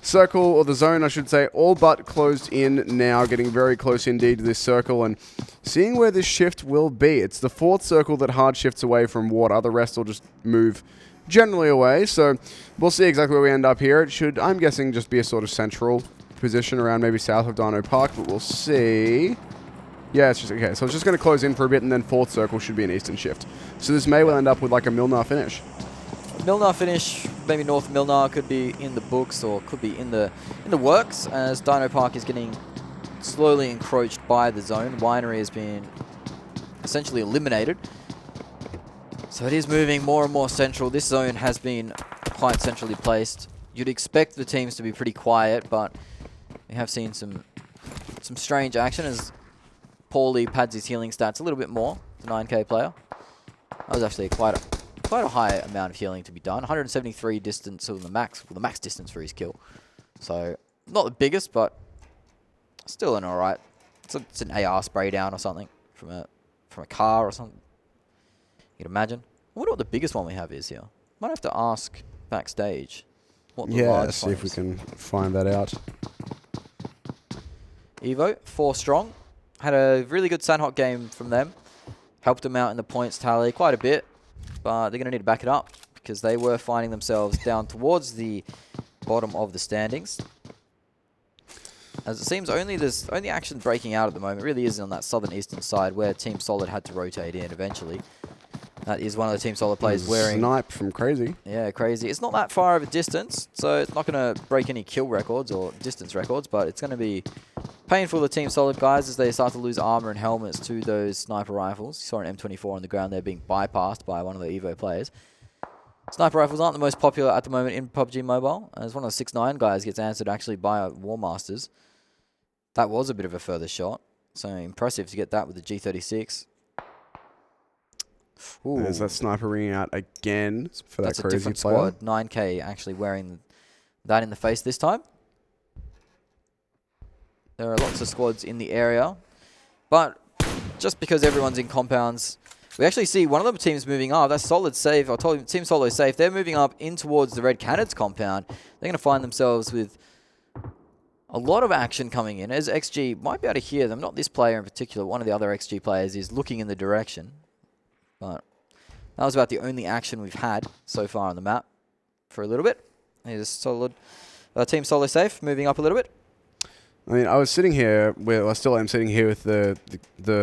Speaker 1: Circle, or the zone I should say, all but closed in now, getting very close indeed to this circle and seeing where this shift will be. It's the 4th circle that hard shifts away from water. The rest will just move generally away, so we'll see exactly where we end up here. It should, I'm guessing, just be a sort of central position around maybe south of Dino Park, but we'll see. Yeah, it's just, okay, so it's just going to close in for a bit and then 4th circle should be an eastern shift. So this may well end up with like a Milnar finish.
Speaker 2: Milnar finish, maybe North Milnar could be in the books or could be in the works as Dino Park is getting slowly encroached by the zone. Winery has been essentially eliminated. So it is moving more and more central. This zone has been quite centrally placed. You'd expect the teams to be pretty quiet, but we have seen some strange action as Paulie pads his healing stats a little bit more, the 9k player. That was actually quite a high amount of healing to be done. 173 distance of the max distance for his kill. So not the biggest, but still an alright. It's an AR spray down or something from a car or something. You can imagine. I wonder what the biggest one we have is here. Might have to ask backstage what the large
Speaker 1: see if we can find that out.
Speaker 2: EVO 4 strong. Had a really good Sanhok game from them. Helped them out in the points tally quite a bit. But they're going to need to back it up because they were finding themselves down towards the bottom of the standings. As it seems, only action breaking out at the moment really is on that southern eastern side where Team Solid had to rotate in eventually. That is one of the Team Solid players wearing...
Speaker 1: Snipe from Crazy.
Speaker 2: Yeah, Crazy. It's not that far of a distance, so it's not going to break any kill records or distance records, but it's going to be painful for the Team Solid guys as they start to lose armor and helmets to those sniper rifles. You saw an M24 on the ground there being bypassed by one of the EVO players. Sniper rifles aren't the most popular at the moment in PUBG Mobile, as one of the 6-9 guys gets answered actually by WarMasters. That was a bit of a further shot, so impressive to get that with the G36. Ooh.
Speaker 1: There's that sniper ringing out again for that Crazy player.
Speaker 2: That's a different squad. 9k actually wearing that in the face this time. There are lots of squads in the area. But just because everyone's in compounds, we actually see one of the teams moving up. That's Solid safe. I told you, Team Solo is safe. They're moving up in towards the red Canids compound. They're going to find themselves with a lot of action coming in, as XG might be able to hear them. Not this player in particular. One of the other XG players is looking in the direction. But that was about the only action we've had so far on the map for a little bit. Here's Solid. Team Solo safe, moving up a little bit.
Speaker 1: I mean, I was sitting here, I still am sitting here with the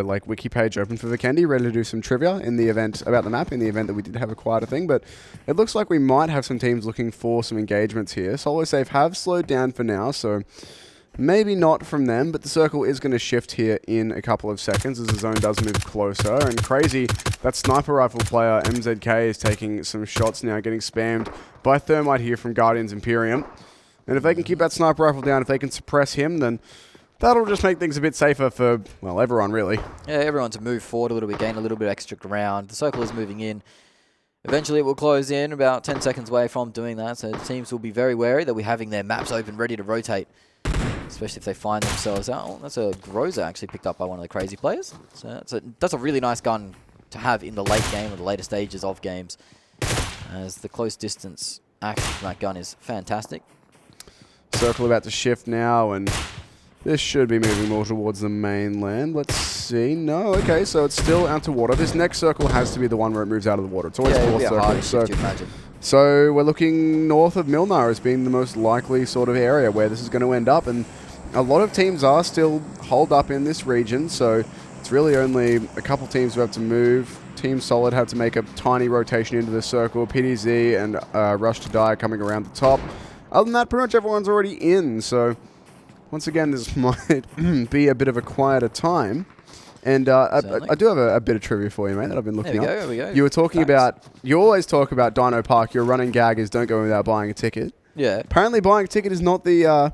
Speaker 1: like wiki page open for Vikendi, ready to do some trivia in the event about the map, in the event that we did have a quieter thing. But it looks like we might have some teams looking for some engagements here. Solo Safe have slowed down for now, so maybe not from them, but the circle is going to shift here in a couple of seconds as the zone does move closer. And crazy, that sniper rifle player, MZK, is taking some shots now, getting spammed by Thermite here from Guardians Imperium. And if they can keep that sniper rifle down, if they can suppress him, then that'll just make things a bit safer for, well, everyone, really.
Speaker 2: Yeah, everyone to move forward a little bit, gain a little bit extra ground. The circle is moving in. Eventually, it will close in about 10 seconds away from doing that, so the teams will be very wary that we're having their maps open, ready to rotate, especially if they find themselves out. Oh, that's a Groza actually picked up by one of the crazy players. So that's a really nice gun to have in the late game or the later stages of games, as the close distance action from that gun is fantastic.
Speaker 1: Circle about to shift now, and this should be moving more towards the mainland. Let's see. No, okay, so it's still out to water. This next circle has to be the one where it moves out of the water. It's always fourth circle. So we're looking north of Milnar as being the most likely sort of area where this is going to end up, and a lot of teams are still holed up in this region, so it's really only a couple teams who have to move. Team Solid have to make a tiny rotation into the circle. PDZ and Rush to Die coming around the top. Other than that, pretty much everyone's already in, so once again, this might be a bit of a quieter time. And I do have a bit of trivia for you, mate, that I've been looking up.
Speaker 2: There we go.
Speaker 1: You were talking about, you always talk about Dino Park, your running gag is don't go in without buying a ticket.
Speaker 2: Yeah.
Speaker 1: Apparently buying a ticket is not the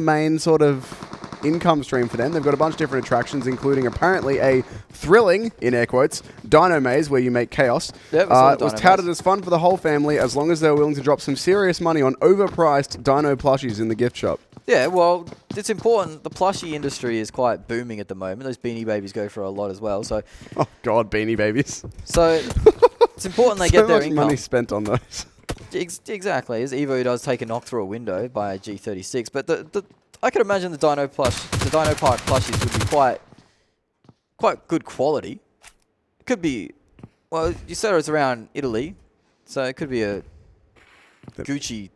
Speaker 1: main sort of income stream for them. They've got a bunch of different attractions, including apparently a thrilling, in air quotes, Dino Maze where you make chaos.
Speaker 2: Yep,
Speaker 1: it was touted as fun for the whole family as long as they were willing to drop some serious money on overpriced Dino plushies in the gift shop.
Speaker 2: Yeah, well, it's important. The plushie industry is quite booming at the moment. Those Beanie Babies go for a lot as well. So,
Speaker 1: oh God, Beanie Babies.
Speaker 2: So it's important they get their income.
Speaker 1: So much money spent on those.
Speaker 2: Exactly, as EVO does take a knock through a window by a G36, but I could imagine the Dino Park plushies would be quite good quality. It could be, well, you said it's around Italy, so it could be a Gucci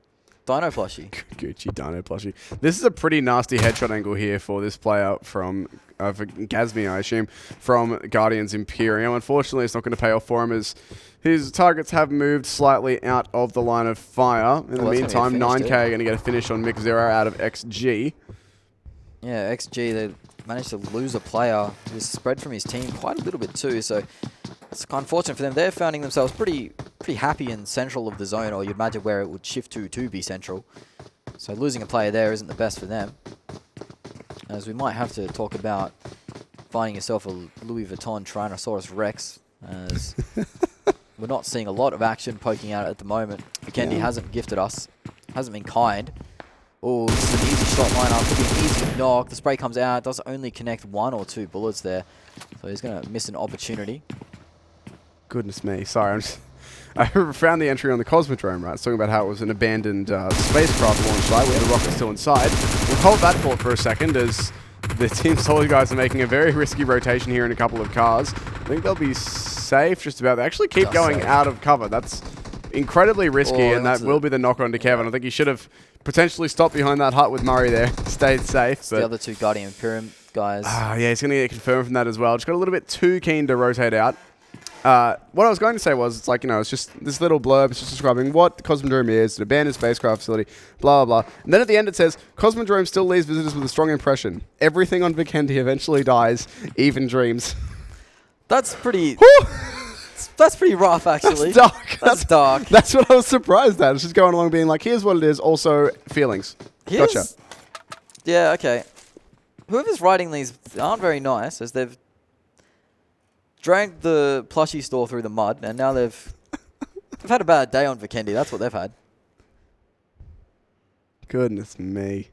Speaker 2: Dino plushie.
Speaker 1: Gucci Dino plushie. This is a pretty nasty headshot angle here for this player from, for Gazmi, I assume, from Guardians Imperium. Unfortunately, it's not going to pay off for him as his targets have moved slightly out of the line of fire. In the meantime, 9K are going to get a finish on Mick Zero out of XG.
Speaker 2: Yeah, XG, they managed to lose a player who's spread from his team quite a little bit too, so it's unfortunate for them. They're finding themselves pretty happy in central of the zone, or you'd imagine where it would shift to be central. So losing a player there isn't the best for them. As we might have to talk about finding yourself a Louis Vuitton Tyrannosaurus Rex, as we're not seeing a lot of action poking out at the moment. Vikendi hasn't gifted us, hasn't been kind. Oh, this is an easy shot lineup, could be an easy knock. The spray comes out, does only connect 1 or 2 bullets there. So he's going to miss an opportunity.
Speaker 1: Goodness me, sorry, I found the entry on the Cosmodrome, right? It's talking about how it was an abandoned spacecraft launch site with the rocket still inside. We'll hold that thought for a second as the Team Solid guys are making a very risky rotation here in a couple of cars. I think they'll be safe just about. They actually keep going out of cover. That's incredibly risky, and that will be the knock on to Kevin. I think he should have potentially stopped behind that hut with Murray there. Stayed safe. But
Speaker 2: the other 2 Guardian Imperium guys.
Speaker 1: Yeah, he's going to get confirmed from that as well. Just got a little bit too keen to rotate out. What I was going to say was, it's like, you know, it's just this little blurb. It's just describing what the Cosmodrome is, an abandoned spacecraft facility, blah, blah, blah. And then at the end it says, Cosmodrome still leaves visitors with a strong impression. Everything on Vikendi eventually dies, even dreams.
Speaker 2: That's pretty... That's pretty rough, actually.
Speaker 1: That's dark.
Speaker 2: That's dark.
Speaker 1: That's what I was surprised at. It's just going along being like, here's what it is, also feelings. Gotcha.
Speaker 2: Yeah, okay. Whoever's writing these aren't very nice, as they've dragged the plushie store through the mud, and now they've had a bad day on Vikendi. That's what they've had.
Speaker 1: Goodness me.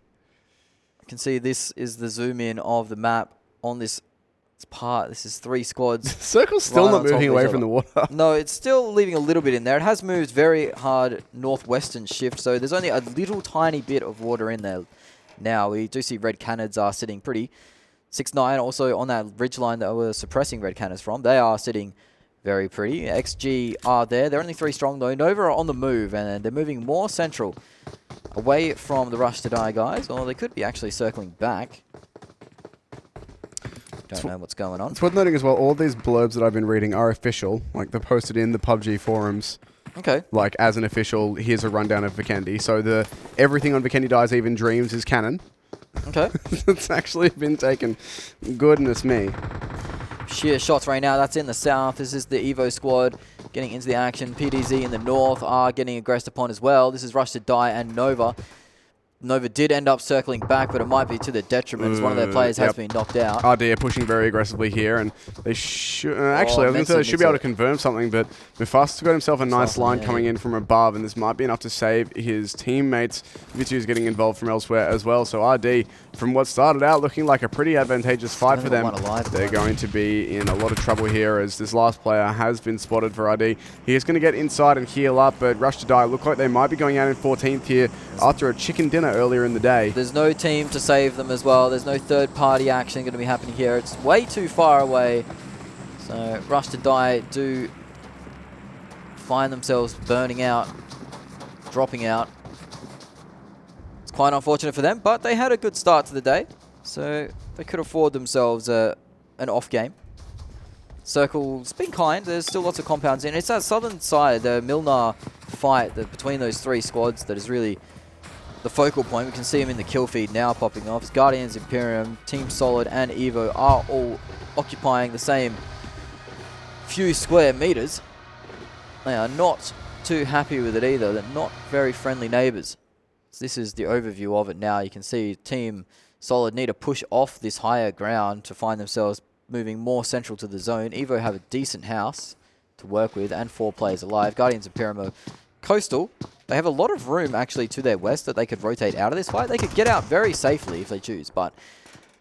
Speaker 2: can see this is the zoom in of the map on this part. This is 3 squads.
Speaker 1: Circle's still
Speaker 2: right
Speaker 1: not
Speaker 2: on top
Speaker 1: moving
Speaker 2: of
Speaker 1: away
Speaker 2: each
Speaker 1: from the
Speaker 2: other.
Speaker 1: water.
Speaker 2: No, it's still leaving a little bit in there. It has moved very hard northwestern shift, so there's only a little tiny bit of water in there. Now, we do see red Canids are sitting pretty. 6-9 also on that ridgeline that we're suppressing red Canids from. They are sitting very pretty. XG are there. They're only 3 strong though. Nova are on the move, and they're moving more central away from the Rush to Die guys, or they could be actually circling back. Don't know what's going on.
Speaker 1: It's worth noting as well, all these blurbs that I've been reading are official. Like, they're posted in the PUBG forums.
Speaker 2: Okay.
Speaker 1: Like, as an official, here's a rundown of Vikendi. So everything on Vikendi Dies Even Dreams is canon.
Speaker 2: Okay.
Speaker 1: It's actually been taken. Goodness me.
Speaker 2: Sheer shots right now. That's in the south. This is the EVO squad getting into the action. PDZ in the north are getting aggressed upon as well. This is Rush to Die and Nova. Nova did end up circling back, but it might be to their detriment as one of their players has been knocked out.
Speaker 1: RD are pushing very aggressively here, and they should... actually, I was going to say they should be able to confirm something, but Mufasa's got himself a nice line coming in from above, and this might be enough to save his teammates. Vitu's getting involved from elsewhere as well, so RD, from what started out looking like a pretty advantageous fight for them, they're going to be in a lot of trouble here as this last player has been spotted for RD. He is going to get inside and heal up, but Rush to Die look like they might be going out in 14th here after a chicken dinner earlier in the day.
Speaker 2: There's no team to save them as well. There's no third-party action going to be happening here. It's way too far away. So Rush to Die do find themselves burning out, dropping out. It's quite unfortunate for them, but they had a good start to the day, so they could afford themselves an off game. Circle's been kind. There's still lots of compounds in. It's that southern side, the Milnar fight between those 3 squads that is really the focal point. We can see them in the kill feed now popping off. Guardians, Imperium, Team Solid, and EVO are all occupying the same few square meters. They are not too happy with it either. They're not very friendly neighbors. So this is the overview of it now. You can see Team Solid need to push off this higher ground to find themselves moving more central to the zone. EVO have a decent house to work with and 4 players alive. Guardians, Imperium are coastal. They have a lot of room actually to their west that they could rotate out of this fight. They could get out very safely if they choose, but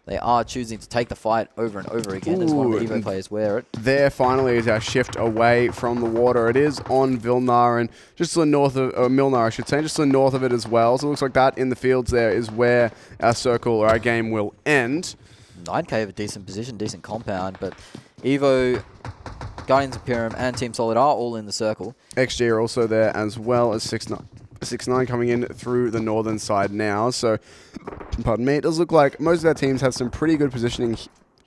Speaker 2: they are choosing to take the fight over and over again as one of the EVO players wear it.
Speaker 1: There finally is our shift away from the water. It is on Vilnar and just to the north of Milnar, I should say, just to the north of it as well. So it looks like that in the fields there is where our circle or our game will end.
Speaker 2: 9K have a decent position, decent compound, but EVO, Guardians, Imperium, and Team Solid are all in the circle.
Speaker 1: XG are also there as well as 6-9 coming in through the northern side now. So, pardon me, it does look like most of our teams have some pretty good positioning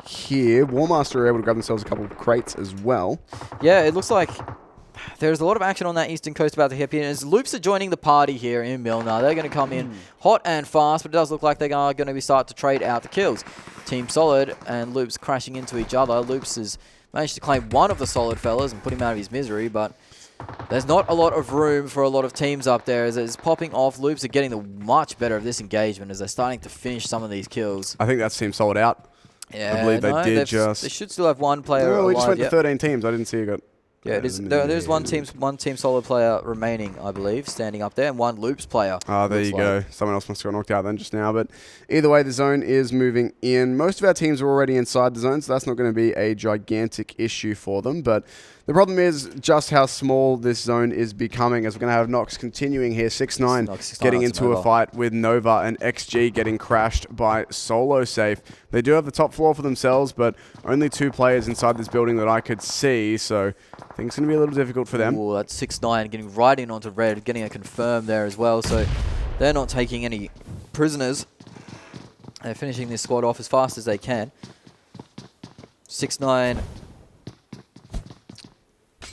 Speaker 1: here. WarMaster are able to grab themselves a couple of crates as well.
Speaker 2: Yeah, it looks like there's a lot of action on that eastern coast about to hit in. As Loops are joining the party here in Milnar. They're going to come in hot and fast, but it does look like they are going to start to trade out the kills. Team Solid and Loops crashing into each other. Loops has managed to claim one of the Solid fellas and put him out of his misery, but there's not a lot of room for a lot of teams up there as it's popping off. Loops are getting the much better of this engagement as they're starting to finish some of these kills.
Speaker 1: I think that's Team Solid out.
Speaker 2: Yeah,
Speaker 1: I believe they did just...
Speaker 2: They should still have one player alive.
Speaker 1: We just went to 13 teams. I didn't see you got...
Speaker 2: Yeah, it is. There's one Team Solid player remaining, I believe, standing up there, and one Loops player.
Speaker 1: Ah, there you go. Someone else must have got knocked out then just now. But either way, the zone is moving in. Most of our teams are already inside the zone, so that's not going to be a gigantic issue for them. But the problem is just how small this zone is becoming, as we're going to have Nox continuing here. 6-9 getting into a fight with Nova and XG getting crashed by Solo Safe. They do have the top floor for themselves, but only 2 players inside this building that I could see, so things going to be a little difficult for them.
Speaker 2: Ooh, that's 6-9 getting right in onto red, getting a confirm there as well, so they're not taking any prisoners. They're finishing this squad off as fast as they can. 6-9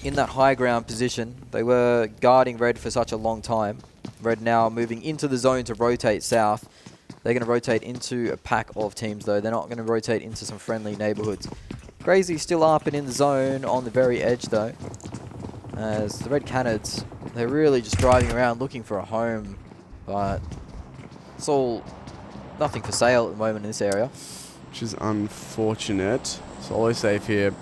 Speaker 2: in that high ground position. They were guarding red for such a long time. Red now moving into the zone to rotate south. They're going to rotate into a pack of teams though. They're not going to rotate into some friendly neighborhoods. Crazy still up and in the zone on the very edge though. As the red Canids, they're really just driving around looking for a home. But it's all nothing for sale at the moment in this area.
Speaker 1: Which is unfortunate. Solo Safe here.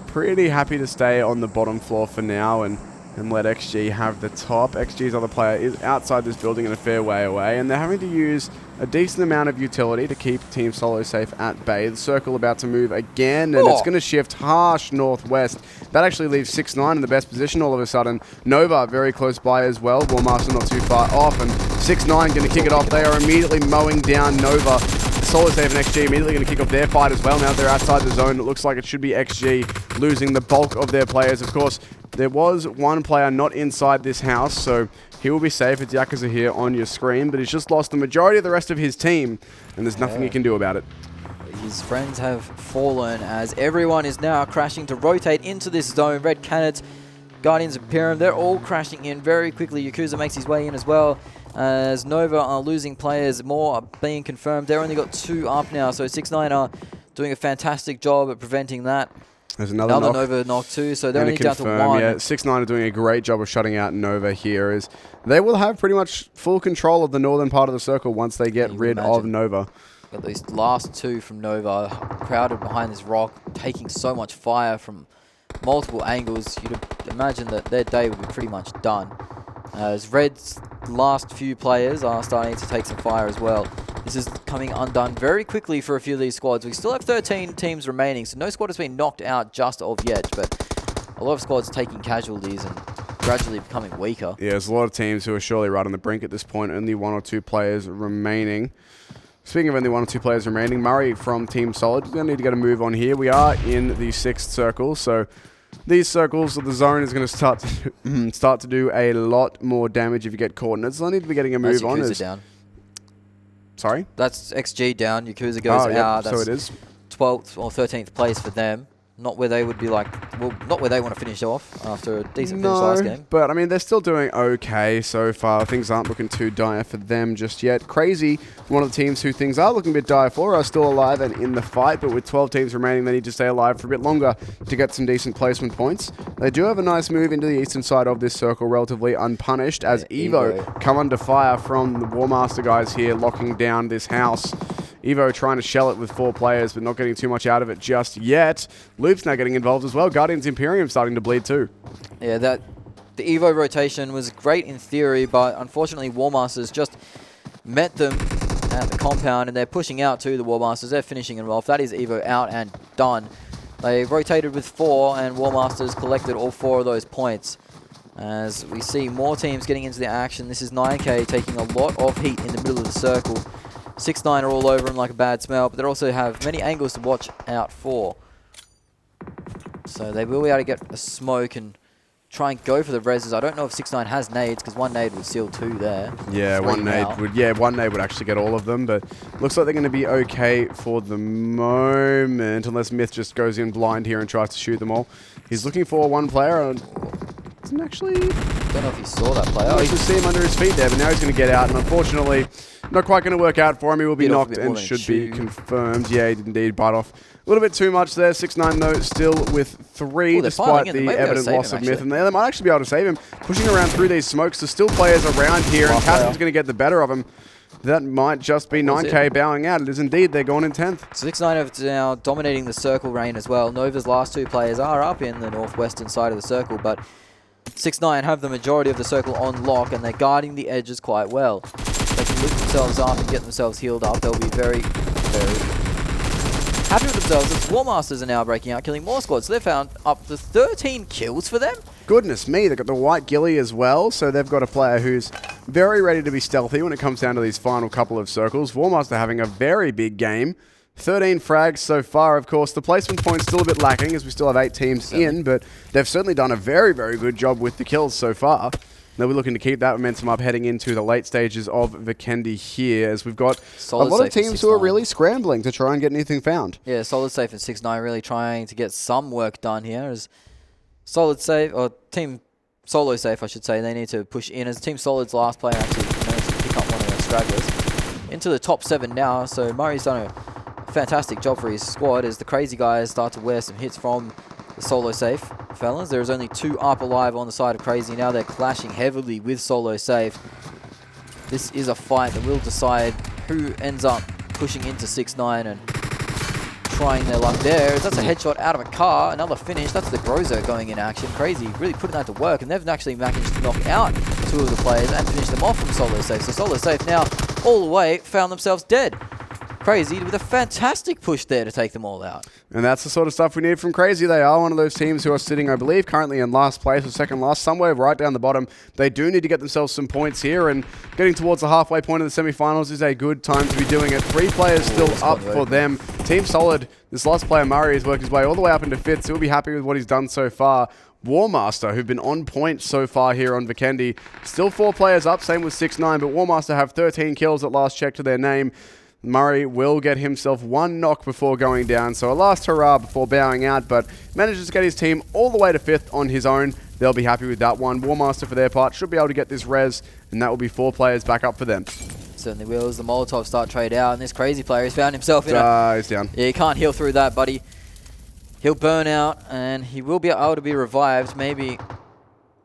Speaker 1: Pretty happy to stay on the bottom floor for now, and and let XG have the top. XG's other player is outside this building and a fair way away, and they're having to use a decent amount of utility to keep Team Solo safe at bay. The circle about to move again, and it's going to shift harsh northwest. That actually leaves 6ix9ine in the best position all of a sudden. Nova very close by as well. WarMaster not too far off, and 6ix9ine going to kick it off. They are immediately mowing down Nova. Solo Safe and XG immediately going to kick off their fight as well. Now they're outside the zone. It looks like it should be XG losing the bulk of their players. Of course, there was one player not inside this house, so he will be safe. It's Yakuza here on your screen, but he's just lost the majority of the rest of his team, and there's nothing he can do about it.
Speaker 2: His friends have fallen as everyone is now crashing to rotate into this zone. Red Canids, Guardians, Imperium, they're all crashing in very quickly. Yakuza makes his way in as well. As Nova are losing players, more are being confirmed. They're only got 2 up now, so 6ix9ine are doing a fantastic job at preventing that.
Speaker 1: There's another knock.
Speaker 2: Nova knock too, so they're only down to 1.
Speaker 1: Yeah, 6ix9ine are doing a great job of shutting out Nova here. As they will have pretty much full control of the northern part of the circle once they get rid of Nova.
Speaker 2: Got these last 2 from Nova, crowded behind this rock, taking so much fire from multiple angles. You'd imagine that their day would be pretty much done. As Red's last few players are starting to take some fire as well. This is coming undone very quickly for a few of these squads. We still have 13 teams remaining, so no squad has been knocked out just of yet, but a lot of squads taking casualties and gradually becoming weaker.
Speaker 1: Yeah, there's a lot of teams who are surely right on the brink at this point. Only 1 or 2 players remaining. Speaking of only 1 or 2 players remaining, Murray from Team Solid, we're going to need to get a move on here. We are in the 6th circle, so these circles of the zone is going to start to do a lot more damage if you get caught in it. So I need to be getting a move on.
Speaker 2: Yakuza down.
Speaker 1: Sorry?
Speaker 2: That's XG down. Yakuza goes out.
Speaker 1: That's so it is.
Speaker 2: 12th or 13th place for them. Not where they would be like, well, not where they want to finish off after a decent finish last game.
Speaker 1: But I mean, they're still doing okay so far. Things aren't looking too dire for them just yet. Crazy, one of the teams who things are looking a bit dire for, are still alive and in the fight, but with 12 teams remaining, they need to stay alive for a bit longer to get some decent placement points. They do have a nice move into the eastern side of this circle, relatively unpunished, as EVO come under fire from the WarMaster guys here, locking down this house. EVO trying to shell it with 4 players, but not getting too much out of it just yet. Loop's now getting involved as well. Guardians Imperium starting to bleed too. Yeah,
Speaker 2: the EVO rotation was great in theory, but unfortunately WarMasters just met them at the compound, and they're pushing out to the WarMasters. They're finishing them off. That is EVO out and done. They rotated with 4, and WarMasters collected all 4 of those points. As we see more teams getting into the action, this is 9K taking a lot of heat in the middle of the circle. 6ix9ine are all over him like a bad smell, but they also have many angles to watch out for. So they will be able to get a smoke and try and go for the reses. I don't know if 6ix9ine has nades, because 1 nade would seal 2 there.
Speaker 1: Yeah, 1 nade would actually get all of them, but looks like they're going to be okay for the moment, unless Myth just goes in blind here and tries to shoot them all. He's looking for 1 player, and doesn't actually...
Speaker 2: don't know if he saw that player.
Speaker 1: Oh, you can see him under his feet there, but now he's going to get out, and unfortunately, not quite going to work out for him. He will be knocked and should be confirmed. Yeah, he did indeed bite off a little bit too much there. 6ix9ine, though, still with 3, despite the evident loss of Myth. And they might actually be able to save him. Pushing around through these smokes. There's still players around here, and Catherine's going to get the better of him. That might just be 9K bowing out. It is indeed. They're gone in 10th.
Speaker 2: 6ix9ine are now dominating the circle reign as well. Nova's last 2 players are up in the northwestern side of the circle, but 6ix9ine have the majority of the circle on lock, and they're guarding the edges quite well. They can lift themselves up and get themselves healed up. They'll be very, very happy with themselves. As WarMasters are now breaking out, killing more squads. So they've found up to 13 kills for them.
Speaker 1: Goodness me, they've got the white ghillie as well, so they've got a player who's very ready to be stealthy when it comes down to these final couple of circles. WarMaster having a very big game. 13 frags so far, of course. The placement point's still a bit lacking, as we still have 8 teams in, but they've certainly done a very, very good job with the kills so far. They'll be looking to keep that momentum up heading into the late stages of Vikendi here, as we've got a lot of teams who are really scrambling to try and get anything found.
Speaker 2: Yeah, Solid Safe and 6ix9ine really trying to get some work done here. As Solid Safe, or Team Solo Safe, I should say, they need to push in, as Team Solid's last player actually managed to pick up one of their stragglers. Into the top 7 now, so Murray's done a fantastic job for his squad, as the crazy guys start to wear some hits from the Solo Safe fellas. There's only 2 up alive on the side of Crazy. Now they're clashing heavily with Solo Safe. This is a fight that will decide who ends up pushing into 6ix9ine and trying their luck there. That's a headshot out of a car. Another finish. That's the Grozo going in action. Crazy. Really putting that to work. And they've actually managed to knock out 2 of the players and finish them off from Solo Safe. So Solo Safe now all the way found themselves dead. Crazy with a fantastic push there to take them all out.
Speaker 1: And that's the sort of stuff we need from Crazy. They are one of those teams who are sitting, I believe, currently in last place or second last, somewhere right down the bottom. They do need to get themselves some points here, and getting towards the halfway point of the semifinals is a good time to be doing it. 3 players still up for them. Team Solid, this last player, Murray, has worked his way all the way up into 5th, so he'll be happy with what he's done so far. WarMaster, who've been on point so far here on Vikendi, still 4 players up, same with 6-9, but WarMaster have 13 kills at last check to their name. Murray will get himself 1 knock before going down, so a last hurrah before bowing out, but manages to get his team all the way to 5th on his own. They'll be happy with that one. WarMaster, for their part, should be able to get this res, and that will be 4 players back up for them.
Speaker 2: Certainly will as the Molotov start trade out, and this Crazy player has found himself in
Speaker 1: he's down.
Speaker 2: Yeah, he can't heal through that, buddy. He'll burn out, and he will be able to be revived, maybe.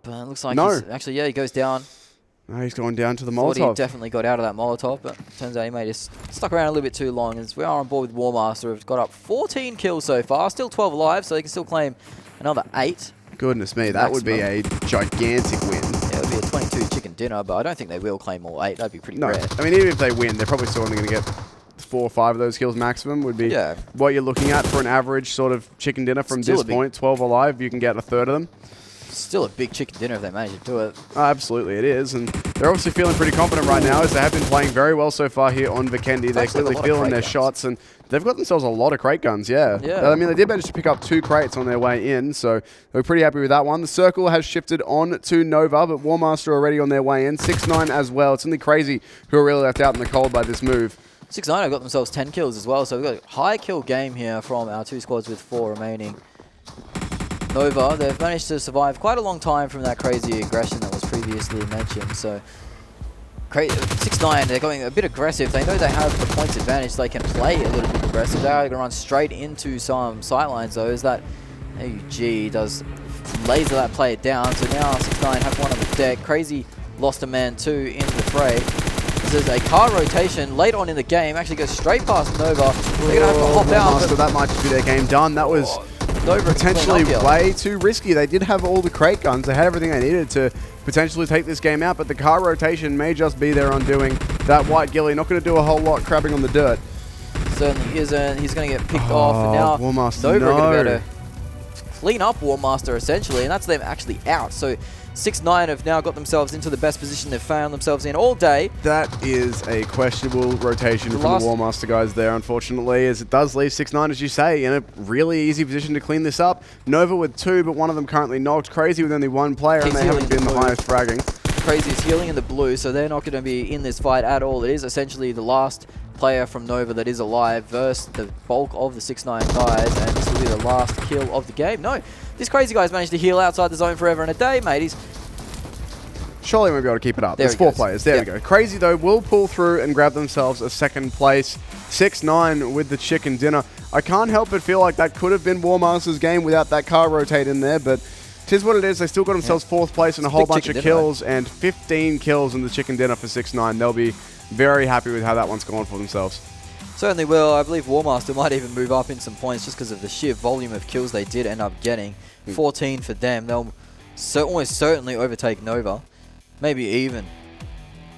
Speaker 2: But it looks like he's actually, yeah, he goes down.
Speaker 1: No, he's going down to the
Speaker 2: Thought
Speaker 1: Molotov.
Speaker 2: he definitely got out of that Molotov, but turns out he may just stuck around a little bit too long. As we are on board with WarMaster, we've got up 14 kills so far, still 12 alive, so they can still claim another 8.
Speaker 1: Goodness me, that would be a gigantic win.
Speaker 2: Yeah, it would be a 22 chicken dinner, but I don't think they will claim all 8. That'd be pretty rare.
Speaker 1: I mean, even if they win, they're probably still only going to get 4 or 5 of those kills maximum would be what you're looking at for an average sort of chicken dinner from this point. 12 alive, you can get a third of them.
Speaker 2: Still a big chicken dinner if they manage to do it.
Speaker 1: Absolutely, it is. And they're obviously feeling pretty confident right now as they have been playing very well so far here on Vikendi. They're clearly feeling their shots, and they've got themselves a lot of crate guns, yeah. I mean, they did manage to pick up 2 crates on their way in, so they're pretty happy with that one. The circle has shifted on to Nova, but WarMaster already on their way in. 6-9 as well. It's only Crazy who are really left out in the cold by this move.
Speaker 2: 6-9 have got themselves 10 kills as well, so we've got a high kill game here from our 2 squads with 4 remaining. Nova, they've managed to survive quite a long time from that crazy aggression that was previously mentioned. So 6-9, they're going a bit aggressive. They know they have the points advantage, so they can play a little bit aggressive. They're going to run straight into some sightlines though, as that AUG does laser that player down. So now 6-9 have one on the deck. Crazy lost a man too in the fray. There's a car rotation late on in the game, actually goes straight past Nova. They're going to have to hop out.
Speaker 1: So that might just be their game done. That was potentially way too risky. They did have all the crate guns. They had everything they needed to potentially take this game out, but the car rotation may just be their undoing. That white ghillie not going to do a whole lot crabbing on the dirt.
Speaker 2: Certainly isn't. He's going to get picked off, and now
Speaker 1: WarMaster,
Speaker 2: Nova are going to be able to clean up WarMaster essentially, and that's them actually out. So 6-9 have now got themselves into the best position they've found themselves in all day.
Speaker 1: That is a questionable rotation from the WarMaster guys there, unfortunately, as it does leave 6-9, as you say, in a really easy position to clean this up. Nova with 2, but one of them currently knocked. Crazy with only 1 player, and they haven't been the highest fragging.
Speaker 2: Crazy is healing in the blue, so they're not going to be in this fight at all. It is essentially the last player from Nova that is alive versus the bulk of the 6-9 guys, and this will be the last kill of the game. No, this Crazy guy's managed to heal outside the zone forever and a day, mateys.
Speaker 1: Surely we'll be able to keep it up. There's 4 players. There we go. Crazy, though, will pull through and grab themselves a 2nd place. 6-9 with the chicken dinner. I can't help but feel like that could have been WarMaster's game without that car rotate in there, but tis what it is. They still got themselves 4th place and a whole bunch of kills, and 15 kills in the chicken dinner for 6-9. They'll be very happy with how that one's gone for themselves.
Speaker 2: Certainly will. I believe WarMaster might even move up in some points just because of the sheer volume of kills they did end up getting. 14 for them. They'll almost certainly overtake Nova. Maybe even.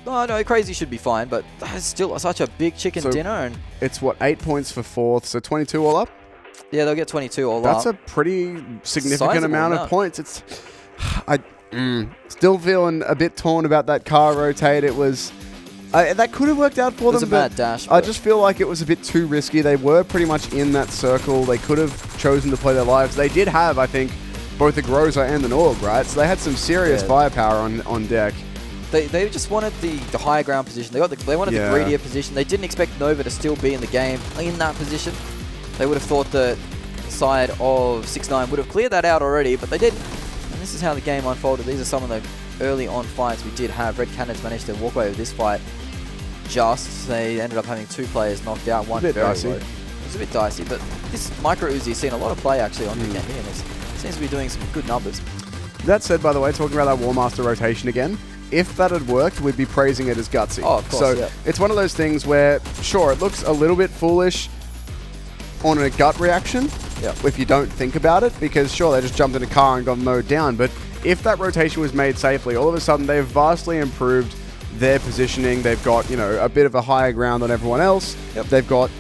Speaker 2: Oh, no, Crazy should be fine, but that's still such a big chicken dinner. And
Speaker 1: it's, what, 8 points for 4th, so 22 all up?
Speaker 2: Yeah, they'll get 22 all up.
Speaker 1: That's a pretty significant amount of points. It's, still feeling a bit torn about that car rotate. It was... that could have worked out for them.
Speaker 2: It was a bad dash.
Speaker 1: I just feel like it was a bit too risky. They were pretty much in that circle. They could have chosen to play their lives. They did have, I think, both the Groza and the Norg, right? So they had some serious firepower on deck.
Speaker 2: They just wanted the higher ground position. They wanted the greedier position. They didn't expect Nova to still be in the game in that position. They would have thought that the side of 6-9 would have cleared that out already, but they didn't. And this is how the game unfolded. These are some of the early on fights we did have. Red Canids managed to walk away with this fight. They ended up having 2 players knocked out, one very low. It was a bit dicey, but this Micro Uzi has seen a lot of play actually on Vikendi, and it seems to be doing some good numbers.
Speaker 1: That said, by the way, talking about that WarMaster rotation again, if that had worked, we'd be praising it as gutsy.
Speaker 2: Oh, of course,
Speaker 1: so it's one of those things where, sure, it looks a little bit foolish on a gut reaction if you don't think about it, because sure, they just jumped in a car and got mowed down, but if that rotation was made safely, all of a sudden they've vastly improved their positioning. They've got, you know, a bit of a higher ground than everyone else. They've got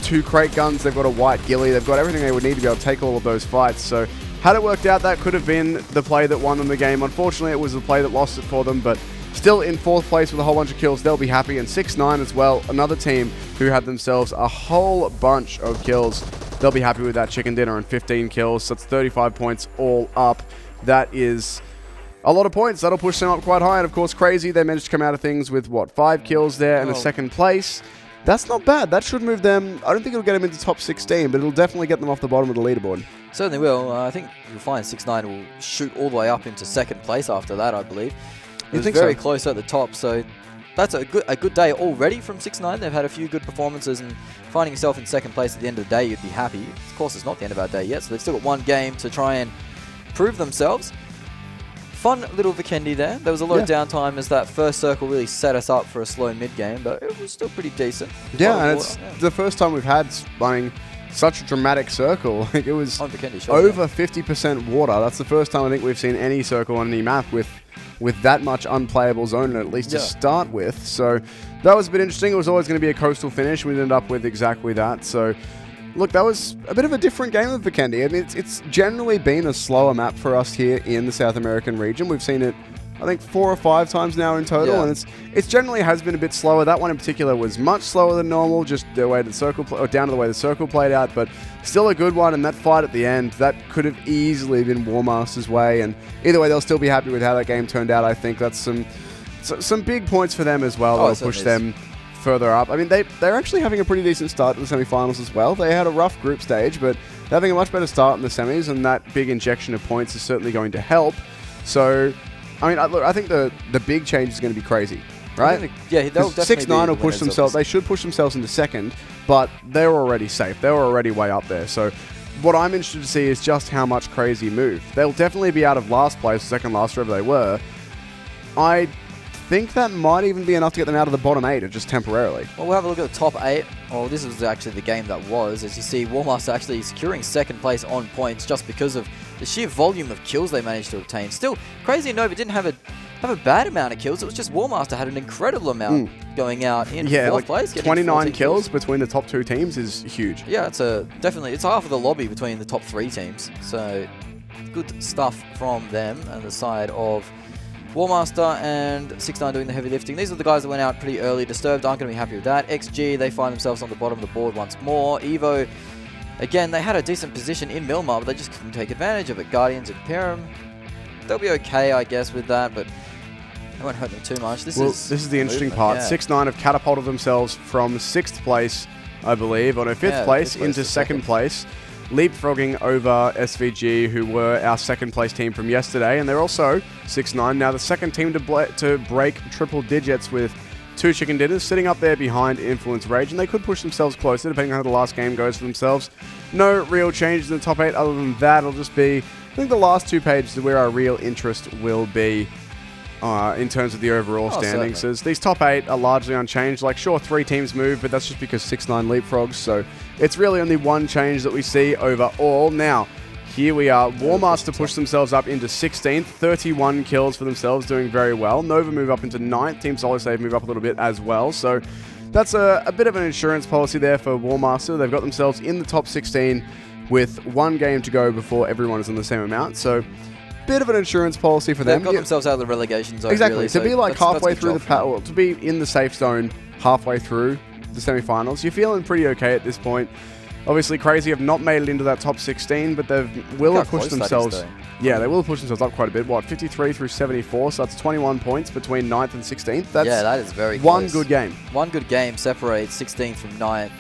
Speaker 1: 2 crate guns, they've got a white ghillie, they've got everything they would need to be able to take all of those fights. So had it worked out, that could have been the play that won them the game. Unfortunately, it was the play that lost it for them, but still in 4th place with a whole bunch of kills, they'll be happy. And 6-9 as well, another team who had themselves a whole bunch of kills. They'll be happy with that chicken dinner and 15 kills. So that's 35 points all up. That is a lot of points. That'll push them up quite high. And of course, Crazy, they managed to come out of things with, what, 5 kills there and a 2nd place. That's not bad. That should move them. I don't think it'll get them into top 16, but it'll definitely get them off the bottom of the leaderboard.
Speaker 2: Certainly will. I think you'll find 6-9 will shoot all the way up into 2nd place after that, I believe. It was very close at the top, so that's a good day already from 6-9. They've had a few good performances, and finding yourself in 2nd place at the end of the day, you'd be happy. Of course, it's not the end of our day yet, so they've still got 1 game to try and prove themselves. Fun little Vikendi there. There was a lot of downtime as that first circle really set us up for a slow mid-game, but it was still pretty decent. Yeah,
Speaker 1: and it's the first time we've had such a dramatic circle. Like, it was over 50% water. That's the first time I think we've seen any circle on any map with that much unplayable zone, at least to start with. So that was a bit interesting. It was always going to be a coastal finish. We ended up with exactly that. So look, that was a bit of a different game of Vikendi. I mean, it's generally been a slower map for us here in the South American region. We've seen it, I think, 4 or 5 times now in total, and it generally has been a bit slower. That one in particular was much slower than normal, just the way the circle, or down to the way the circle played out, but still a good one. And that fight at the end, that could have easily been WarMaster's way. And either way, they'll still be happy with how that game turned out. I think that's some big points for them as well. That'll push them further up. I mean, they're actually having a pretty decent start to the semifinals as well. They had a rough group stage, but they're having a much better start in the semis, and that big injection of points is certainly going to help. So, I mean, look, I think the big change is going to be Crazy, right?
Speaker 2: They'll definitely
Speaker 1: 6-9 will push themselves. They should push themselves into 2nd, but they're already safe. They're already way up there. So what I'm interested to see is just how much Crazy move. They'll definitely be out of last place, 2nd last, wherever they were. I think that might even be enough to get them out of the bottom 8, or just temporarily. Well,
Speaker 2: we'll have a look at the top 8. Well, this was actually the game that was. As you see, WarMaster actually securing 2nd place on points just because of the sheer volume of kills they managed to obtain. Still, Crazy and Nova didn't have a bad amount of kills. It was just WarMaster had an incredible amount going out in 4th place.
Speaker 1: 29 kills between the top 2 teams is huge.
Speaker 2: Yeah, it's half of the lobby between the top 3 teams. So good stuff from them and the side of WarMaster and 6-9 doing the heavy lifting. These are the guys that went out pretty early. Disturbed aren't going to be happy with that. XG, they find themselves on the bottom of the board once more. EVO, again, they had a decent position in Milmar, but they just couldn't take advantage of it. Guardians, Imperium, they'll be okay, I guess, with that, but it won't hurt them too much. This is the
Speaker 1: interesting part. 6-9 have catapulted themselves from 6th place, I believe, on a 5th place into 2nd place, leapfrogging over SVG, who were our 2nd place team from yesterday, and they're also 6-9, now the 2nd team to break triple digits with 2 chicken dinners, sitting up there behind Influence Rage, and they could push themselves closer depending on how the last game goes for themselves. No real changes in the top 8 other than that. It'll just be, I think, the last 2 pages are where our real interest will be in terms of the overall standings. So these top 8 are largely unchanged. Like, sure, 3 teams move, but that's just because 6-9 leapfrogs, so it's really only 1 change that we see overall. Now, here we are. WarMaster push themselves up into 16th, 31 kills for themselves, doing very well. Nova move up into 9th. Team Solid Save move up a little bit as well. So that's a bit of an insurance policy there for WarMaster. They've got themselves in the top 16 with 1 game to go before everyone is on the same amount. So bit of an insurance policy for them.
Speaker 2: They've got themselves out of the relegation zone.
Speaker 1: Exactly.
Speaker 2: Really,
Speaker 1: to be like halfway through to be in the safe zone halfway through the semifinals, you're feeling pretty okay at this point. Obviously, Crazy have not made it into that top 16, but they will have pushed themselves. Yeah, they will have pushed themselves up quite a bit. What, 53 through 74? So that's 21 points between 9th and 16th. That's
Speaker 2: that is very close.
Speaker 1: One good game.
Speaker 2: One good game separates 16th from 9th.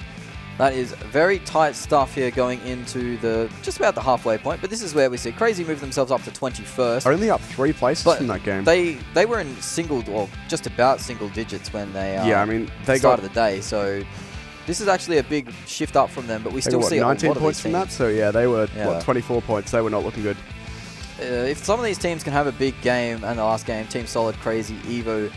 Speaker 2: That is very tight stuff here going into just about the halfway point. But this is where we see Crazy move themselves up to 21st.
Speaker 1: Only up 3 places from that game.
Speaker 2: They were in just about single digits when they started the day. So this is actually a big shift up from them, but we still see
Speaker 1: 19 points from that. So yeah, they were 24 points. They were not looking good.
Speaker 2: If some of these teams can have a big game, and the last game, Team Solid, Crazy, EVO,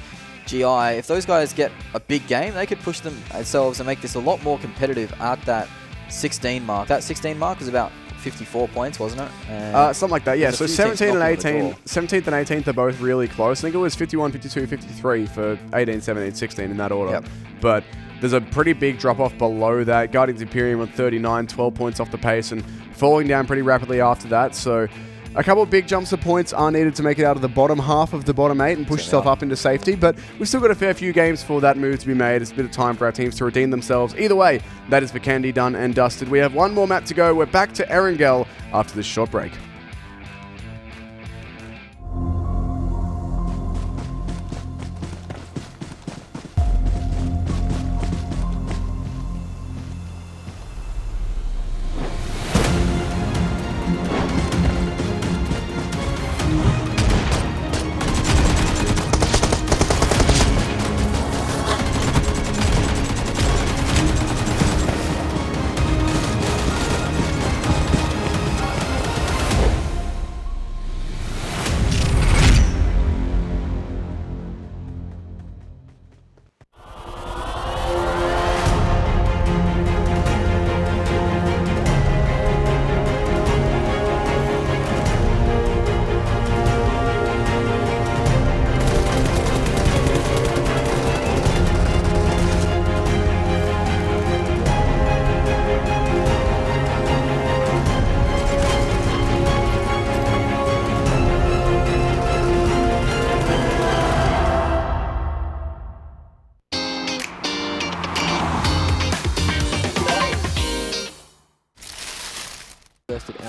Speaker 2: GI, if those guys get a big game, they could push themselves and make this a lot more competitive at that 16 mark. That 16 mark was about 54 points, wasn't it? And
Speaker 1: Something like that, yeah. So
Speaker 2: there's a few
Speaker 1: 17 and
Speaker 2: teams knocking
Speaker 1: 18,
Speaker 2: on the
Speaker 1: 17th and 18th are both really close. I think it was 51, 52, 53 for 18, 17, 16 in that order.
Speaker 2: Yep.
Speaker 1: But there's a pretty big drop-off below that. Guardians Imperium on 39, 12 points off the pace, and falling down pretty rapidly after that. So a couple of big jumps of points are needed to make it out of the bottom half of the bottom 8 and push yourself up into safety. But we've still got a fair few games for that move to be made. It's a bit of time for our teams to redeem themselves. Either way, that is Vikendi done and dusted. We have one more map to go. We're back to Erangel after this short break.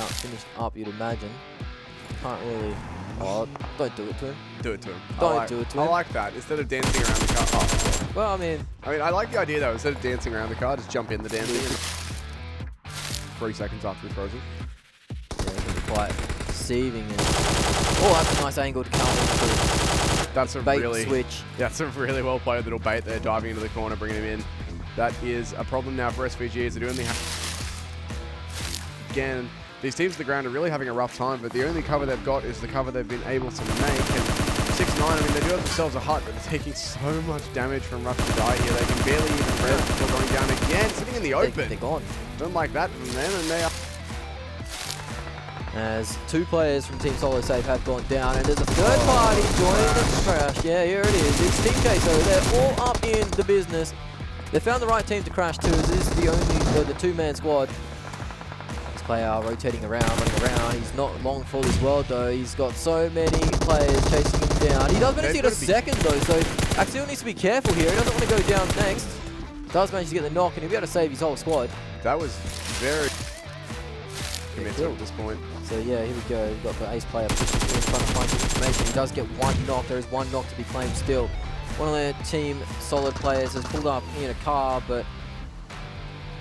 Speaker 2: out, finished up, you'd imagine. Can't really... Oh, don't do it to him.
Speaker 1: Do it to him.
Speaker 2: Don't do it to him.
Speaker 1: I like that. Instead of dancing around the car. Oh.
Speaker 2: Well, I mean,
Speaker 1: I like the idea though. Instead of dancing around the car, just jump in the damn thing. 3 seconds after it's frozen.
Speaker 2: Yeah, it can be quite deceiving. And oh, that's a nice angle to come into.
Speaker 1: That's a
Speaker 2: bait
Speaker 1: really
Speaker 2: switch.
Speaker 1: Yeah, that's a really well played little bait there, diving into the corner, bringing him in. That is a problem now for SVG, as they do only have... Again, these teams at the ground are really having a rough time, but the only cover they've got is the cover they've been able to make. And 6-9, I mean, they do have themselves a hut, but they're taking so much damage from Rush to Die here. They can barely even rest before going down again, sitting in the open.
Speaker 2: They're gone.
Speaker 1: Don't like that from them, and they are...
Speaker 2: As 2 players from Team Solo Safe have gone down, and there's a third party joining the crash. Yeah, here it is. It's Team Queso. They're all up in the business. They found the right team to crash to. This is the only, the 2-man squad. This player rotating around, running around. He's not long for his world though. He's got so many players chasing him down. He does manage to get a second though, so Axial needs to be careful here. He doesn't want to go down next. Does manage to get the knock, and he'll be able to save his whole squad.
Speaker 1: That was very... mental at this point.
Speaker 2: So yeah, here we go. We've got the ace player pushing in front of finding information. He does get 1 knock. There is 1 knock to be claimed still. One of their team solid players has pulled up in a car, but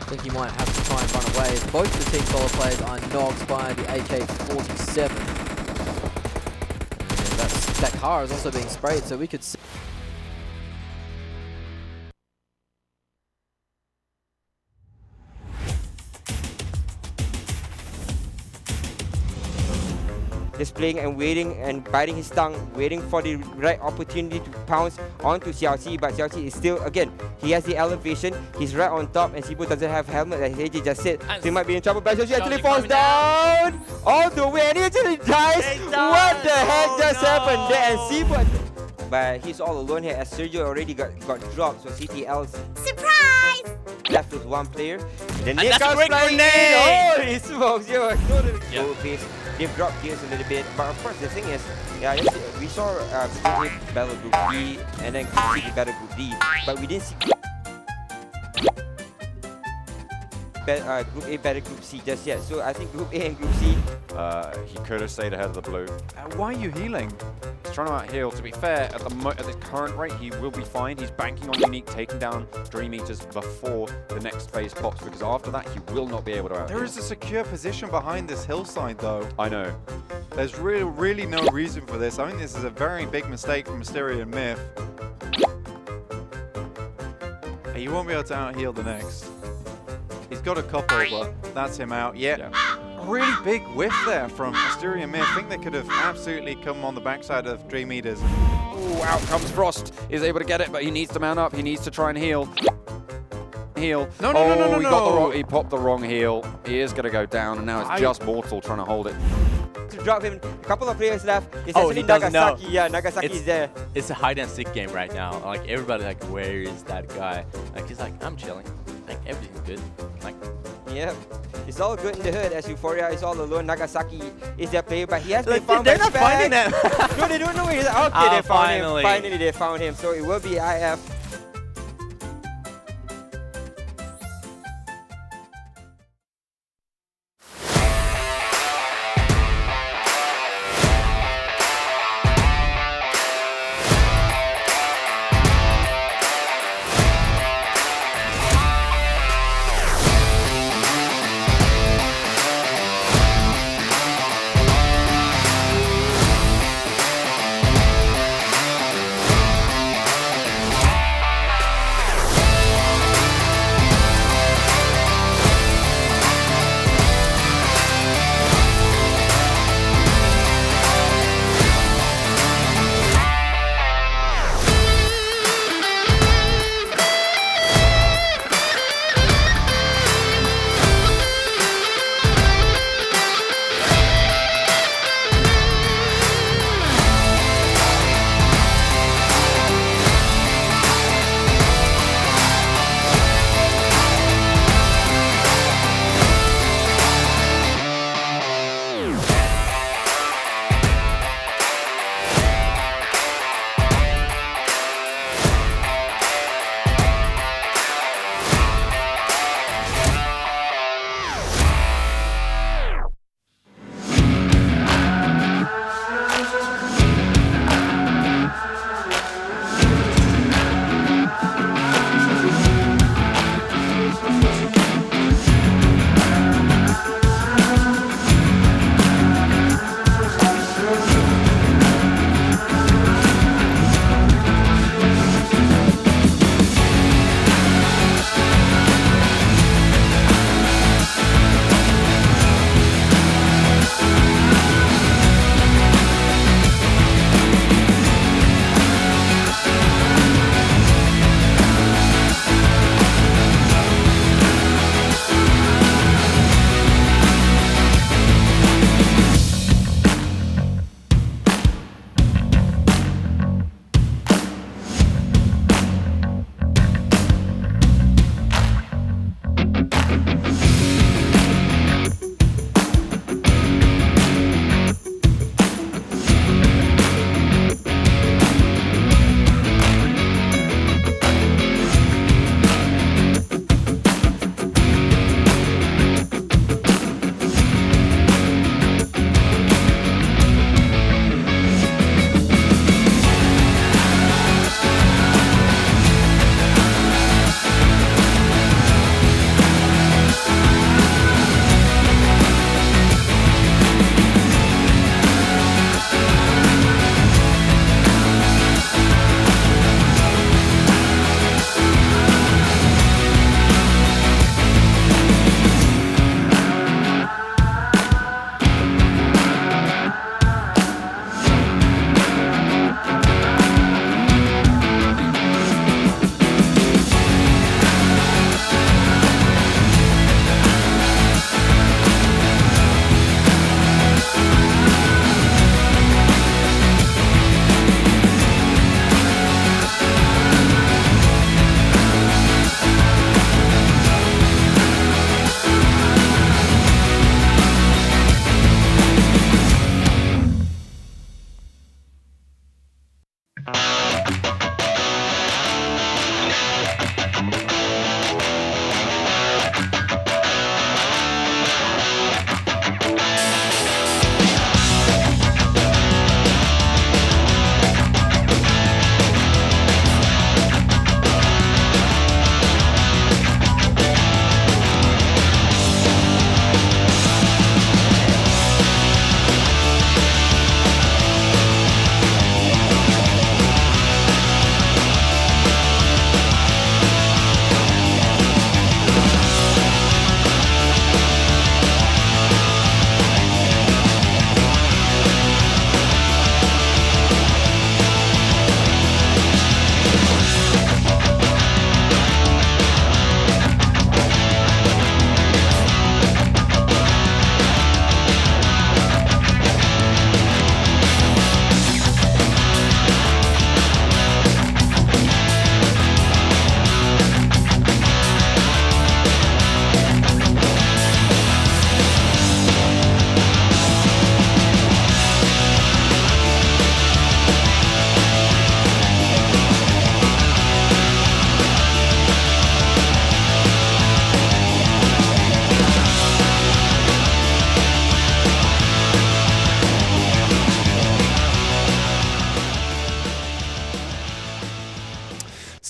Speaker 2: I think he might have to try and run away. As both the team solid players are knocked by the AK-47. And that car is also being sprayed, so we could see.
Speaker 4: Just playing and waiting and biting his tongue, waiting for the right opportunity to pounce onto Xiaoxi, but Xiaoxi is still, again, he has the elevation, he's right on top, and Sibu doesn't have helmet, as AJ just said, so he might be in trouble, but Xiaoxi actually falls down all the way, and he actually dies. What the heck just happened there? And Sibu, but he's all alone here, as Sergio already got dropped, so CTL's surprise left with 1 player. The Nick comes flying in. Holy smokes, yo, totally face. They've dropped gears a little bit, but of course the thing is, yeah, we saw Group A battle Group B, and then Group C battle Group D, but we didn't see Group A battle Group C just yet. So I think Group A and Group C.
Speaker 5: He could have stayed ahead of the blue.
Speaker 6: Why are you healing?
Speaker 5: He's trying to out-heal. To be fair, at the current rate, he will be fine. He's banking on Unique taking down Dream Eaters before the next phase pops, because after that, he will not be able to out-heal.
Speaker 6: There is a secure position behind this hillside, though.
Speaker 5: I know.
Speaker 6: There's really no reason for this. I think this is a very big mistake from Mysterio and Myth. He won't be able to out-heal the next. He's got a couple, but that's him out. Yeah. Really big whiff there from Mysterio and Myth. I think they could have absolutely come on the backside of Dream Eaters.
Speaker 5: Ooh, out comes Frost. Is able to get it, but he needs to mount up. He needs to try and heal. heal.
Speaker 6: No, no, no, no, no,
Speaker 5: He got the
Speaker 6: no.
Speaker 5: wrong, he popped the wrong heal. He is going to go down, and now it's just Mortal trying to hold it.
Speaker 4: To drop him, a couple of players left. It's
Speaker 7: Oh,
Speaker 4: actually
Speaker 7: he doesn't know.
Speaker 4: Nagasaki. Yeah, Nagasaki is there.
Speaker 7: It's a hide and seek game right now. Like everybody like, where is that guy? Like he's like, I'm chilling. Like everything's good. Like
Speaker 4: Yeah, it's all good in the hood as Euphoria is all alone. Nagasaki is their player, but he has been
Speaker 7: like,
Speaker 4: found
Speaker 7: they're
Speaker 4: by
Speaker 7: not finding
Speaker 4: Spag.
Speaker 7: that.
Speaker 4: No, they don't know where he's at. Okay,
Speaker 7: Ah,
Speaker 4: they found
Speaker 7: finally.
Speaker 4: him. Finally, they found him. So it will be IF.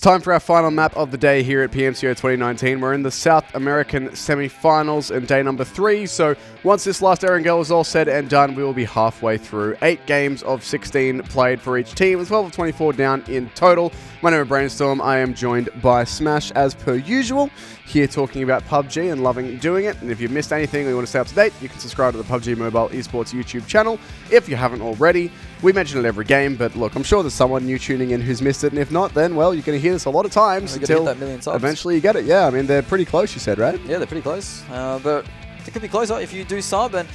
Speaker 1: time for our final map of the day here at PMCO 2019. We're in the South American semi-finals and day number 3. So once this last Erangel is all said and done, we will be halfway through. 8 games of 16 played for each team, with 12 of 24 down in total. My name is Brainstorm. I am joined by Smash as per usual, here talking about PUBG and loving doing it. And if you've missed anything or you want to stay up to date, you can subscribe to the PUBG Mobile eSports YouTube channel if you haven't already. We mention it every game, but look, I'm sure there's someone new tuning in who's missed it, and if not, then, well, you're going to hear this a lot of times until eventually you get it. Yeah, I mean, they're pretty close, you said, right?
Speaker 2: Yeah, they're pretty close, but they could be closer if you do sub, and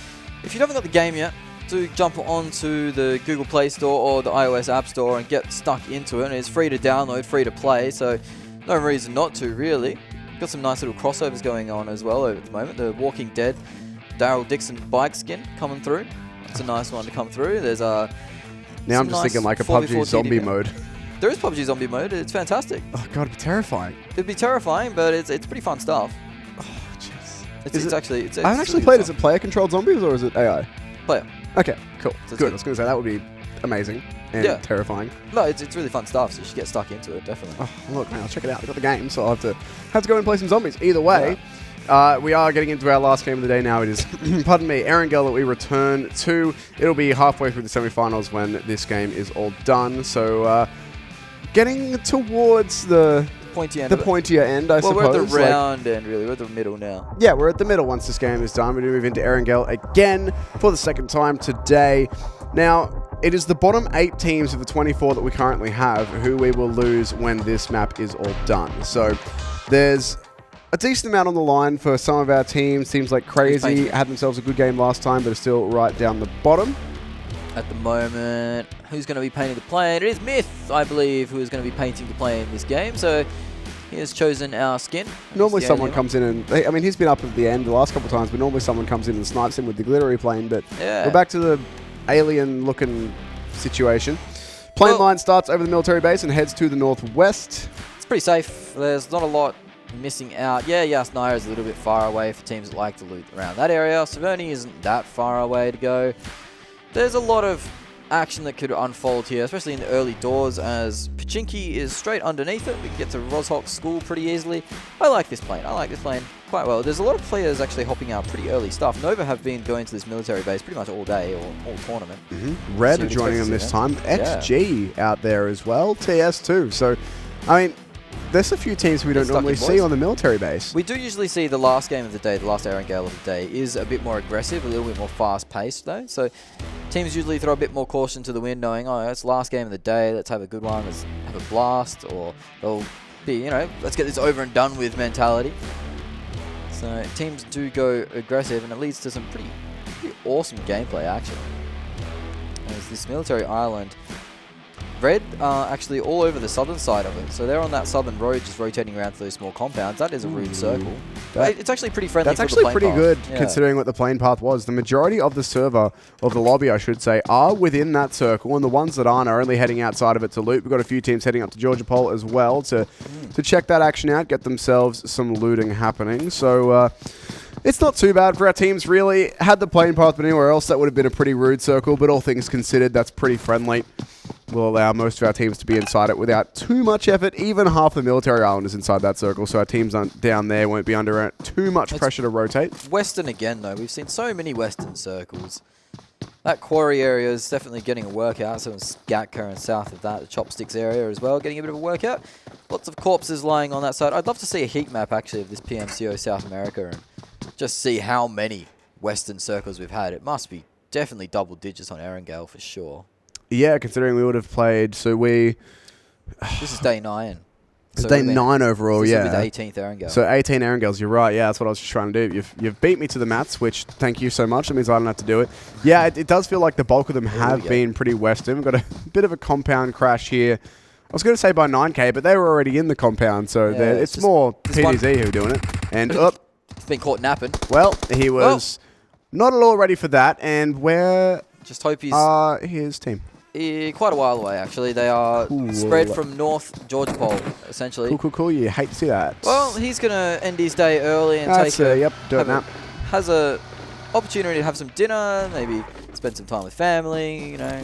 Speaker 2: if you haven't got the game yet, do jump onto the Google Play Store or the iOS App Store and get stuck into it. And it's free to download, free to play, so no reason not to, really. Got some nice little crossovers going on as well at the moment. The Walking Dead Daryl Dixon bike skin coming through. It's a nice one to come through. There's
Speaker 1: now I'm just thinking like a PUBG zombie mode.
Speaker 2: There is PUBG zombie mode. It's fantastic.
Speaker 1: Oh god, it'd be terrifying.
Speaker 2: It'd be terrifying, but it's pretty fun stuff.
Speaker 1: Oh jeez.
Speaker 2: It's actually.
Speaker 1: I haven't actually played. Is it player-controlled zombies or is it AI?
Speaker 2: Player.
Speaker 1: Okay, cool.
Speaker 2: So
Speaker 1: good. I was going to say that would be amazing and terrifying.
Speaker 2: No, it's really fun stuff. So you should get stuck into it, definitely.
Speaker 1: Oh look, man, I'll check it out. I've got the game, so I'll have to go and play some zombies. Either way. We are getting into our last game of the day now. It is, pardon me, Erangel that we return to. It'll be halfway through the semi-finals when this game is all done. So, getting towards the pointier end, I suppose.
Speaker 2: Well, we're at the round end, really. We're at the middle now.
Speaker 1: Yeah, we're at the middle once this game is done. We're going to move into Erangel again for the second time today. Now, it is the bottom 8 teams of the 24 that we currently have who we will lose when this map is all done. So, there's a decent amount on the line for some of our teams. Teams like Crazy had themselves a good game last time, but are still right down the bottom.
Speaker 2: At the moment, who's going to be painting the plane? It is Myth, I believe, who is going to be painting the plane in this game. So he has chosen our skin.
Speaker 1: Normally someone comes in and, I mean, he's been up at the end the last couple of times, but normally someone comes in and snipes him with the glittery plane. But we're back to the alien-looking situation. Plane line starts over the military base and heads to the northwest.
Speaker 2: It's pretty safe. There's not a lot missing out. Yeah, Yasnaya is a little bit far away for teams that like to loot around that area. Saverni isn't that far away to go. There's a lot of action that could unfold here, especially in the early doors, as Pachinki is straight underneath it. We can get to Roshok's school pretty easily. I like this plane. I like this plane quite well. There's a lot of players actually hopping out pretty early stuff. Nova have been going to this military base pretty much all day or all tournament.
Speaker 1: Red are joining them this time. XG out there as well. TS too. So, I mean, there's a few teams we don't normally see on the military base.
Speaker 2: We do usually see the last game of the day, the last Erangel of the day, is a bit more aggressive, a little bit more fast-paced though. So teams usually throw a bit more caution to the wind, knowing, oh, it's the last game of the day, let's have a good one, let's have a blast, or they'll be, you know, let's get this over and done with mentality. So teams do go aggressive, and it leads to some pretty awesome gameplay, actually. There's this military island. Red are actually all over the southern side of it. So they're on that southern road just rotating around to those small compounds. That is a rude circle. It's actually pretty friendly.
Speaker 1: That's actually pretty good considering what the plane path was. The majority of the server, of the lobby I should say, are within that circle, and the ones that aren't are only heading outside of it to loot. We've got a few teams heading up to Georgia Pole as well to check that action out, get themselves some looting happening. So it's not too bad for our teams, really. Had the plane path been anywhere else, that would have been a pretty rude circle, but all things considered, that's pretty friendly. Will allow most of our teams to be inside it without too much effort. Even half the military island is inside that circle, so our teams down there won't be under too much pressure to rotate.
Speaker 2: Western again, though. We've seen so many Western circles. That quarry area is definitely getting a workout. So is Gatka and south of that, the Chopsticks area as well, getting a bit of a workout. Lots of corpses lying on that side. I'd love to see a heat map, actually, of this PMCO South America and just see how many Western circles we've had. It must be definitely double digits on Erangel for sure.
Speaker 1: Yeah, considering we would have played, so we...
Speaker 2: This is day 9.
Speaker 1: It's day 9 overall,
Speaker 2: this
Speaker 1: yeah.
Speaker 2: This will be the 18th Erangel.
Speaker 1: So 18 Erangels, you're right. Yeah, that's what I was just trying to do. You've beat me to the mats, which thank you so much. That means I don't have to do it. Yeah, it does feel like the bulk of them have been pretty Western. We've got a bit of a compound crash here. I was going to say by 9K, but they were already in the compound, so it's more PDZ who are doing it. And
Speaker 2: it's been caught napping.
Speaker 1: Well, he was not at all ready for that. And where
Speaker 2: just hope he's
Speaker 1: his team?
Speaker 2: Quite a while away, actually. They are spread from North Georgia Pole, essentially.
Speaker 1: Cool. You hate to see that.
Speaker 2: Well, he's going to end his day early and has a opportunity to have some dinner, maybe spend some time with family, you know.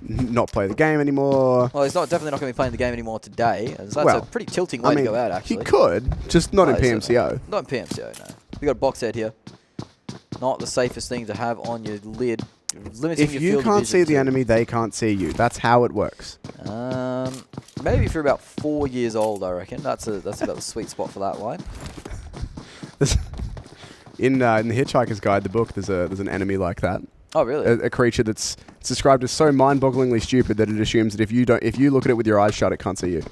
Speaker 1: not play the game anymore.
Speaker 2: Well, he's definitely not going to be playing the game anymore today, as that's
Speaker 1: Well,
Speaker 2: a pretty tilting way to go out, actually.
Speaker 1: He could, just not in PMCO.
Speaker 2: Not in PMCO, no. We got a box head here. Not the safest thing to have on your lid. Limiting
Speaker 1: If
Speaker 2: your
Speaker 1: you
Speaker 2: field of
Speaker 1: can't
Speaker 2: vision
Speaker 1: see the
Speaker 2: to-
Speaker 1: enemy, they can't see you. That's how it works.
Speaker 2: Maybe if you're about 4 years old, I reckon. That's about the sweet spot for that line.
Speaker 1: In the Hitchhiker's Guide, the book, there's an enemy like that.
Speaker 2: Oh, really?
Speaker 1: A creature that's described as so mind-bogglingly stupid that it assumes that if you look at it with your eyes shut, it can't see you.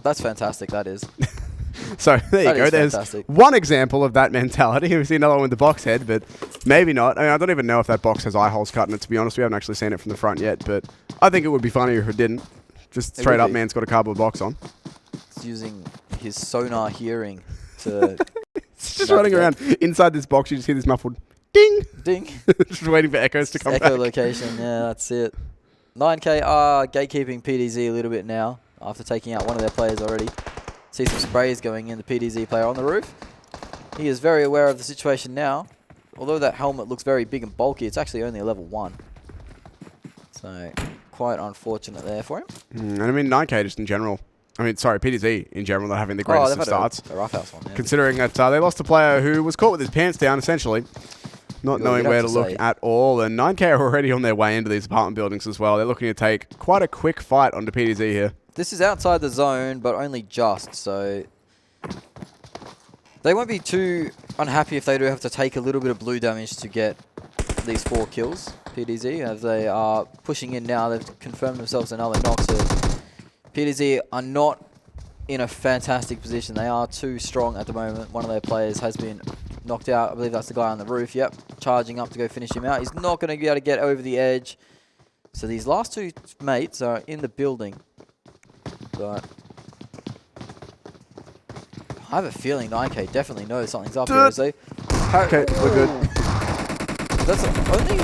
Speaker 2: That's fantastic, that is.
Speaker 1: So there you go. There's
Speaker 2: fantastic.
Speaker 1: one example of that mentality. We see another one with the box head, but maybe not. I mean, I don't even know if that box has eye holes cut in it, to be honest. We haven't actually seen it from the front yet, but I think it would be funnier if it didn't. Just straight up, man's got a cardboard box on.
Speaker 2: He's using his sonar hearing to...
Speaker 1: It's just running around. Inside this box, you just hear this muffled ding.
Speaker 2: Ding.
Speaker 1: Just waiting for echoes to come back.
Speaker 2: Echolocation, yeah, that's it. 9K are gatekeeping PDZ a little bit now after taking out one of their players already. See some sprays going in, the PDZ player on the roof. He is very aware of the situation now. Although that helmet looks very big and bulky, it's actually only a level 1. So, quite unfortunate there for him.
Speaker 1: And I mean, 9K just in general. I mean, sorry, PDZ in general, not having the greatest of starts.
Speaker 2: A roughhouse one, yeah.
Speaker 1: Considering that they lost a player who was caught with his pants down, essentially. Not knowing where to look at all. And 9K are already on their way into these apartment buildings as well. They're looking to take quite a quick fight onto PDZ here.
Speaker 2: This is outside the zone, but only just, so... They won't be too unhappy if they do have to take a little bit of blue damage to get these 4 kills, PDZ, as they are pushing in now. They've confirmed themselves another knock, so PDZ are not in a fantastic position. They are too strong at the moment. One of their players has been knocked out. I believe that's the guy on the roof. Yep, charging up to go finish him out. He's not going to be able to get over the edge. So these last 2 mates are in the building. But I have a feeling 9K definitely knows something's up here. So
Speaker 1: Okay, we're good.
Speaker 2: That's only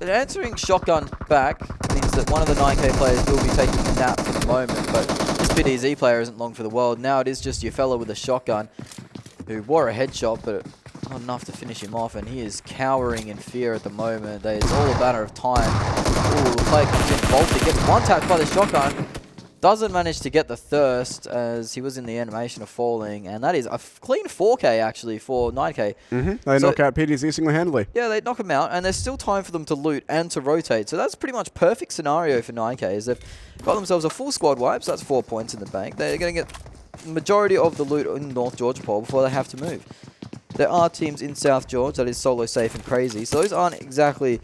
Speaker 2: an answering shotgun back means that one of the 9K players will be taking a nap for the moment. But this PDZ player isn't long for the world. Now it is just your fellow with a shotgun who wore a headshot, but not enough to finish him off. And he is cowering in fear at the moment. It's all a matter of time. Ooh, the player comes in bolted, gets one tapped by the shotgun. Doesn't manage to get the thirst as he was in the animation of falling, and that is a clean 4K actually for 9K.
Speaker 1: They knock out PDZ single-handedly.
Speaker 2: Yeah, they knock him out, and there's still time for them to loot and to rotate. So that's pretty much perfect scenario for 9K. Is they've got themselves a full squad wipe, so that's 4 points in the bank. They're going to get the majority of the loot in North Georgia Pole before they have to move. There are teams in South Georgia that is solo safe and crazy, so those aren't exactly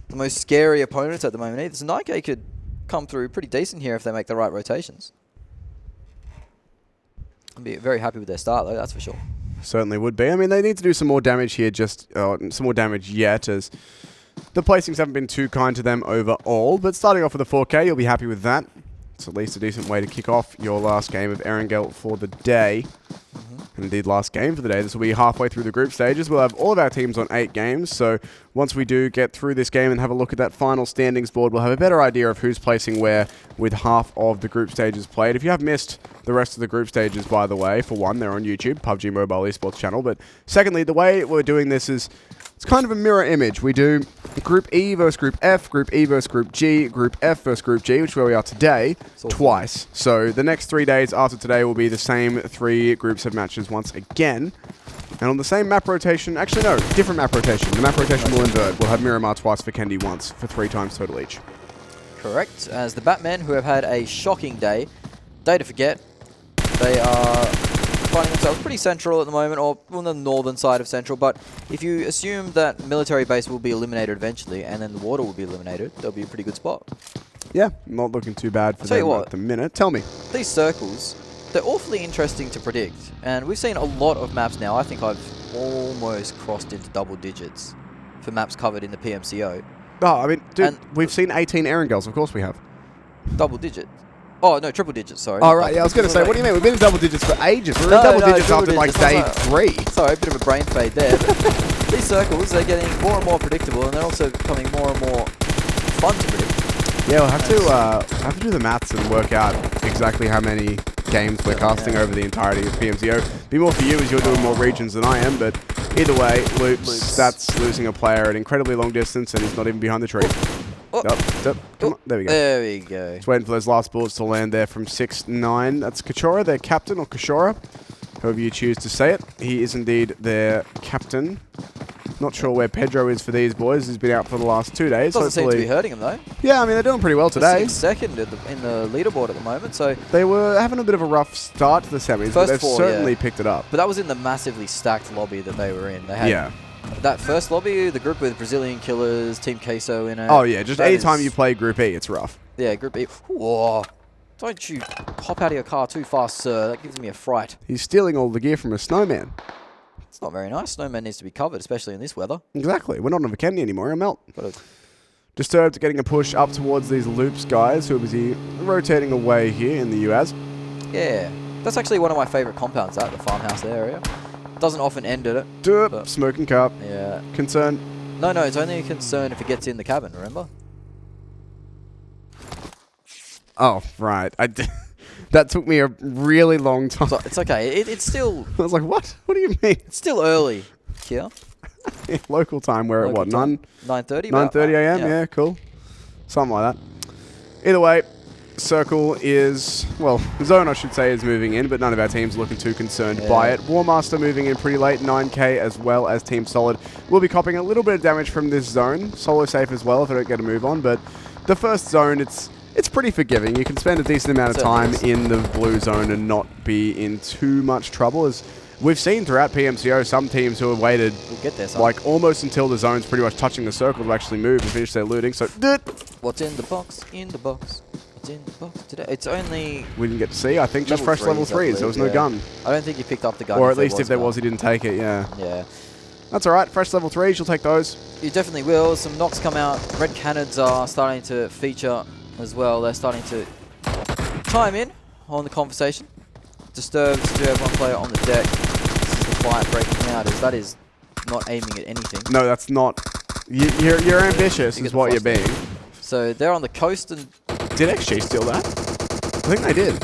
Speaker 2: the most scary opponents at the moment either. So 9K could come through pretty decent here if they make the right rotations. I'd be very happy with their start though, that's for sure.
Speaker 1: Certainly would be. I mean, they need to do some more damage here, some more damage yet, as the placings haven't been too kind to them overall. But starting off with a 4K, you'll be happy with that. It's at least a decent way to kick off your last game of Erangel for the day. And indeed, last game for the day. This will be halfway through the group stages. We'll have all of our teams on 8 games. So once we do get through this game and have a look at that final standings board, we'll have a better idea of who's placing where with half of the group stages played. If you have missed the rest of the group stages, by the way, for one, they're on YouTube, PUBGMOBILE eSports channel. But secondly, the way we're doing this is it's kind of a mirror image. We do Group E versus Group F, Group E versus Group G, Group F versus Group G, which is where we are today, twice. So the next 3 days after today will be the same 3 groups of matches once again. And on the same map rotation, actually no, different map rotation. The map rotation will invert. We'll have Miramar twice, Vikendi once, for 3 times total each.
Speaker 2: Correct. As the Batmen, who have had a shocking day to forget, they are finding themselves pretty central at the moment, or on the northern side of central, but if you assume that military base will be eliminated eventually, and then the water will be eliminated, that'll be a pretty good spot.
Speaker 1: Yeah, not looking too bad for them at the minute. Tell me.
Speaker 2: These circles, they're awfully interesting to predict, and we've seen a lot of maps now. I think I've almost crossed into double digits for maps covered in the PMCO.
Speaker 1: Oh, I mean, dude, we've seen 18 Erangels, of course we have.
Speaker 2: Double digit. Oh, no, triple digits, sorry.
Speaker 1: Oh, right, yeah, I was going to say, what do you mean? We've been in double digits for ages. We're in double digits after, like, day 3.
Speaker 2: Sorry, a bit of a brain fade there. But these circles, they're getting more and more predictable, and they're also becoming more and more fun to predict.
Speaker 1: Yeah, we'll have to do the maths and work out exactly how many games we're casting over the entirety of PMCO. Be more for you as you're doing more regions than I am, but either way, Loops, that's losing a player at incredibly long distance, and he's not even behind the tree.
Speaker 2: Oh.
Speaker 1: Come on. There we go.
Speaker 2: There we go.
Speaker 1: Just waiting for those last bullets to land there from 6-9. That's Kachora, their captain, or Kashora, however you choose to say it. He is indeed their captain. Not sure where Pedro is for these boys. He's been out for the last 2 days.
Speaker 2: Doesn't seem to be hurting him, though.
Speaker 1: Yeah, I mean, they're doing pretty well today.
Speaker 2: Second in the leaderboard at the moment, so...
Speaker 1: They were having a bit of a rough start to the semis, but they've certainly picked it up.
Speaker 2: But that was in the massively stacked lobby that they were in. They had that first lobby, the group with Brazilian Killers, Team Queso in it.
Speaker 1: Oh, yeah, just any time you play Group E, it's rough.
Speaker 2: Yeah, Group E. Whoa. Don't you hop out of your car too fast, sir. That gives me a fright.
Speaker 1: He's stealing all the gear from a snowman.
Speaker 2: It's not very nice. Snowman needs to be covered, especially in this weather.
Speaker 1: Exactly. We're not on a Vikendi anymore. He'll melt. Disturbed getting a push up towards these loops guys who are busy rotating away here in the US.
Speaker 2: Yeah. That's actually one of my favorite compounds, the farmhouse area. Doesn't often end at it.
Speaker 1: Derp. Smoking cup.
Speaker 2: Yeah.
Speaker 1: Concern.
Speaker 2: No, it's only a concern if it gets in the cabin, remember?
Speaker 1: Oh, right. That took me a really long time.
Speaker 2: So it's okay. It's still...
Speaker 1: I was like, what? What do you mean?
Speaker 2: It's still early here.
Speaker 1: Local time, we're at what? 9:30? 9:30 a.m.? Yeah, cool. Something like that. Either way, Circle is... Well, Zone, I should say, is moving in, but none of our teams looking too concerned by it. WarMaster moving in pretty late, 9k, as well as Team Solid. We'll be copping a little bit of damage from this zone. Solo safe as well if I don't get a move on, but the first zone, it's pretty forgiving. You can spend a decent amount of time in the blue zone and not be in too much trouble. As we've seen throughout PMCO, some teams who have waited like almost until the zone's pretty much touching the circle to actually move and finish their looting. So,
Speaker 2: what's in the box? In the box. What's in the box today? It's only...
Speaker 1: We didn't get to see. I think just fresh level 3s. There was no gun.
Speaker 2: I don't think you picked up the gun.
Speaker 1: Or at least if there was, he didn't take it, yeah.
Speaker 2: Yeah.
Speaker 1: That's all right. Fresh level 3s, you'll take those.
Speaker 2: You definitely will. Some knocks come out. Red Canids are starting to feature as well. They're starting to chime in on the conversation. Disturbs do have one player on the deck. This is the fight breaking out. That is not aiming at anything.
Speaker 1: No, that's not. You're ambitious is what you're being.
Speaker 2: So they're on the coast and...
Speaker 1: Did XG steal that? I think they did.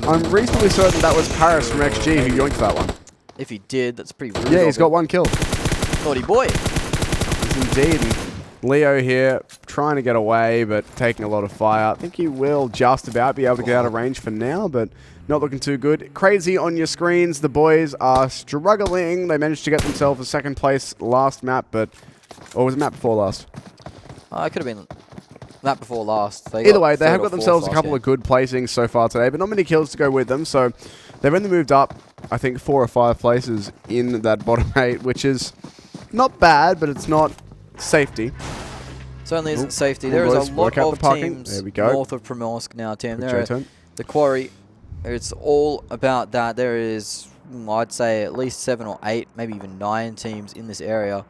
Speaker 1: I'm reasonably certain that was Paris from XG who yoinked that one.
Speaker 2: If he did, that's pretty rude.
Speaker 1: Yeah, he's got 1 kill.
Speaker 2: Naughty boy.
Speaker 1: Yes, indeed. And Leo here trying to get away, but taking a lot of fire. I think he will just about be able to get out of range for now, but not looking too good. Crazy on your screens. The boys are struggling. They managed to get themselves a second place last map, but... Or was it map before last?
Speaker 2: It could have been map before last.
Speaker 1: Either way, they have got themselves a couple of good placings so far today, but not many kills to go with them, so they've only moved up, I think, 4 or 5 places in that bottom 8, which is not bad, but it's not safety.
Speaker 2: Certainly isn't safety. There is a lot of teams north of Primorsk now, Tim. The quarry, it's all about that. There is, I'd say, at least 7 or 8, maybe even 9 teams in this area.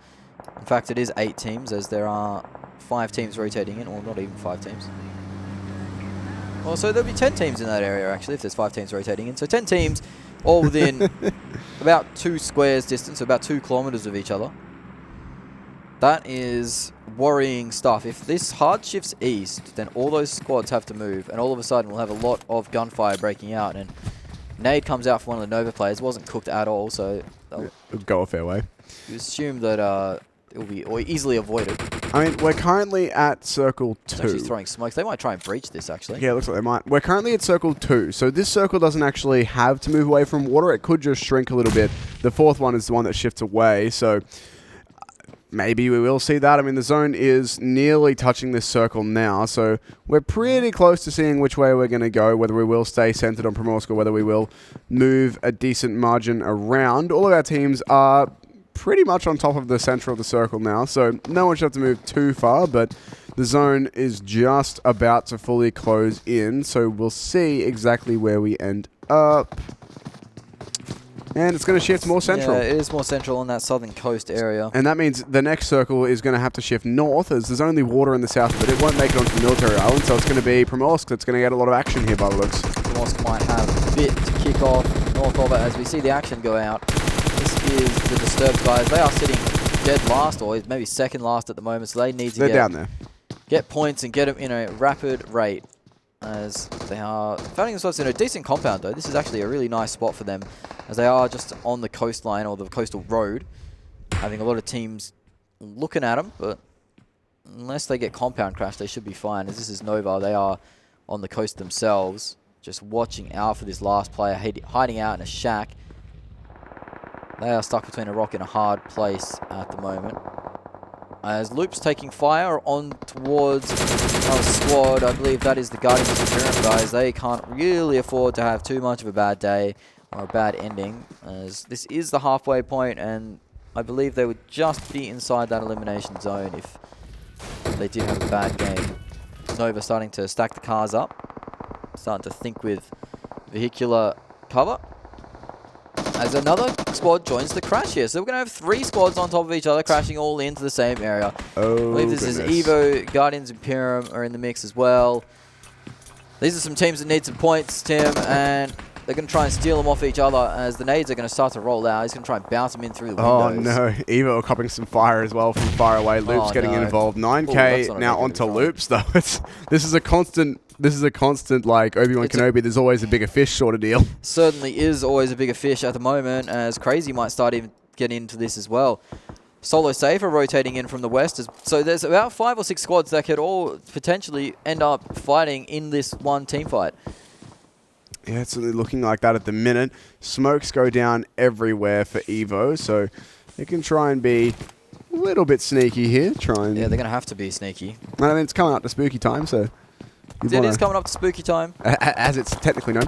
Speaker 2: In fact, it is 8 teams, as there are 5 teams rotating in, or not even 5 teams. Well, so there'll be 10 teams in that area, actually, if there's 5 teams rotating in. So 10 teams, all within about 2 squares distance, so about 2 kilometers of each other. That is worrying stuff. If this hard shifts east, then all those squads have to move, and all of a sudden we'll have a lot of gunfire breaking out. And nade comes out for one of the Nova players. It wasn't cooked at all, so
Speaker 1: it'll go a fair way.
Speaker 2: You assume that it will be easily avoided.
Speaker 1: I mean, we're currently at Circle 2.
Speaker 2: Actually throwing smokes. They might try and breach this, actually.
Speaker 1: Yeah, it looks like they might. We're currently at Circle 2, so this circle doesn't actually have to move away from water. It could just shrink a little bit. The 4th one is the one that shifts away, so maybe we will see that. I mean, the zone is nearly touching this circle now, so we're pretty close to seeing which way we're going to go, whether we will stay centered on Primorsk or whether we will move a decent margin around. All of our teams are pretty much on top of the center of the circle now, so no one should have to move too far, but the zone is just about to fully close in, so we'll see exactly where we end up. And it's going to shift more central.
Speaker 2: Yeah, it is more central on that southern coast area.
Speaker 1: And that means the next circle is going to have to shift north, as there's only water in the south of it. It won't make it onto the military island, so it's going to be Primorsk that's going to get a lot of action here by the looks.
Speaker 2: Primorsk might have a bit to kick off north of it as we see the action go out. This is the Disturbed guys. They are sitting dead last, or maybe second last at the moment, so they need to get points and get them in a rapid rate, as they are finding themselves in a decent compound, though. This is actually a really nice spot for them, as they are just on the coastline or the coastal road, having a lot of teams looking at them, but unless they get compound crash, they should be fine. As this is Nova, they are on the coast themselves, just watching out for this last player, hiding out in a shack. They are stuck between a rock and a hard place at the moment. As Loop's taking fire on towards our squad, I believe that is the Guardians of Imperium guys. They can't really afford to have too much of a bad day or a bad ending, as this is the halfway point, and I believe they would just be inside that elimination zone if they did have a bad game. Nova starting to stack the cars up, starting to think with vehicular cover. As another squad joins the crash here. So we're going to have 3 squads on top of each other, crashing all into the same area.
Speaker 1: Oh,
Speaker 2: I believe this is EVO, Guardians, Imperium are in the mix as well. These are some teams that need some points, Tim, and they're going to try and steal them off each other as the nades are going to start to roll out. He's going to try and bounce them in through the windows.
Speaker 1: Oh no, EVO are copping some fire as well from far away. Loops getting involved. 9k now onto Loops though. This is a constant like Obi-Wan Kenobi. There's always a bigger fish sort of deal.
Speaker 2: Certainly is always a bigger fish at the moment, as Crazy might start even getting into this as well. Solo Safe are rotating in from the west. So there's about 5 or 6 squads that could all potentially end up fighting in this one team fight.
Speaker 1: Yeah, it's certainly looking like that at the minute. Smokes go down everywhere for EVO, so they can try and be a little bit sneaky here.
Speaker 2: Yeah, they're going to have to be sneaky.
Speaker 1: I mean, it's coming up to spooky time, so...
Speaker 2: It is coming up to spooky time.
Speaker 1: As it's technically known.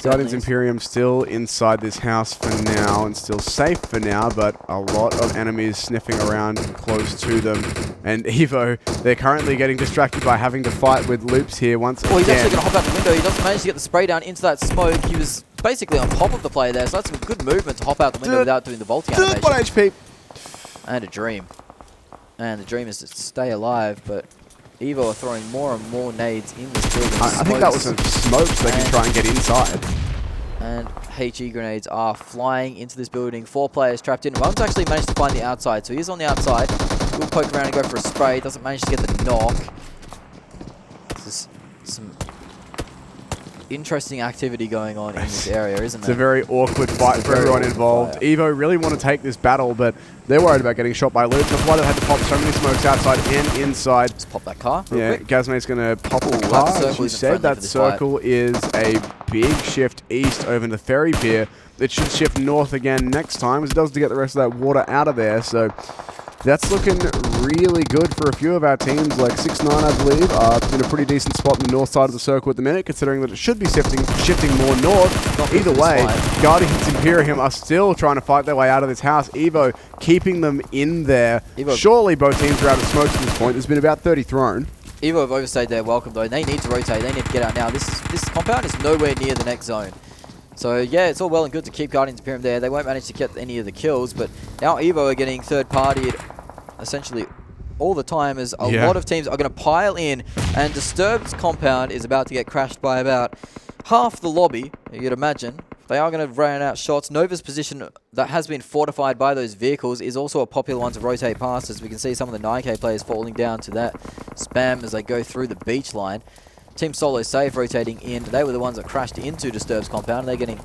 Speaker 1: Guardians Imperium still inside this house for now and still safe for now, but a lot of enemies sniffing around close to them. And EVO, they're currently getting distracted by having to fight with Loops here once again.
Speaker 2: He's actually going to hop out the window. He doesn't manage to get the spray down into that smoke. He was basically on top of the player there, so that's some good movement to hop out the window without doing the vaulting animation.
Speaker 1: 1 HP.
Speaker 2: And a dream. And the dream is to stay alive, but EVO are throwing more and more nades in this building.
Speaker 1: I think that was some smoke so they can try and get inside.
Speaker 2: And HE grenades are flying into this building. 4 players trapped in. One's actually managed to find the outside, so he's on the outside. We'll poke around and go for a spray. Doesn't manage to get the knock. This is some interesting activity going on in this area, isn't it?
Speaker 1: It's a very awkward fight for everyone involved. EVO really want to take this battle, but they're worried about getting shot by Loops. That's why they had to pop so many smokes outside and inside.
Speaker 2: Just pop that car real quick.
Speaker 1: Gazmate's going to pop the car. As you said, that circle is a big shift east over the ferry pier. It should shift north again next time, as it does to get the rest of that water out of there. So that's looking really good for a few of our teams, like 6-9, I believe, are in a pretty decent spot in the north side of the circle at the minute, considering that it should be shifting more north. Either way, Guardians Imperium are still trying to fight their way out of this house. EVO keeping them in there. Surely both teams are out of smokes at this point. There's been about 30 thrown.
Speaker 2: EVO have overstayed their welcome, though. They need to rotate. They need to get out now. This compound is nowhere near the next zone. So, yeah, it's all well and good to keep Guardians Imperium there. They won't manage to get any of the kills, but now EVO are getting third-partied essentially all the time, as a lot of teams are going to pile in, and Disturbed's compound is about to get crashed by about half the lobby, you'd imagine. They are going to run out shots. Nova's position that has been fortified by those vehicles is also a popular one to rotate past, as we can see some of the 9k players falling down to that spam as they go through the beach line. Team Solo Safe rotating in. They were the ones that crashed into Disturbed's compound. They're getting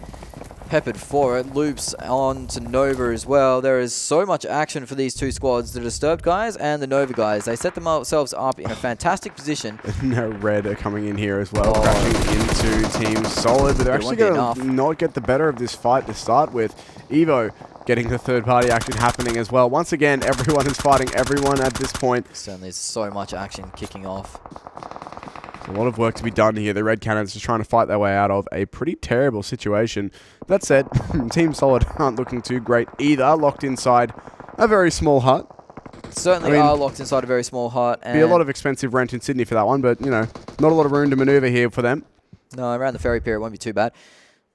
Speaker 2: peppered for it. Loops on to Nova as well. There is so much action for these two squads, the Disturbed guys and the Nova guys. They set themselves up in a fantastic position.
Speaker 1: No, Red are coming in here as well, crashing into Team Solid, but they're actually going to not get the better of this fight to start with. EVO getting the third-party action happening as well. Once again, everyone is fighting everyone at this point.
Speaker 2: Certainly, there's so much action kicking off.
Speaker 1: A lot of work to be done here. The Red Canids are trying to fight their way out of a pretty terrible situation. That said, Team Solid aren't looking too great either. Locked inside a very small hut.
Speaker 2: Certainly are locked inside a very small hut.
Speaker 1: Be a lot of expensive rent in Sydney for that one, but, you know, not a lot of room to maneuver here for them.
Speaker 2: No, around the ferry pier, it won't be too bad.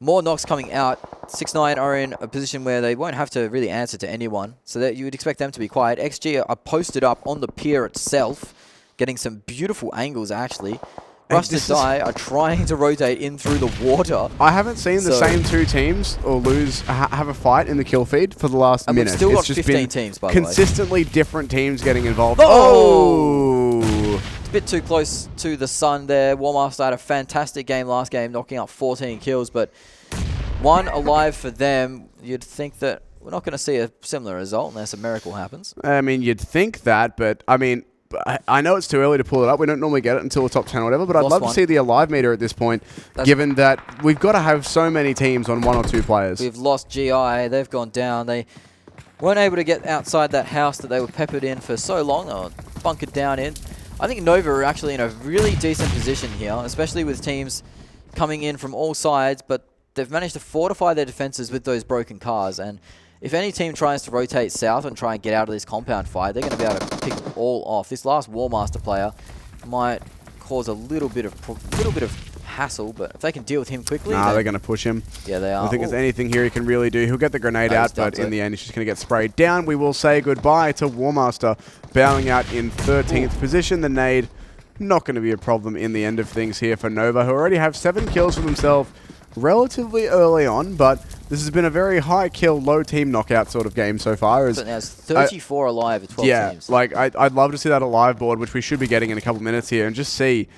Speaker 2: More knocks coming out. 6-9 are in a position where they won't have to really answer to anyone, so that you would expect them to be quiet. XG are posted up on the pier itself, getting some beautiful angles, actually. Rush to Die are trying to rotate in through the water.
Speaker 1: I haven't seen the same two teams or have a fight in the kill feed for the last minute.
Speaker 2: We've still got 15 teams, by the way.
Speaker 1: Consistently different teams getting involved.
Speaker 2: Oh! It's a bit too close to the sun there. WarMaster had a fantastic game last game, knocking out 14 kills, but one alive for them. You'd think that we're not going to see a similar result unless a miracle happens.
Speaker 1: I mean, you'd think that, but I mean, I know it's too early to pull it up. We don't normally get it until the top 10 or whatever, but I'd love to see the alive meter at this point, given that we've got to have so many teams on 1 or 2 players.
Speaker 2: We've lost GI. They've gone down. They weren't able to get outside that house that they were peppered in for so long. They were bunkered down in. I think Nova are actually in a really decent position here, especially with teams coming in from all sides, but they've managed to fortify their defenses with those broken cars. And if any team tries to rotate south and try and get out of this compound fight, they're going to be able to pick them all off. This last WarMaster player might cause a little bit of hassle, but if they can deal with him quickly...
Speaker 1: they're going to push him.
Speaker 2: Yeah, they are.
Speaker 1: I think there's anything here he can really do. He'll get the grenade out, but in the end, he's just going to get sprayed down. We will say goodbye to WarMaster, bowing out in 13th position. The nade, not going to be a problem in the end of things here for Nova, who already have 7 kills for themselves relatively early on, but this has been a very high kill, low team knockout sort of game so far.
Speaker 2: So now it's 34 alive at 12 teams.
Speaker 1: Yeah, like I'd love to see that alive board, which we should be getting in a couple minutes here, and just see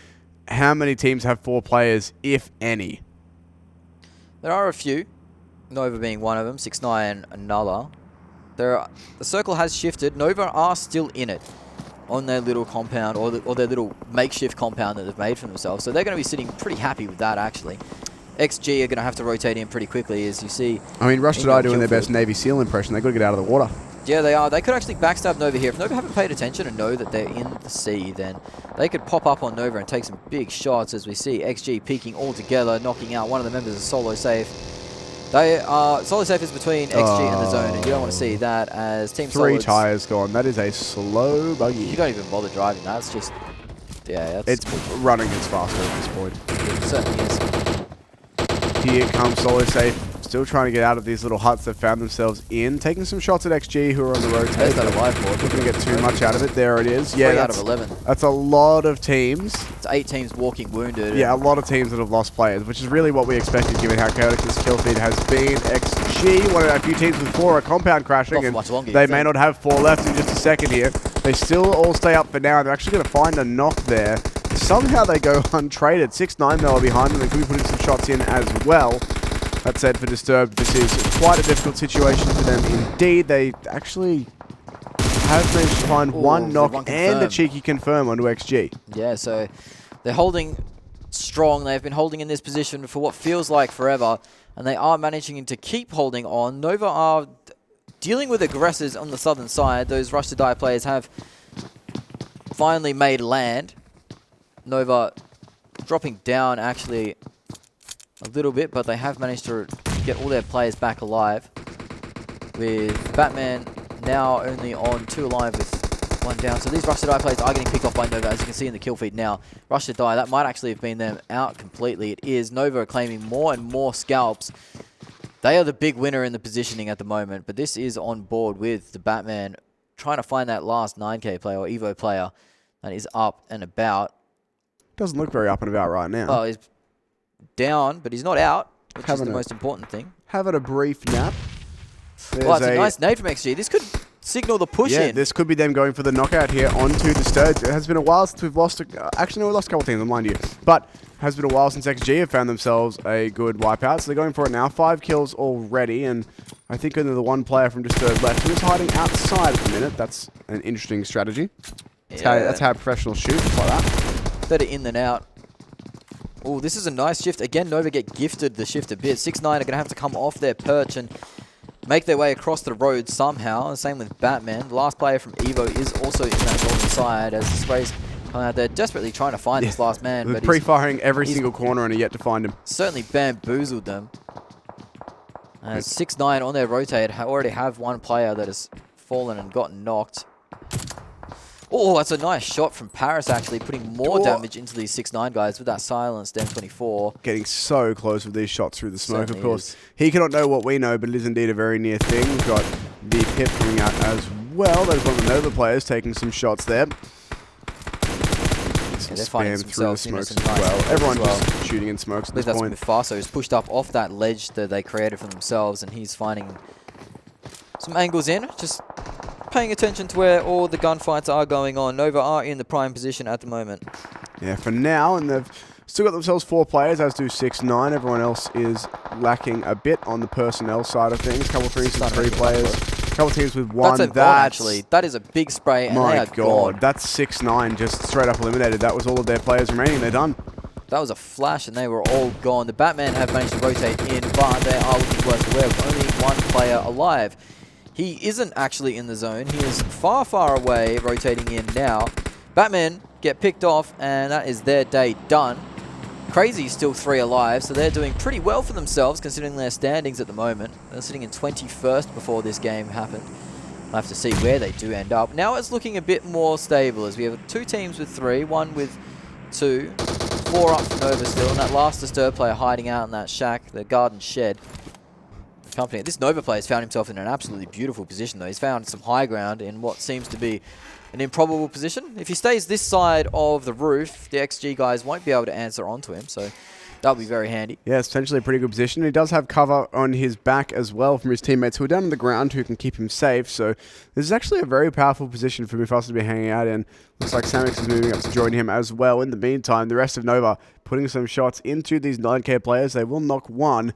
Speaker 1: how many teams have 4 players, if any.
Speaker 2: There are a few, Nova being one of them, 6ix9ine another. The circle has shifted. Nova are still in it on their little compound, or their little makeshift compound that they've made for themselves. So they're going to be sitting pretty happy with that, actually. XG are going to have to rotate in pretty quickly, as you see.
Speaker 1: I mean, Rush are doing their best Navy SEAL impression. They've got to get out of the water.
Speaker 2: Yeah, they are. They could actually backstab Nova here. If Nova haven't paid attention and know that they're in the sea, then they could pop up on Nova and take some big shots, as we see XG peeking all together, knocking out one of the members of Solo Safe. Solo Safe is between XG and the zone, and you don't want to see that, as Team
Speaker 1: 3 tires gone. That is a slow buggy.
Speaker 2: You don't even bother driving that. It's just, yeah.
Speaker 1: It's running as faster at this point.
Speaker 2: It certainly is.
Speaker 1: Here comes Solo Safe, still trying to get out of these little huts they've found themselves in, taking some shots at XG, who are on the road.
Speaker 2: There's that alive board.
Speaker 1: Not going to get too much out of it. There it is. Yeah,
Speaker 2: 3 out of 11.
Speaker 1: That's a lot of teams.
Speaker 2: It's 8 teams walking wounded.
Speaker 1: Yeah, a lot of teams that have lost players, which is really what we expected given how chaotic this kill feed has been. XG, one of a few teams with 4 are compound crashing, and they may not have 4 left in just a second here. They still all stay up for now. They're actually going to find a knock there. Somehow they go untraded. 6ix9ine though are behind them. They could be putting some shots in as well. That said, for Disturbed, this is quite a difficult situation for them indeed. They actually have managed to find one knock and a cheeky confirm onto XG.
Speaker 2: Yeah, so they're holding strong. They've been holding in this position for what feels like forever, and they are managing to keep holding on. Nova are dealing with aggressors on the southern side. Those Rush to Die players have finally made land. Nova dropping down, actually, a little bit, but they have managed to get all their players back alive, with Batman now only on 2 alive with 1 down. So these Rush to Die players are getting picked off by Nova, as you can see in the kill feed now. Rush to Die, that might actually have been them out completely. It is. Nova are claiming more and more scalps. They are the big winner in the positioning at the moment, but this is on board with the Batman trying to find that last 9K player or EVO player that is up and about.
Speaker 1: Doesn't look very up and about right now.
Speaker 2: Oh, he's down, but he's not out, which is the most important thing.
Speaker 1: Having a brief nap.
Speaker 2: Well, it's a nice nade from XG. This could signal the push in.
Speaker 1: Yeah, this could be them going for the knockout here onto Disturbed. It has been a while since we've lost... actually, no, we lost a couple teams, mind you. But it has been a while since XG have found themselves a good wipeout. So they're going for it now. 5 kills already, and I think only the 1 player from Disturbed left, who is hiding outside at the minute. That's an interesting strategy. That's how professionals shoot, like that.
Speaker 2: Better in than out. Oh, this is a nice shift. Again, Nova get gifted the shift a bit. 6ix9ine are going to have to come off their perch and make their way across the road somehow. The same with Batman. The last player from EVO is also in that northern side, as the sprays come out there desperately trying to find this last man.
Speaker 1: They're pre-firing every single corner and are yet to find him. Certainly
Speaker 2: bamboozled them. 6ix9ine on their rotate already have 1 player that has fallen and gotten knocked. Oh, that's a nice shot from Paris, actually, putting more damage into these 6ix9ine guys with that silenced M24.
Speaker 1: Getting so close with these shots through the smoke, of course. He cannot know what we know, but it is indeed a very near thing. We've got the Pip coming out as well. There's one of the Nova players taking some shots there.
Speaker 2: Yeah, they're finding
Speaker 1: through the smokes as well. Everyone just shooting in smokes at this point.
Speaker 2: That's Mufasa, who's pushed up off that ledge that they created for themselves, and he's finding some angles in, just paying attention to where all the gunfights are going on. Nova are in the prime position at the moment.
Speaker 1: Yeah, for now, and they've Still got themselves 4 players, as do 6-9. Everyone else is lacking a bit on the personnel side of things. Couple teams with 3 players. Couple teams with 1.
Speaker 2: That's gone, actually. That is a big spray, and they are gone.
Speaker 1: That's 6-9 just straight up eliminated. That was all of their players remaining. They're done.
Speaker 2: That was a flash, and they were all gone. The Batmen have managed to rotate in, but they are looking worse for wear with only 1 player alive. He isn't actually in the zone. He is far, far away, rotating in now. Batmen get picked off, and that is their day done. Crazy's still 3 alive, so they're doing pretty well for themselves considering their standings at the moment. They're sitting in 21st before this game happened. We'll have to see where they do end up. Now it's looking a bit more stable as we have 2 teams with 3, 1 with 2, 4 up for Nova still, and that last Disturb player hiding out in that shack, the garden shed. Company. This Nova player has found himself in an absolutely beautiful position though. He's found some high ground in what seems to be an improbable position. If he stays this side of the roof, the XG guys won't be able to answer onto him, so that'll be very handy.
Speaker 1: Yeah, it's potentially a pretty good position. He does have cover on his back as well from his teammates who are down on the ground who can keep him safe, so this is actually a very powerful position for Mufasa to be hanging out in. Looks like Samix is moving up to join him as well. In the meantime, the rest of Nova putting some shots into these 9K players. They will knock 1.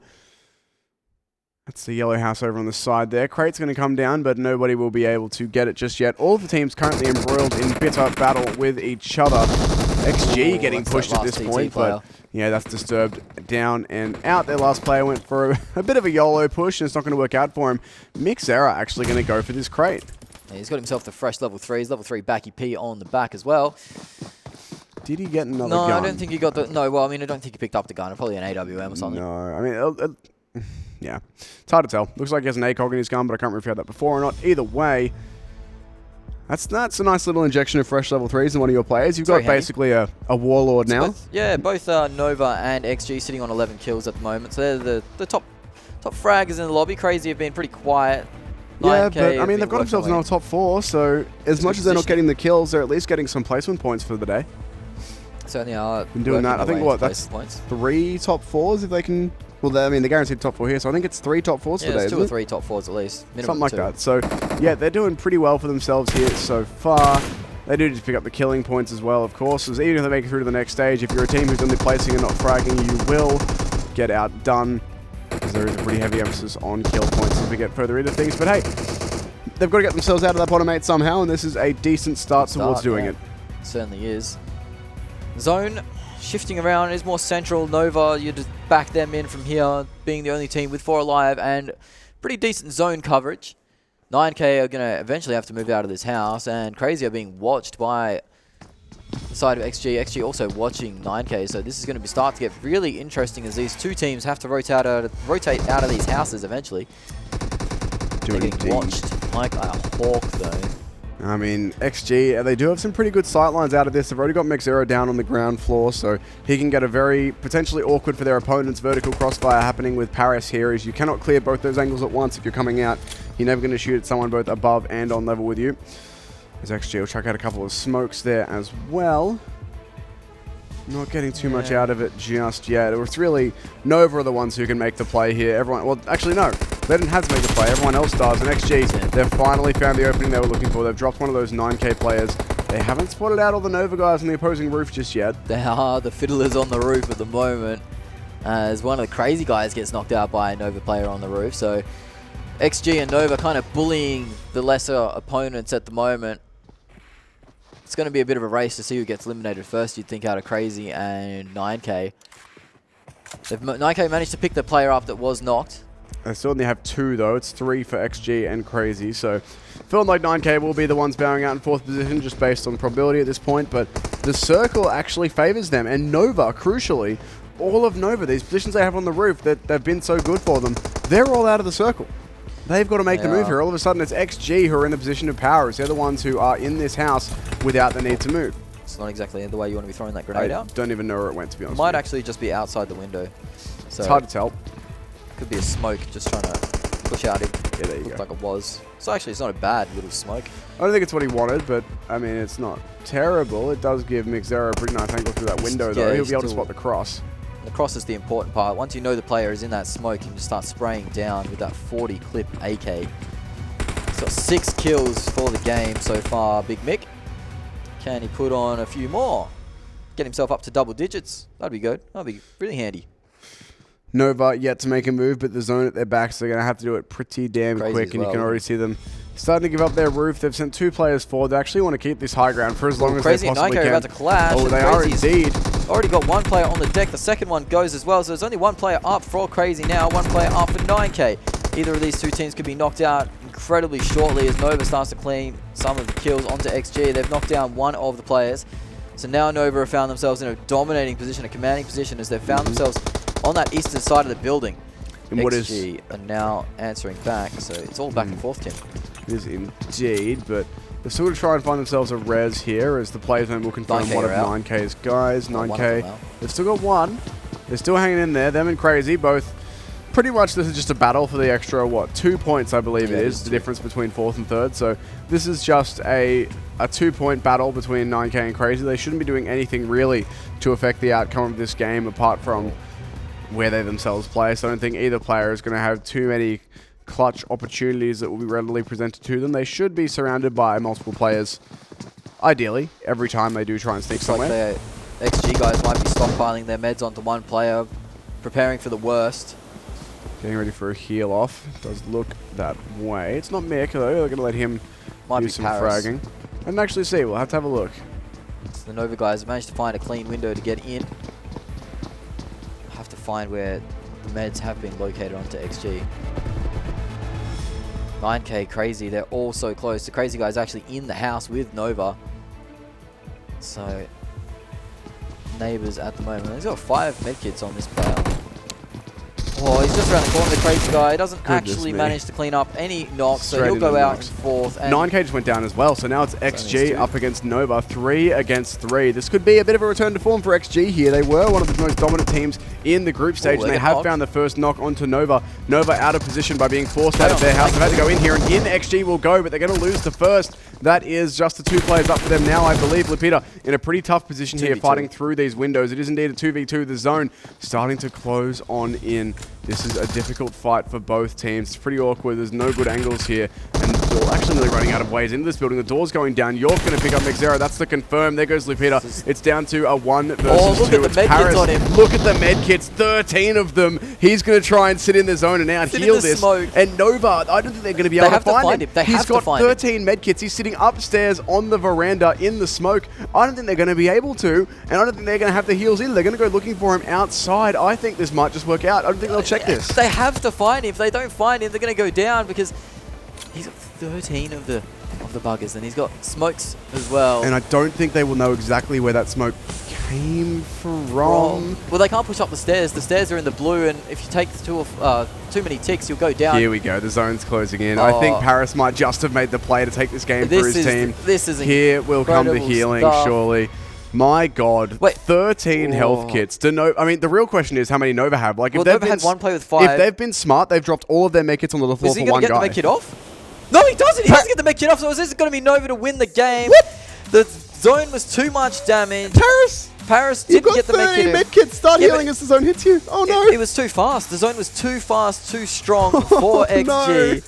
Speaker 1: That's the yellow house over on the side there. Crate's going to come down, but nobody will be able to get it just yet. All of the teams currently embroiled in bitter battle with each other. XG getting pushed at this point, but yeah, that's Disturbed down and out. Their last player went for a bit of a YOLO push, and it's not going to work out for him. Mixera actually going to go for this Crate.
Speaker 2: Yeah, he's got himself the fresh level 3s, level 3 Backy P on the back as well.
Speaker 1: Did he get another gun?
Speaker 2: No, I don't think he got the... No, well, I mean, I don't think he picked up the gun. Probably an AWM or something.
Speaker 1: No, I mean... yeah, it's hard to tell. Looks like he has an ACOG in his gun, but I can't remember if he had that before or not. Either way, that's a nice little injection of fresh level 3s in one of your players. You've got basically a warlord now.
Speaker 2: Both Nova and XG sitting on 11 kills at the moment. So they're the top fraggers in the lobby. Crazy have been pretty quiet.
Speaker 1: Yeah, but I mean, they've got themselves in our top 4, so as much as they're not getting the kills, they're at least getting some placement points for the day.
Speaker 2: Certainly are.
Speaker 1: Been doing that. I think, what, that's 3 top 4s if they can... Well, I mean, they're guaranteed top 4 here, so I think it's 3 top 4s today,
Speaker 2: it's 2 or 3 top 4s at least.
Speaker 1: Something like that. So, yeah, they're doing pretty well for themselves here so far. They do just pick up the killing points as well, of course. So even if they make it through to the next stage, if you're a team who's only placing and not fragging, you will get outdone, because there is a pretty heavy emphasis on kill points as we get further into things. But hey, they've got to get themselves out of that bottom 8 somehow, and this is a decent start towards doing it.
Speaker 2: Certainly is. Zone shifting around is more central. Nova, you just back them in from here, being the only team with 4 alive and pretty decent zone coverage. 9K are going to eventually have to move out of this house, and Crazy are being watched by the side of XG. XG also watching 9K, so this is going to start to get really interesting as these 2 teams have to rotate out of these houses eventually. They're getting watched like a hawk though.
Speaker 1: I mean, XG, they do have some pretty good sight lines out of this. They've already got Mixera down on the ground floor, so he can get a very potentially awkward for their opponents vertical crossfire happening with Paris here, as you cannot clear both those angles at once if you're coming out. You're never going to shoot at someone both above and on level with you. As XG will chuck out a couple of smokes there as well. Not getting too much out of it just yet. It's really Nova are the ones who can make the play here. Everyone, well, actually no. They didn't have to make the play. Everyone else does. And XG, they've finally found the opening they were looking for. They've dropped one of those 9K players. They haven't spotted out all the Nova guys on the opposing roof just yet.
Speaker 2: They are the fiddlers on the roof at the moment, as one of the Crazy guys gets knocked out by a Nova player on the roof. So XG and Nova kind of bullying the lesser opponents at the moment. It's going to be a bit of a race to see who gets eliminated first, you'd think, out of Crazy and 9K. 9K managed to pick the player up that was knocked.
Speaker 1: They still only have 2, though. It's 3 for XG and Crazy. So, feeling like 9K will be the ones bowing out in 4th position just based on probability at this point. But the circle actually favors them. And Nova, crucially, all of Nova, these positions they have on the roof that they've been so good for them, they're all out of the circle. They've got to make the move here. All of a sudden, it's XG who are in the position of power. They're the ones who are in this house without the need to move.
Speaker 2: It's not exactly the way you want to be throwing that grenade out.
Speaker 1: I don't even know where it went, to be honest.
Speaker 2: Might actually just be outside the window. So
Speaker 1: it's hard to tell.
Speaker 2: Could be a smoke just trying to push out it.
Speaker 1: Yeah, there you go.
Speaker 2: Looked like it was. So actually, it's not a bad little smoke.
Speaker 1: I don't think it's what he wanted, but I mean, it's not terrible. It does give Mixera a pretty nice angle through that window, though. He'll be able to spot the cross.
Speaker 2: The cross is the important part. Once you know the player is in that smoke, you can just start spraying down with that 40 clip AK. He's got 6 kills for the game so far, Big Mick. Can he put on a few more? get himself up to double digits. That'd be good. That'd be really handy.
Speaker 1: Nova yet to make a move, but the zone at their back, so they're going to have to do it pretty damn
Speaker 2: Crazy
Speaker 1: quick,
Speaker 2: as
Speaker 1: and
Speaker 2: well,
Speaker 1: you can already see them starting to give up their roof. They've sent 2 players forward. They actually want to keep this high ground for as long as they
Speaker 2: Crazy and
Speaker 1: possibly
Speaker 2: Nyko
Speaker 1: can.
Speaker 2: are about to clash.
Speaker 1: Oh,
Speaker 2: and
Speaker 1: they are
Speaker 2: Crazy's
Speaker 1: indeed.
Speaker 2: already got 1 player on the deck. The second one goes as well, so there's only 1 player up for Crazy now, 1 player up for 9K. Either of these 2 teams could be knocked out incredibly shortly as Nova starts to claim some of the kills onto XG. They've knocked down 1 of the players. So now Nova have found themselves in a dominating position, a commanding position, as they've found themselves on that eastern side of the building.
Speaker 1: And what
Speaker 2: XG are now answering back, so it's all back and forth, Tim.
Speaker 1: It is indeed, but they're still going to try and find themselves a res here as the players will confirm
Speaker 2: 9K
Speaker 1: one of
Speaker 2: are out.
Speaker 1: 9K's guys.
Speaker 2: One of
Speaker 1: 9K,
Speaker 2: them out.
Speaker 1: they've still got 1. They're still hanging in there. Them and Crazy both. Pretty much this is just a battle for the extra, 2 points I believe it is, the difference between 4th and 3rd. So this is just a 2-point battle between 9K and Crazy. They shouldn't be doing anything really to affect the outcome of this game apart from where they themselves play. So I don't think either player is going to have too many clutch opportunities that will be readily presented to them. They should be surrounded by multiple players, ideally, every time they do try and sneak somewhere.
Speaker 2: Like the XG guys might be stockpiling their meds onto 1 player, preparing for the worst.
Speaker 1: Getting ready for a heal off. It does look that way. It's not Mick though. They're going to let him
Speaker 2: Might
Speaker 1: do
Speaker 2: be
Speaker 1: some
Speaker 2: Paris.
Speaker 1: fragging. And actually see, we'll have to have a look.
Speaker 2: So the Nova guys managed to find a clean window to get in. Have to find where the meds have been located onto XG. 9K, Crazy, they're all so close. The Crazy guy's actually in the house with Nova. So, neighbors at the moment. He's got 5 medkits on this player. Oh, he's just around the corner, the Crazy guy. He doesn't actually manage to clean up any knocks, so he'll go out in 4th. And
Speaker 1: 9K just went down as well, so now it's XG up against Nova, 3 against 3. This could be a bit of a return to form for XG here. They were one of the most dominant teams in the group stage, and they have found the first knock onto Nova. Nova out of position by being forced out of their house. They've had to go in here, and in XG will go, but they're going to lose the first. That is just the 2 players up for them now, I believe. Lupita in a pretty tough position here, fighting through these windows. It is indeed a 2v2. The zone starting to close on in. This is a difficult fight for both teams. It's pretty awkward. There's no good angles here. And the door actually nearly running out of ways into this building. The door's going down. York going to pick up Mixera. That's the confirm. There goes Lupita. It's down to a 1 versus 2.
Speaker 2: Look at the medkits on him.
Speaker 1: Look at the medkits. 13 of them. He's going to try and sit in the zone and now heal this.
Speaker 2: Smoke.
Speaker 1: And Nova, I don't think they're going to be able to find him.
Speaker 2: He's
Speaker 1: got 13 medkits. He's sitting upstairs on the veranda in the smoke. I don't think they're going to be able to, and I don't think they're going to have the heals either. They're going to go looking for him outside. I think this might just work out. I don't think they'll check this.
Speaker 2: They have to find him. If they don't find him, they're going to go down because he's got 13 of the buggers, and he's got smokes as well.
Speaker 1: And I don't think they will know exactly where that smoke came from.
Speaker 2: Well, they can't push up the stairs. The stairs are in the blue, and if you take too many ticks, you'll go down.
Speaker 1: Here we go. The zone's closing in. I think Paris might just have made the play to take this game for his team.
Speaker 2: This is
Speaker 1: here will come the healing, surely. My God, 13 health kits. I mean, the real question is how many Nova have. Like, if they've
Speaker 2: Nova had 1 play with 5.
Speaker 1: If they've been smart, they've dropped all of their medkits onto the floor for one guy.
Speaker 2: Is he going to get the medkit off? No, he doesn't. He doesn't get the medkit off. So is this going to be Nova to win the game?
Speaker 1: What?
Speaker 2: The zone was too much damage. Paris
Speaker 1: You've
Speaker 2: didn't
Speaker 1: got
Speaker 2: get the
Speaker 1: 30 medkits. Start healing as the zone hits you. Oh no!
Speaker 2: It was too fast. The zone was too fast, too strong for XG.
Speaker 1: No.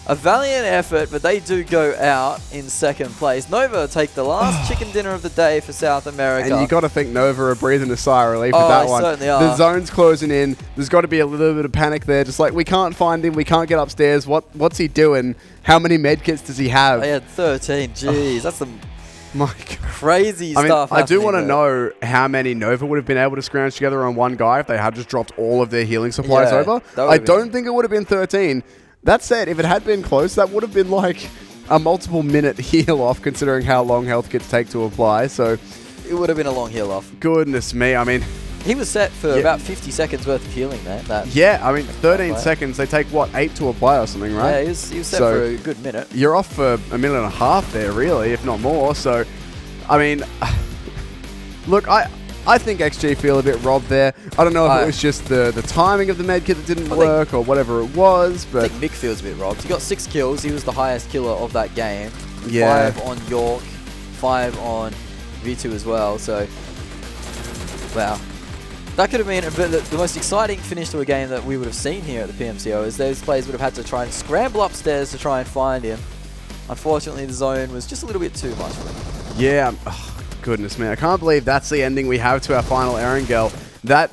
Speaker 2: A valiant effort, but they do go out in 2nd place. Nova take the last chicken dinner of the day for South America.
Speaker 1: And you got to think Nova are breathing a sigh of relief with that one.
Speaker 2: Certainly are.
Speaker 1: The zone's closing in. There's got to be a little bit of panic there. Just like, we can't find him. We can't get upstairs. What's he doing? How many medkits does he have?
Speaker 2: They had 13. Jeez, that's some crazy
Speaker 1: I mean,
Speaker 2: stuff.
Speaker 1: I do want to know how many Nova would have been able to scrounge together on one guy if they had just dropped all of their healing supplies over. I don't think it would have been 13. That said, if it had been close, that would have been like a multiple minute heal off considering how long health kits take to apply. So
Speaker 2: it would have been a long heal off.
Speaker 1: Goodness me. I mean,
Speaker 2: he was set for about 50 seconds worth of healing there.
Speaker 1: I mean, 13 seconds. They take, what, 8 to apply or something, right?
Speaker 2: Yeah, he was set for a good minute.
Speaker 1: You're off for a minute and a half there, really, if not more. So, I mean, look, I think XG feel a bit robbed there. I don't know if it was just the timing of the medkit that didn't work or whatever it was, but
Speaker 2: I think Mick feels a bit robbed. He got 6 kills. He was the highest killer of that game.
Speaker 1: Yeah.
Speaker 2: 5 on York, 5 on V2 as well. So, wow. That could have been the most exciting finish to a game that we would have seen here at the PMCO, as those players would have had to try and scramble upstairs to try and find him. Unfortunately, the zone was just a little bit too much for him.
Speaker 1: Yeah. goodness me. I can't believe that's the ending we have to our final Erangel. That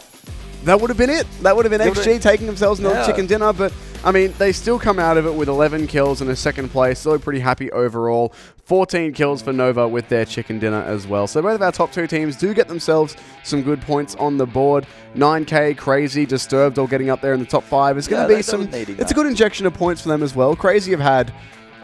Speaker 1: would have been it. That would have been XG taking themselves another chicken dinner, but I mean, they still come out of it with 11 kills and a second place. Still pretty happy overall. 14 kills for Nova with their chicken dinner as well. So both of our top two teams do get themselves some good points on the board. 9K, Crazy, Disturbed all getting up there in the top 5. It's going to be some... It's a good injection of points for them as well. Crazy have had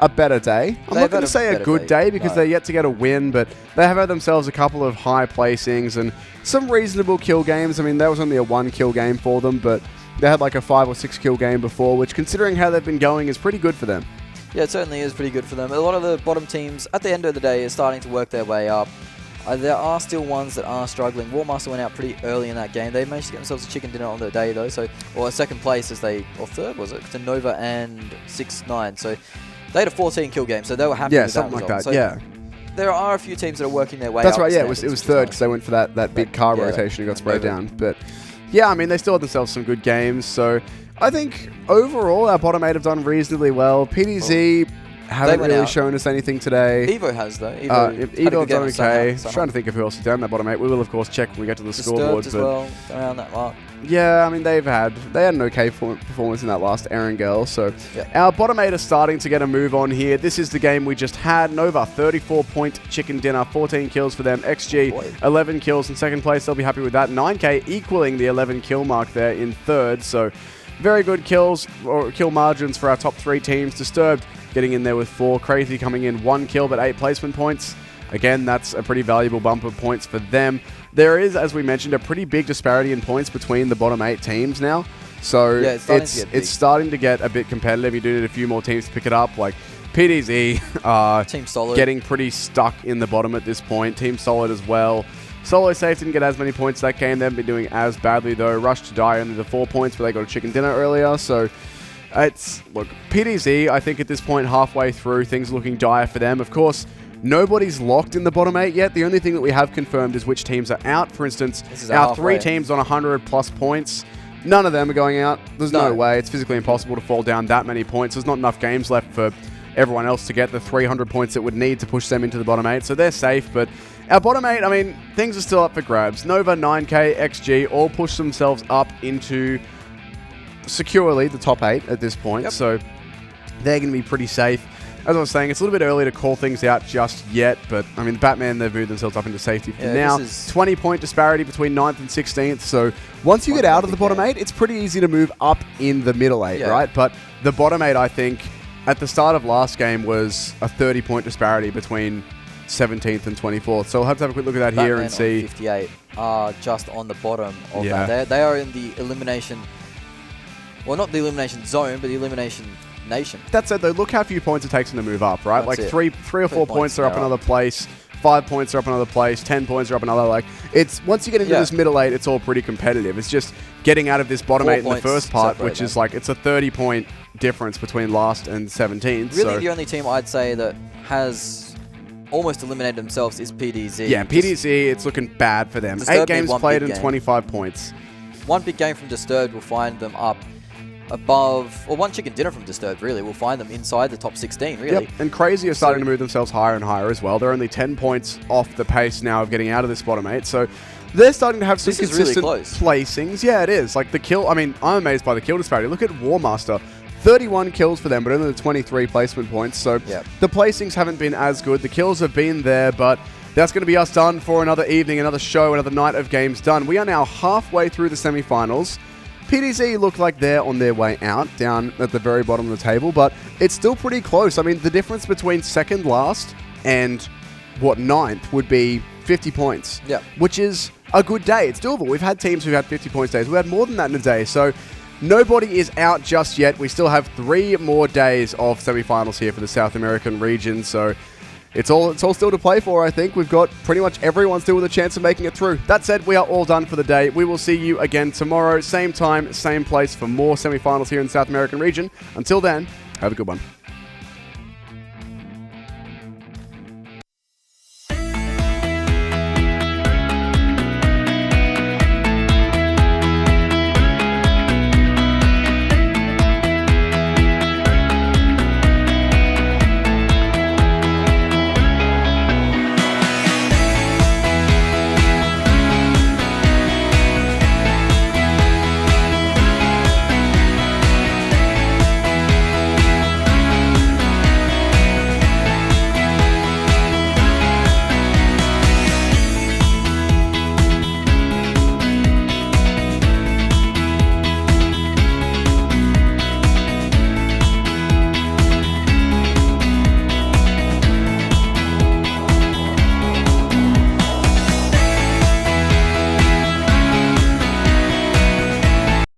Speaker 1: a better day. I'm not going to say a good day because they're yet to get a win, but they have had themselves a couple of high placings and some reasonable kill games. I mean, that was only a 1 kill game for them, but they had like a 5 or 6 kill game before, which considering how they've been going is pretty good for them.
Speaker 2: Yeah, it certainly is pretty good for them. A lot of the bottom teams, at the end of the day, are starting to work their way up. There are still ones that are struggling. WarMaster went out pretty early in that game. They managed to get themselves a chicken dinner on the day, though, or a second place or third, was it? To Nova and 6-9. So they had a 14 kill game, so they were happy with that result.
Speaker 1: Something like that,
Speaker 2: so
Speaker 1: yeah.
Speaker 2: There are a few teams that are working their way up.
Speaker 1: That's right, yeah, it was third because they went for that big car rotation and got sprayed down. But yeah, I mean, they still had themselves some good games, so I think overall our bottom 8 have done reasonably well. PDZ haven't really shown us anything today.
Speaker 2: EVO has, though.
Speaker 1: EVO done okay. Trying to think of who else is down that bottom 8. We will, of course, check when we get to the scoreboard.
Speaker 2: As well, around that mark.
Speaker 1: Yeah, I mean, they had an okay performance in that last Erangel. So our bottom 8 are starting to get a move on here. This is the game we just had. Nova, 34-point chicken dinner, 14 kills for them. XG, 11 kills in second place. They'll be happy with that. 9K equaling the 11 kill mark there in third. So very good kills or kill margins for our top 3 teams. Disturbed getting in there with 4. Crazy coming in 1 kill but 8 placement points. Again, that's a pretty valuable bump of points for them. There is, as we mentioned, a pretty big disparity in points between the bottom 8 teams now. So it's starting to get a bit competitive. You do need a few more teams to pick it up. Like PDZ
Speaker 2: Team Solid
Speaker 1: getting pretty stuck in the bottom at this point. Team Solid as well. Solo Safe didn't get as many points that game. They haven't been doing as badly though. Rush to Die only the 4 points, but they got a chicken dinner earlier. So look, PDZ, I think at this point, halfway through, things are looking dire for them. Of course, nobody's locked in the bottom 8 yet. The only thing that we have confirmed is which teams are out. For instance, our 3 teams on 100+ points. None of them are going out. There's no way. It's physically impossible to fall down that many points. There's not enough games left for everyone else to get the 300 points it would need to push them into the bottom 8. So they're safe, but our bottom 8, I mean, things are still up for grabs. Nova, 9K, XG all push themselves up into securely the top 8 at this point. So they're going to be pretty safe. As I was saying, it's a little bit early to call things out just yet, but I mean, the Batman, they've moved themselves up into safety for now. 20-point disparity between 9th and 16th. So once you get out of the bottom 8, it's pretty easy to move up in the middle 8, right? But the bottom 8, I think, at the start of last game was a 30-point disparity between 17th and 24th. So we'll have to have a quick look at that here and see.
Speaker 2: 58 are just on the bottom of that. They are in the elimination, well, not the elimination zone, but the elimination nation.
Speaker 1: That said, though, look how few points it takes them to move up, right? Like three or four points are up another place, 5 points are up another place, 10 points are up another. Like, it's once you get into this middle 8, it's all pretty competitive. It's just getting out of this bottom 8 in the first part, which is like, it's a 30-point difference between last and 17th.
Speaker 2: Really, the only team I'd say that has almost eliminated themselves is PDZ.
Speaker 1: Yeah, PDZ, it's looking bad for them. 8 games played and 25 points.
Speaker 2: One big game from Disturbed will find them up above, or one chicken dinner from Disturbed, really, will find them inside the top 16, really.
Speaker 1: Yep, and Crazy are starting to move themselves higher and higher as well. They're only 10 points off the pace now of getting out of this bottom 8, so they're starting to have some consistent placings. Yeah, it is. Like the kill, I mean, I'm amazed by the kill disparity. Look at WarMaster. 31 kills for them, but only the 23 placement points, so the placings haven't been as good. The kills have been there, but that's going to be us done for another evening, another show, another night of games done. We are now halfway through the semifinals. PDZ look like they're on their way out, down at the very bottom of the table, but it's still pretty close. I mean, the difference between second last and, 9th would be 50 points, which is a good day. It's doable. We've had teams who had 50 points days. We had more than that in a day, so nobody is out just yet. We still have 3 more days of semifinals here for the South American region, so it's all still to play for, I think. We've got pretty much everyone still with a chance of making it through. That said, we are all done for the day. We will see you again tomorrow, same time, same place for more semifinals here in the South American region. Until then, have a good one.